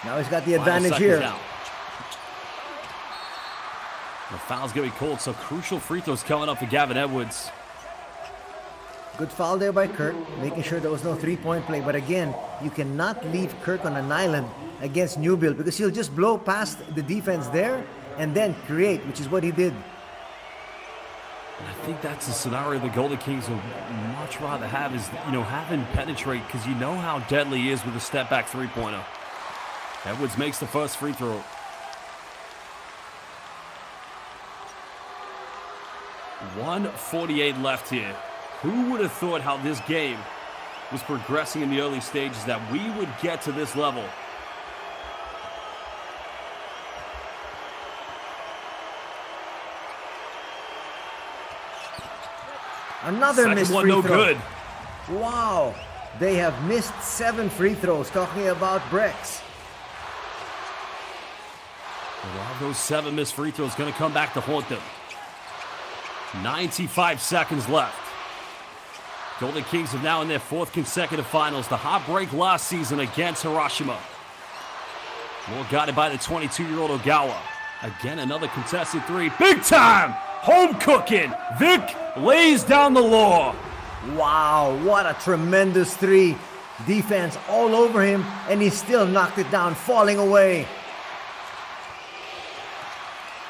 Now he's got the advantage here. Now. The foul's going to be called, so crucial free throws coming up for Gavin Edwards. Good foul there by Kirk, making sure there was no 3-point play. But again, you cannot leave Kirk on an island against Newbill because he'll just blow past the defense there and then create, which is what he did. And I think that's the scenario the Golden Kings would much rather have is, have him penetrate because you know how deadly he is with a step-back three-pointer. Edwards makes the first free throw. .148 left here. Who would have thought how this game was progressing in the early stages that we would get to this level? Another Second missed one, free no throw. good. Wow. They have missed 7 free throws. Talking about BREX. A lot of those 7 missed free throws going to come back to haunt them. 95 seconds left. Golden Kings are now in their 4th consecutive finals. The heartbreak last season against Hiroshima. More guided by the 22-year-old Ogawa. Again, another contested 3. Big time! Home cooking! Vic lays down the law. Wow, what a tremendous 3. Defense all over him, and he still knocked it down, falling away.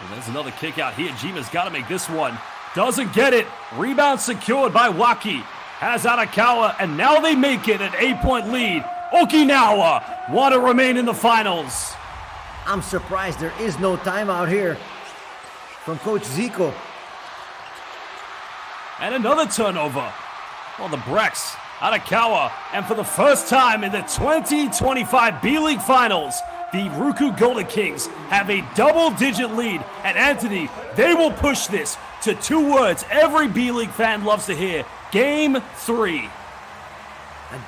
And there's another kick out here. Jima's got to make this one. Doesn't get it. Rebound secured by Waki. Has Arakawa, and now they make it an 8-point lead. Okinawa want to remain in the finals. I'm surprised there is no timeout here from Coach Zico. And another turnover. Well, the BREX, Arakawa, and for the first time in the 2025 B.LEAGUE Finals, the RYUKYU Golden Kings have a double-digit lead. And Anthony, they will push this to 2 words every B.LEAGUE fan loves to hear. Game 3.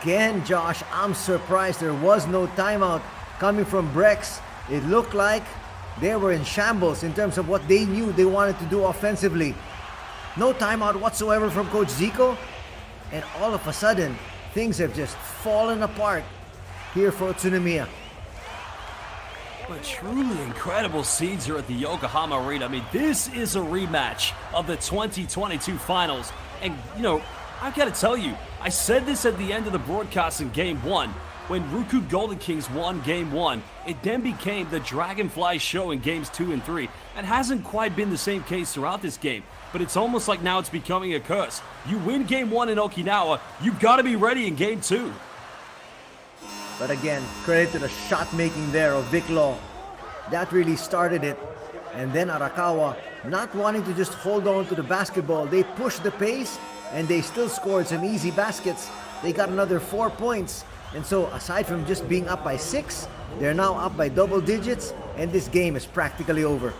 Again, Josh, I'm surprised there was no timeout coming from BREX. It looked like they were in shambles in terms of what they knew they wanted to do offensively. No timeout whatsoever from Coach Zico. And all of a sudden, things have just fallen apart here for Utsunomiya. But truly incredible scenes here at the Yokohama Arena. I mean, this is a rematch of the 2022 finals. And, I've got to tell you, I said this at the end of the broadcast in Game 1. When RYUKYU Golden Kings won Game 1, it then became the Dragonfly show in Games 2 and 3. It hasn't quite been the same case throughout this game, but it's almost like now it's becoming a curse. You win Game 1 in Okinawa, you've got to be ready in Game 2. But again, credit to the shot making there of Vic Law. That really started it. And then Arakawa, not wanting to just hold on to the basketball, they pushed the pace and they still scored some easy baskets. They got another 4 points. And so aside from just being up by 6, they're now up by double digits, and this game is practically over.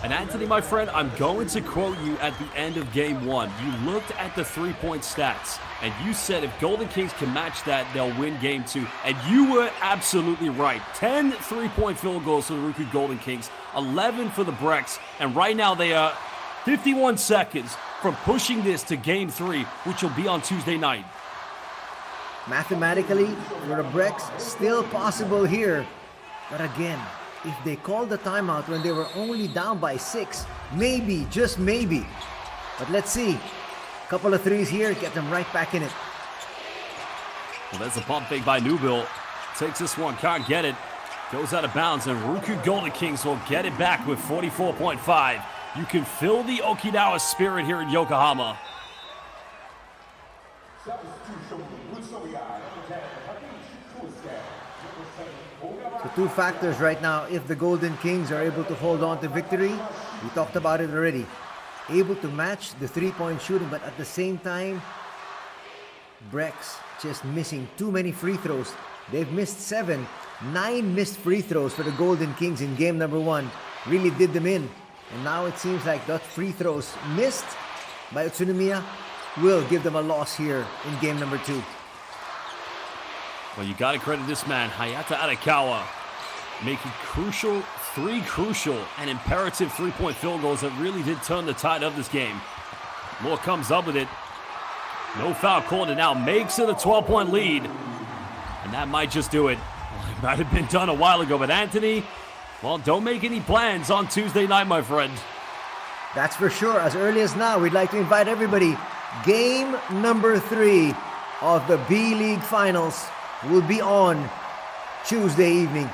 And Anthony, my friend, I'm going to quote you at the end of Game 1. You looked at the 3-point stats, and you said if Golden Kings can match that, they'll win Game 2. And you were absolutely right. 10 3-point field goals for the RYUKYU Golden Kings, 11 for the BREX, and right now they are 51 seconds from pushing this to Game 3, which will be on Tuesday night. Mathematically, for the BREX, still possible here. But again, if they called the timeout when they were only down by 6, maybe, just maybe. But let's see. Couple of threes here, get them right back in it. Well, there's a pump fake by Newbill. Takes this one, can't get it. Goes out of bounds, and RYUKYU Golden Kings will get it back with 44.5. You can feel the Okinawa spirit here in Yokohama. So 2 factors right now if the Golden Kings are able to hold on to victory. We talked about it already. Able to match the 3-point shooting, but at the same time, BREX just missing too many free throws. They've missed 7, 9 missed free throws for the Golden Kings in game number 1. Really did them in. And now it seems like that free throws missed by Utsunomiya will give them a loss here in game number 2. Well, you got to credit this man, Hayata Arakawa, making three crucial and imperative 3-point field goals that really did turn the tide of this game. Moore comes up with it. No foul called, and now makes it a 12-point lead. And that might just do it. Well, it might have been done a while ago, but Anthony, well, don't make any plans on Tuesday night, my friend. That's for sure. As early as now, we'd like to invite everybody. Game number 3 of the B.LEAGUE Finals will be on Tuesday evening.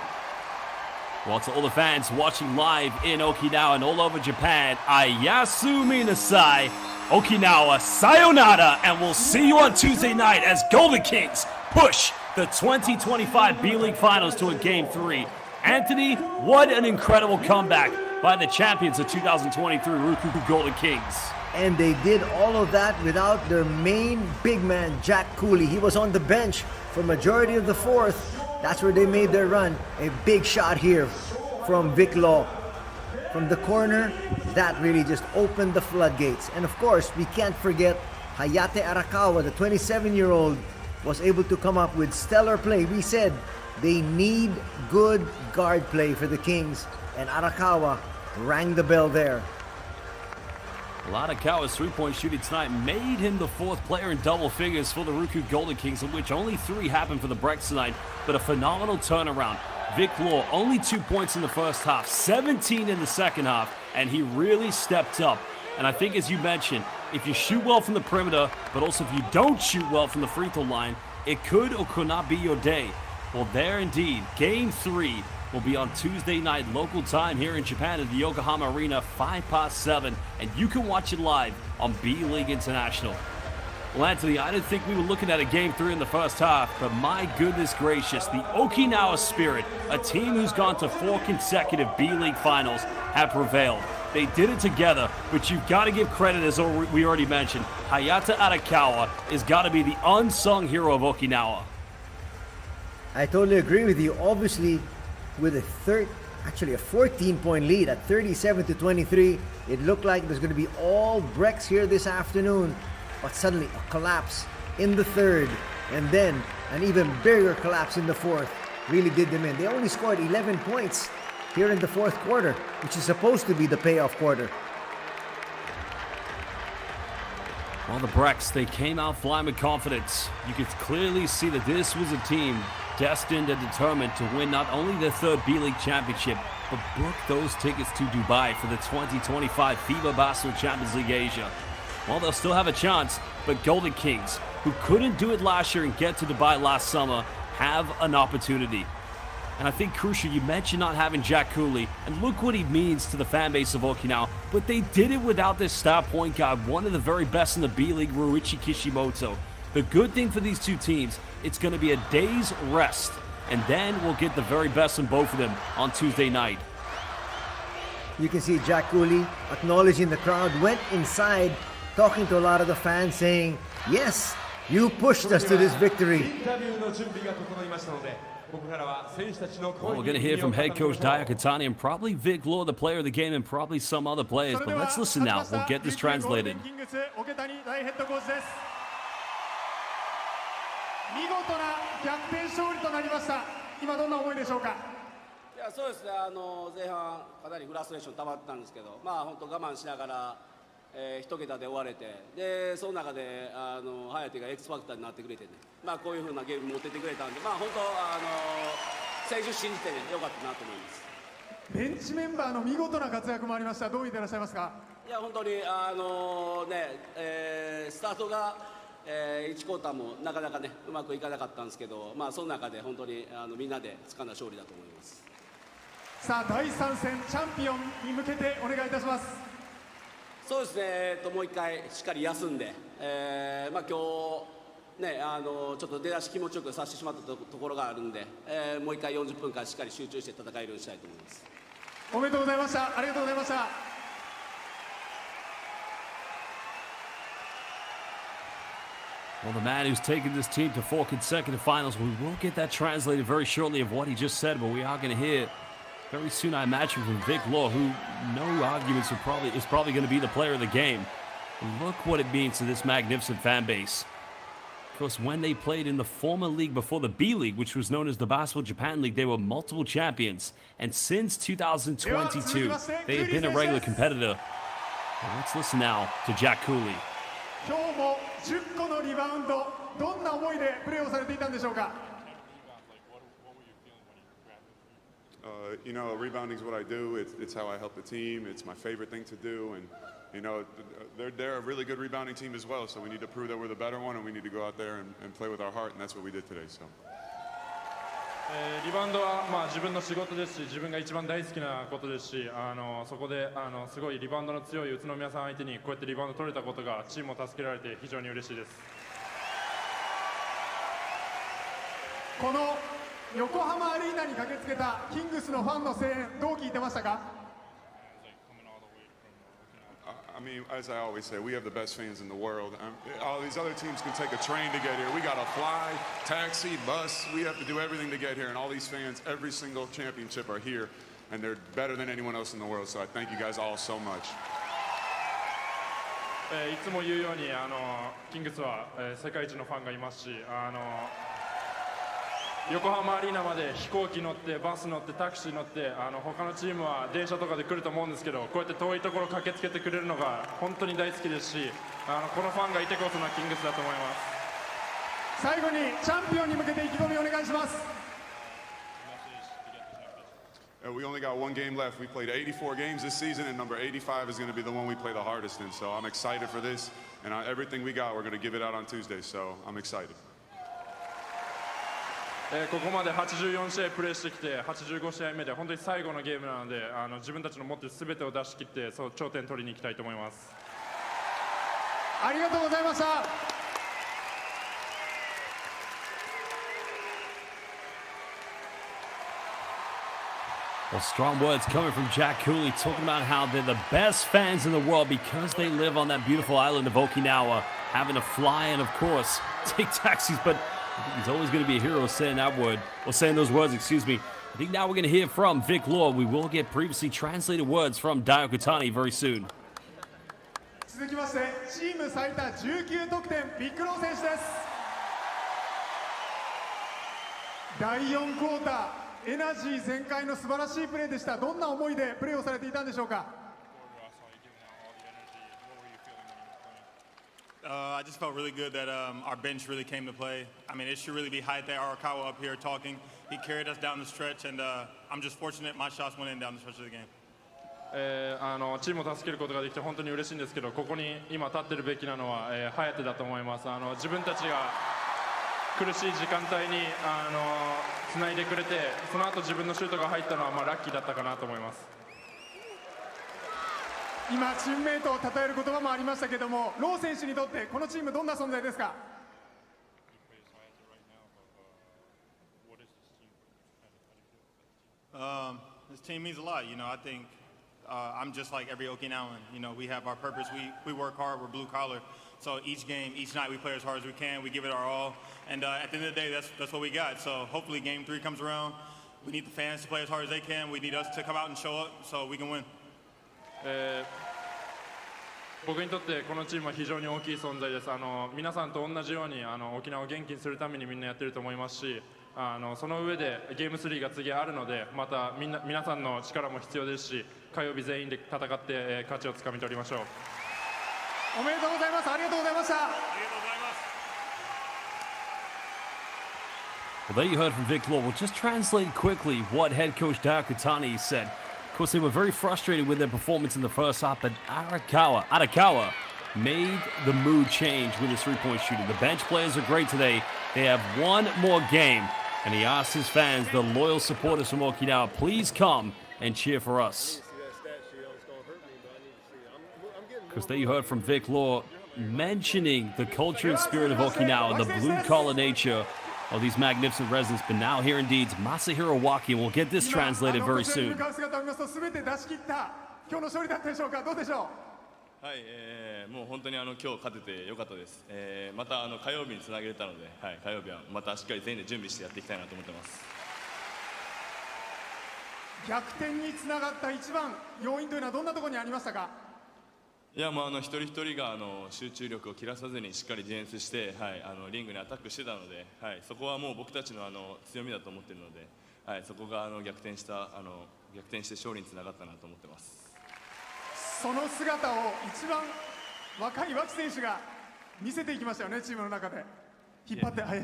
Well, to all the fans watching live in Okinawa and all over Japan, Ayasumi Nasai, Okinawa, sayonara, and we'll see you on Tuesday night as Golden Kings push the 2025 B-League Finals to a Game 3. Anthony, what an incredible comeback by the champions of 2023 RYUKYU Golden Kings. And they did all of that without their main big man, Jack Cooley. He was on the bench for majority of the fourth. That's where they made their run. A big shot here from Vic Law. From the corner, that really just opened the floodgates. And of course, we can't forget Hayate Arakawa, the 27-year-old, was able to come up with stellar play. We said they need good guard play for the Kings, and Arakawa rang the bell there. Arakawa's three-point shooting tonight made him the fourth player in double figures for the RYUKYU Golden Kings, of which only 3 happened for the BREX tonight, but a phenomenal turnaround. Vic Law, only 2 points in the first half, 17 in the second half, and he really stepped up. And I think, as you mentioned, if you shoot well from the perimeter, but also if you don't shoot well from the free throw line, it could or could not be your day. Well, there indeed, Game 3 will be on Tuesday night local time here in Japan at the Yokohama Arena, 7:05, and you can watch it live on B.LEAGUE International. Well, Anthony, I didn't think we were looking at a Game 3 in the first half, but my goodness gracious, the Okinawa Spirit, a team who's gone to 4 consecutive B.LEAGUE finals, have prevailed. They did it together, but you've got to give credit, as we already mentioned. Hayate Arakawa has got to be the unsung hero of Okinawa. I totally agree with you. Obviously, with a 14-point lead at 37-23, it looked like there's going to be all BREX here this afternoon. But suddenly a collapse in the third, and then an even bigger collapse in the fourth really did them in. They only scored 11 points here in the fourth quarter, which is supposed to be the payoff quarter. Well, the BREX, they came out flying with confidence. You could clearly see that this was a team destined and determined to win not only their 3rd B-League championship, but book those tickets to Dubai for the 2025 FIBA Basketball Champions League Asia. Well, they'll still have a chance, but Golden Kings, who couldn't do it last year and get to Dubai last summer, have an opportunity. And I think crucial, you mentioned not having Jack Cooley, and look what he means to the fan base of Okinawa, but they did it without their star point guard, one of the very best in the B-League, Ryuichi Kishimoto. The good thing for these two teams, it's going to be a day's rest, and then we'll get the very best in both of them on Tuesday night. You can see Jack Cooley acknowledging the crowd, went inside, talking to a lot of the fans, saying, yes, you pushed us to this victory. Well, we're going to hear from head coach Daya Katani and probably Vic Law, the player of the game, and probably some other players. But let's listen now. We'll get this translated. 見事な逆転勝利となりました。今どんな思いでしょうか。いや、そうですね。前半かなりフラストレーション溜まってたんですけど、まあ本当我慢しながら、一桁で終われて、でその中で颯がエクスファクターになってくれてね、まあこういう風なゲーム持ってってくれたんで、まあ本当選手信じてね良かったなと思います。ベンチメンバーの見事な活躍もありました。どう見ていらっしゃいますか。いや本当にスタートが1クォーターもなかなかねうまくいかなかったんですけど、まあその中で本当にみんなで掴んだ勝利だと思います。さあ第3戦チャンピオンに向けてお願いいたします。そうですね。もう一回しっかり休んで、まあ今日ねちょっと出だし気持ちよくさせてしまったところがあるんで、もう一回40分間しっかり集中して戦えるようにしたいと思います。おめでとうございました。ありがとうございました。Well, the man who's taken this team to 4 consecutive finals, we will get that translated very shortly of what he just said, but we are going to hear very soon, I imagine, from Vic Law, who, no arguments, is probably going to be the player of the game. Look what it means to this magnificent fan base. Of course, when they played in the former league before the B-League, which was known as the Basketball Japan League, they were multiple champions. And since 2022, they have been a regular competitor. Well, let's listen now to Jack Cooley. 今日も10個のリバウンド、どんな思いでプレーをされていたんでしょうか。You know, rebounding is what I do. It's how I help the team. It's my favorite thing to do, and you know, they're a really good rebounding team as well. So we need to prove that we're the better one, and we need to go out there and play with our heart, and that's what we did today. So. リバウンドは、自分の仕事ですし、自分が一番大好きなことですし、そこですごいリバウンドの強い宇都宮さん相手にこうやってリバウンド取れたことがチームを助けられて非常に嬉しいです。この横浜アリーナに駆けつけたキングスのファンの声援、どう聞いてましたか？ I mean, as I always say, we have the best fans in the world. All these other teams can take a train to get here. We got to fly, taxi, bus. We have to do everything to get here. And all these fans, every single championship are here. And they're better than anyone else in the world. So I thank you guys all so much. いつも言うようにキングスは世界一のファンがいますし、横浜アリーナまで飛行機乗ってバス乗ってタクシー乗って他のチームは電車とかで来ると思うんですけど、こうやって遠いところ駆けつけてくれるのが本当に大好きですし、このファンがいてこそのキングスだと思います。最後にチャンピオンに向けて意気込みお願いします。We only got one game left. We played 84 games this season, and number 85 is going to be the one we play the hardest in. So I'm excited for this, and everything we got, we're going to give it out on Tuesday. So I'm excited. ここまで84試合プレーしてきて85試合目で本当に最後のゲームなので自分たちの持っている全てを出し切ってその頂点取りに行きたいと思います。ありがとうございました。Well, strong words coming from Jack Cooley, talking about how they're the best fans in the world because they live on that beautiful island of Okinawa, having to fly and, of course, take taxis. But I think he's always going to be a hero saying that word, or saying those words, excuse me. I think now we're going to hear from Vic Law. We will get previously translated words from Dayo Katani very soon. 続きましてチーム最多19得点ビッグロー選手です。第4クォーターエナジー全開の素晴らしいプレーでした。どんな思いでプレーをされていたんでしょうか？ I just felt really good that our bench really came to play. I mean, it should really be Hayate Arakawa up here talking. He carried us down the stretch, and I'm just fortunate my shots went in down the stretch of the game. チームを助けることができて本当に嬉しいんですけど、ここに今立ってるべきなのは颯だと思います。自分たちが苦しい時間帯につないでくれて、その後自分のシュートが入ったのはラッキーだったかなと思います。今チームメイトを称える言葉もありましたけども、ロー選手にとってこのチームどんな存在ですか？ This team means a lot. You know, I think I'm just like every Okinawan. You know, we have our purpose. We work hard. We're blue collar. So each game, each night, we play as hard as we can. We give it our all. And at the end of the day, that's what we got. So hopefully, Game 3 comes around. We need the fans to play as hard as they can. We need us to come out and show up so we can win. 僕にとってこのチームは非常に大きい存在です。皆さんと同じように沖縄を元気にするためにみんなやってると思いますし、その上でゲーム3が次あるので、また皆さんの力も必要ですし、火曜日全員で戦って、勝ちをつかみ取りましょう。おめでとうございます。ありがとうございました。 Well, there you heard from Vic Law. We'll just translate quickly what head coach Dayo Katani said. Of course, they were very frustrated with their performance in the first half, but Arakawa made the mood change with his three-point shooting. The bench players are great today. They have one more game, and he asked his fans, the loyal supporters from Okinawa, please come and cheer for us. Because there you heard from Vic Law mentioning the culture and spirit of Okinawa, the blue-collar nature of these magnificent residents. But now here indeed, Masahiro Waki, and we'll get this translated very soon. はい、もう本当に今日勝ててよかったです。また火曜日につなげれたので、はい、火曜日はまたしっかり全員で準備してやっていきたいなと思ってます。逆転につながった一番要因というのはどんなところにありましたか？いや、もう一人一人が集中力を切らさずにしっかりディフェンスして、はい、リングにアタックしてたので、はい、そこはもう僕たちの強みだと思っているので、はい、そこが逆転して勝利につながったなと思ってます。その姿を一番若い脇選手が見せていきましたよね、チームの中で引っ張って、はい、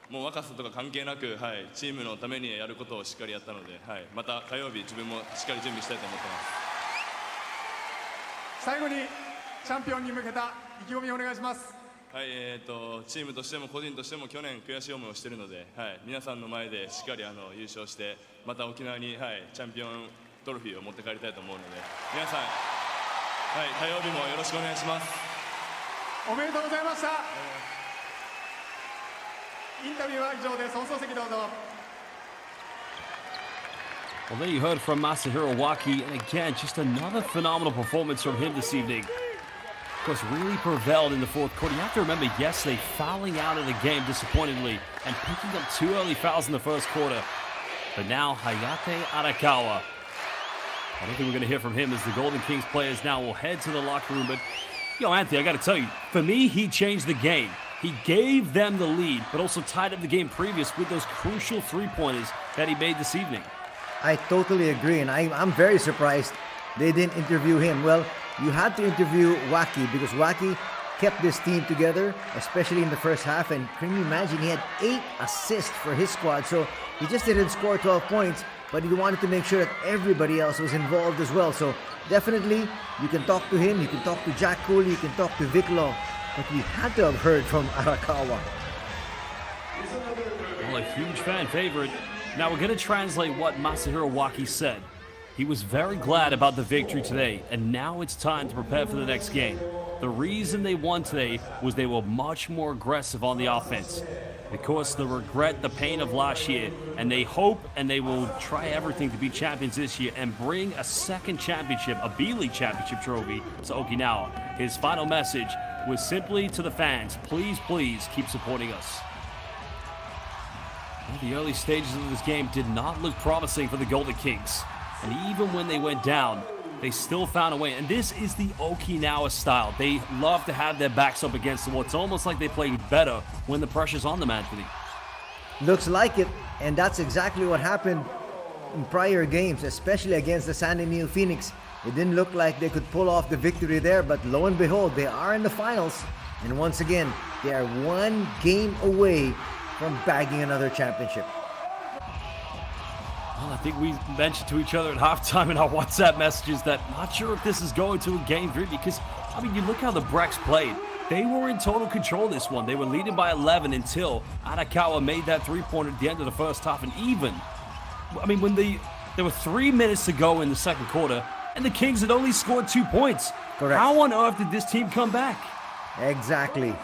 もう若さとか関係なく、はい、チームのためにやることをしっかりやったので、はい、また火曜日自分もしっかり準備したいと思ってます。最後にチャンピオンに向けた意気込みをお願いします。はい、チームとしても個人としても去年悔しい思いをしているので、はい、皆さんの前でしっかり優勝してまた沖縄に、はい、チャンピオントロフィーを持って帰りたいと思うので皆さん、はい、火曜日もよろしくお願いします。おめでとうございました。インタビューは以上です。放送席どうぞ。 Well, there you heard from Masahiro Waki, and again, just another phenomenal performance from him this evening. Of course, really prevailed in the fourth quarter. You have to remember yesterday fouling out of the game disappointingly and picking up 2 early fouls in the first quarter. But now, Hayate Arakawa. I don't think we're going to hear from him as the Golden Kings players now will head to the locker room. But, Anthony, I got to tell you, for me, he changed the game. He gave them the lead, but also tied up the game previous with those crucial three-pointers that he made this evening. I totally agree, and I'm very surprised they didn't interview him. Well, you had to interview Waki because Waki kept this team together, especially in the first half. And can you imagine, he had 8 assists for his squad. So he just didn't score 12 points, but he wanted to make sure that everybody else was involved as well. So definitely, you can talk to him, you can talk to Jack Cooley, you can talk to Vic Law, but we had to have heard from Arakawa. Well, a huge fan favorite. Now we're going to translate what Masahiro Waki said. He was very glad about the victory today, and now it's time to prepare for the next game. The reason they won today was they were much more aggressive on the offense. Because the regret, the pain of last year, and they hope and they will try everything to be champions this year and bring a second championship, a B.LEAGUE championship trophy to Okinawa. His final message was simply to the fans, please, please keep supporting us. Well, the early stages of this game did not look promising for the Golden Kings. And even when they went down, they still found a way. And this is the Okinawa style. They love to have their backs up against the wall. It's almost like they play better when the pressure's on them, Anthony. Looks like it, and that's exactly what happened in prior games, especially against the San Emil Phoenix. It didn't look like they could pull off the victory there, but lo and behold, they are in the finals. And once again, they are 1 game away from bagging another championship. Well, I think we mentioned to each other at halftime in our WhatsApp messages that not sure if this is going to a game 3 because, I mean, you look how the BREX played. They were in total control this one. They were leading by 11 until Arakawa made that three-pointer at the end of the first half. And even, I mean, when there were 3 minutes to go in the second quarter and the Kings had only scored 2 points. Correct. How on earth did this team come back? Exactly.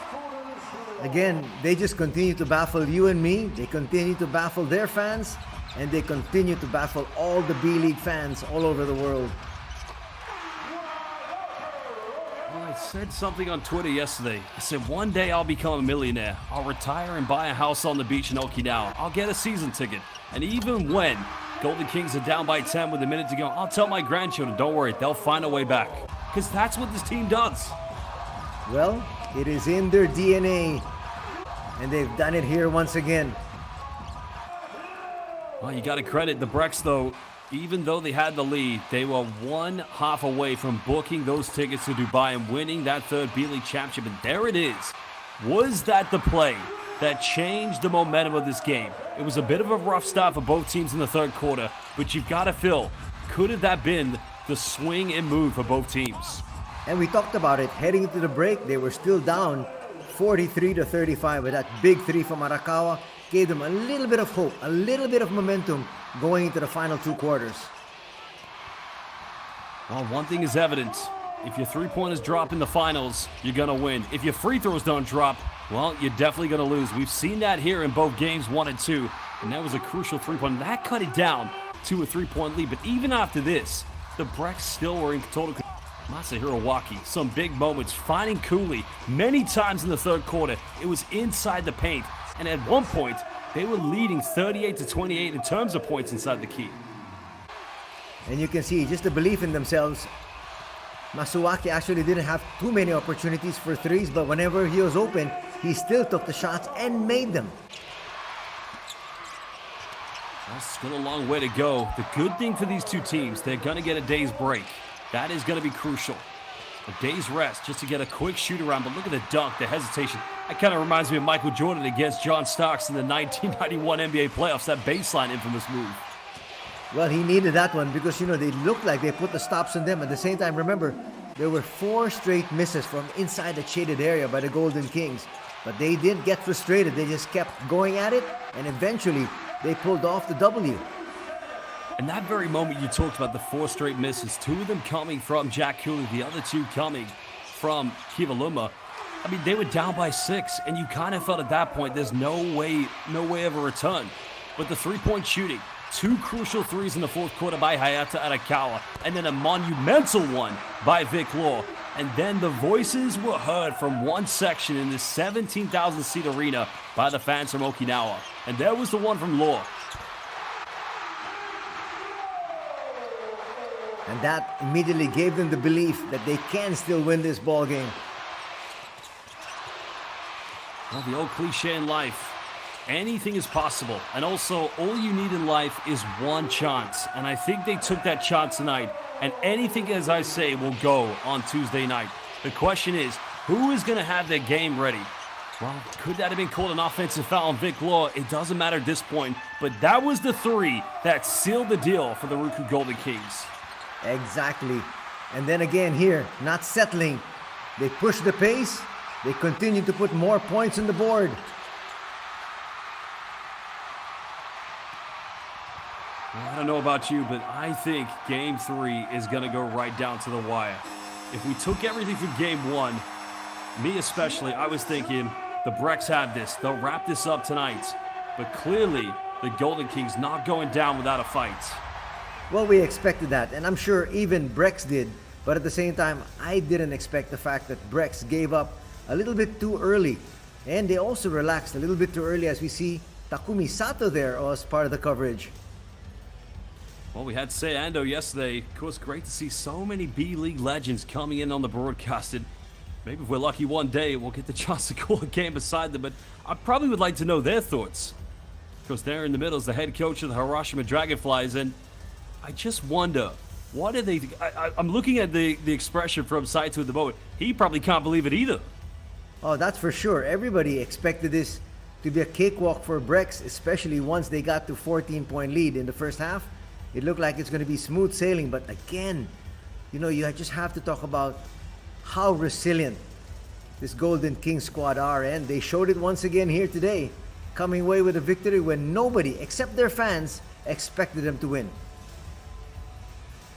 Again, they just continue to baffle you and me. They continue to baffle their fans. And they continue to baffle all the B.LEAGUE fans all over the world. Well, I said something on Twitter yesterday. I said, one day I'll become a millionaire. I'll retire and buy a house on the beach in Okinawa. I'll get a season ticket. And even when Golden Kings are down by 10 with a minute to go, I'll tell my grandchildren, don't worry, they'll find a way back. Because that's what this team does. Well, it is in their DNA. And they've done it here once again. Well, you got to credit the BREX, though. Even though they had the lead, they were 1 half away from booking those tickets to Dubai and winning that 3rd B.LEAGUE championship. And there it is. Was that the play that changed the momentum of this game? It was a bit of a rough start for both teams in the 3rd quarter, but you've got to feel, could have that been the swing and move for both teams? And we talked about it. Heading into the break, they were still down 43-35, but that big 3 from Arakawa gave them a little bit of hope, a little bit of momentum going into the final 2 quarters. Well, one thing is evident. If your three-pointers drop in the finals, you're going to win. If your free throws don't drop, well, you're definitely going to lose. We've seen that here in both games 1 and 2, and that was a crucial three-point. That cut it down to a 3-point lead. But even after this, the BREX still were in total control. Masahiro Waki, some big moments, finding Cooley many times in the 3rd quarter. It was inside the paint. And at one point, they were leading 38-28 in terms of points inside the key. And you can see just the belief in themselves. Masuaki actually didn't have too many opportunities for threes, but whenever he was open, he still took the shots and made them. Well, still a long way to go. The good thing for these two teams, they're going to get a day's break. That is going to be crucial. A day's rest just to get a quick shoot around, but look at the dunk, the hesitation. That kind of reminds me of Michael Jordan against John Starks in the 1991 NBA playoffs, that baseline infamous move. Well, he needed that one because, they looked like they put the stops on them. At the same time, remember, There were 4 straight misses from inside the shaded area by the Golden Kings. But they didn't get frustrated. They just kept going at it, and eventually they pulled off the W. In that very moment, you talked about the 4 straight misses, 2 of them coming from Jack Cooley, the other 2 coming from Kivaluma. I mean, they were down by 6, and you kind of felt at that point there's no way of a return. But the 3-point shooting, 2 crucial threes in the fourth quarter by Hayata Arakawa, and then a monumental one by Vic Law. And then the voices were heard from one section in this 17,000-seat arena by the fans from Okinawa. And there was the one from Law. And that immediately gave them the belief that they can still win this ball game. Well, the old cliche in life, anything is possible. And also, all you need in life is one chance. And I think they took that chance tonight. And anything, as I say, will go on Tuesday night. The question is, who is going to have their game ready? Well, could that have been called an offensive foul on Vic Law? It doesn't matter at this point. But that was the 3 that sealed the deal for the RYUKYU Golden Kings. Exactly. And then again here, not settling. They push the pace. They continue to put more points on the board. Well, I don't know about you, but I think Game 3 is going to go right down to the wire. If we took everything from Game 1, me especially, I was thinking the BREX have this. They'll wrap this up tonight. But clearly, the Golden Kings not going down without a fight. Well, we expected that, and I'm sure even BREX did. But at the same time, I didn't expect the fact that BREX gave up a little bit too early. And they also relaxed a little bit too early, as we see Takumi Sato there as part of the coverage. Well, we had Sei Ando yesterday. Of course, great to see so many B-League legends coming in on the broadcast. And maybe if we're lucky one day, we'll get the chance to call a game beside them. But I probably would like to know their thoughts. Because there in the middle is the head coach of the Hiroshima Dragonflies. And I just wonder, what are they... I'm looking at the expression from Saito at the moment. He probably can't believe it either. Oh, that's for sure. Everybody expected this to be a cakewalk for BREX, especially once they got to 14-point lead in the first half. It looked like it's going to be smooth sailing, but again, you know, you just have to talk about how resilient this Golden Kings squad are, and they showed it once again here today, coming away with a victory when nobody, except their fans, expected them to win.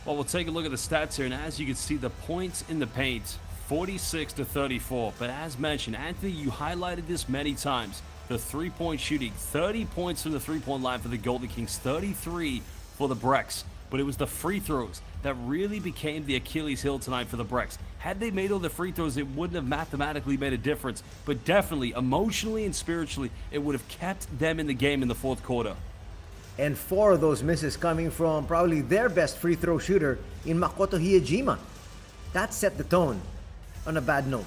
Well, we'll take a look at the stats here, and as you can see, the points in the paint, 46-34. But as mentioned, Anthony, you highlighted this many times. The 3-point shooting, 30 points from the 3-point line for the Golden Kings, 33 for the BREX. But it was the free throws that really became the Achilles heel tonight for the BREX. Had they made all the free throws, it wouldn't have mathematically made a difference. But definitely, emotionally and spiritually, it would have kept them in the game in the fourth quarter. And 4 of those misses coming from probably their best free throw shooter in Makoto Hiejima. That set the tone on a bad note.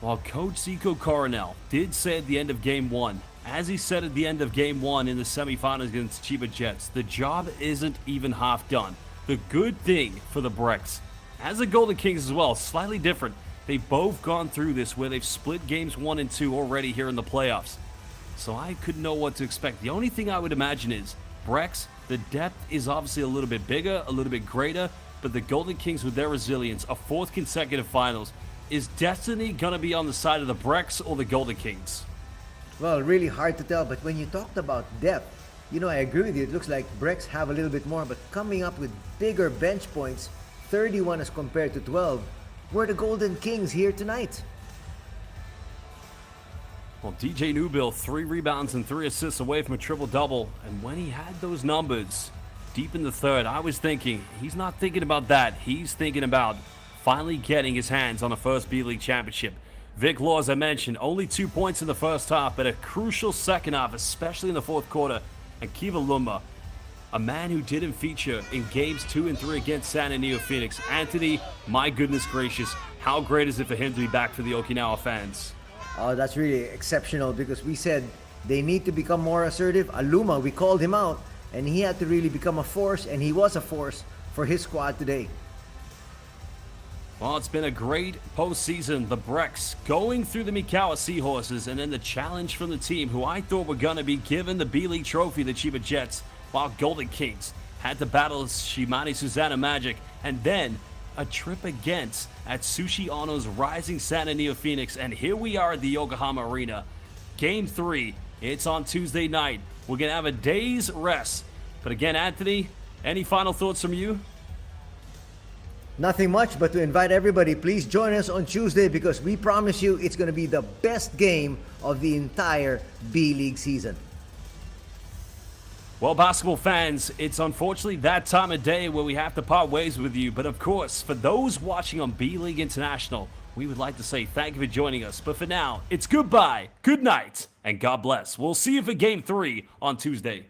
While Coach Zico Coronel did say at the end of Game 1, as he said at the end of Game 1 in the semifinals against Chiba Jets, the job isn't even half done. The good thing for the BREX, as the Golden Kings as well, slightly different. They've both gone through this where they've split Games 1 and 2 already here in the playoffs. So I couldn't know what to expect. The only thing I would imagine is BREX, the depth is obviously a little bit bigger, a little bit greater, but the Golden Kings with their resilience, a 4th consecutive finals, is destiny going to be on the side of the BREX or the Golden Kings? Well, really hard to tell, but when you talked about depth, you know, I agree with you. It looks like BREX have a little bit more, but coming up with bigger bench points, 31 as compared to 12, were the Golden Kings here tonight. Well, DJ Newbill, 3 rebounds and 3 assists away from a triple-double. And when he had those numbers deep in the third, I was thinking, he's not thinking about that. He's thinking about finally getting his hands on a first B-League championship. Vic Law, as I mentioned, only 2 points in the first half, but a crucial second half, especially in the fourth quarter. And Kivaluma, a man who didn't feature in Games 2 and 3 against San Antonio Phoenix. Anthony, my goodness gracious, how great is it for him to be back for the Okinawa fans? Oh, that's really exceptional, because we said they need to become more assertive. Aluma, we called him out, and he had to really become a force, and he was a force for his squad today. Well, it's been a great postseason. The BREX going through the Mikawa Seahorses, and then the challenge from the team who I thought were going to be given the B-League trophy, the Chiba Jets, while Golden Kings had to battle Shimane Susanna Magic, and then a trip against at Sushi Ono's Rising Santa Neo Phoenix. And here we are at the Yokohama Arena. Game 3, it's on Tuesday night. We're going to have a day's rest. But again, Anthony, any final thoughts from you? Nothing much, but to invite everybody, please join us on Tuesday because we promise you it's going to be the best game of the entire B-League season. Well, basketball fans, it's unfortunately that time of day where we have to part ways with you. But of course, for those watching on B-League International, we would like to say thank you for joining us. But for now, it's goodbye, good night, and God bless. We'll see you for Game 3 on Tuesday.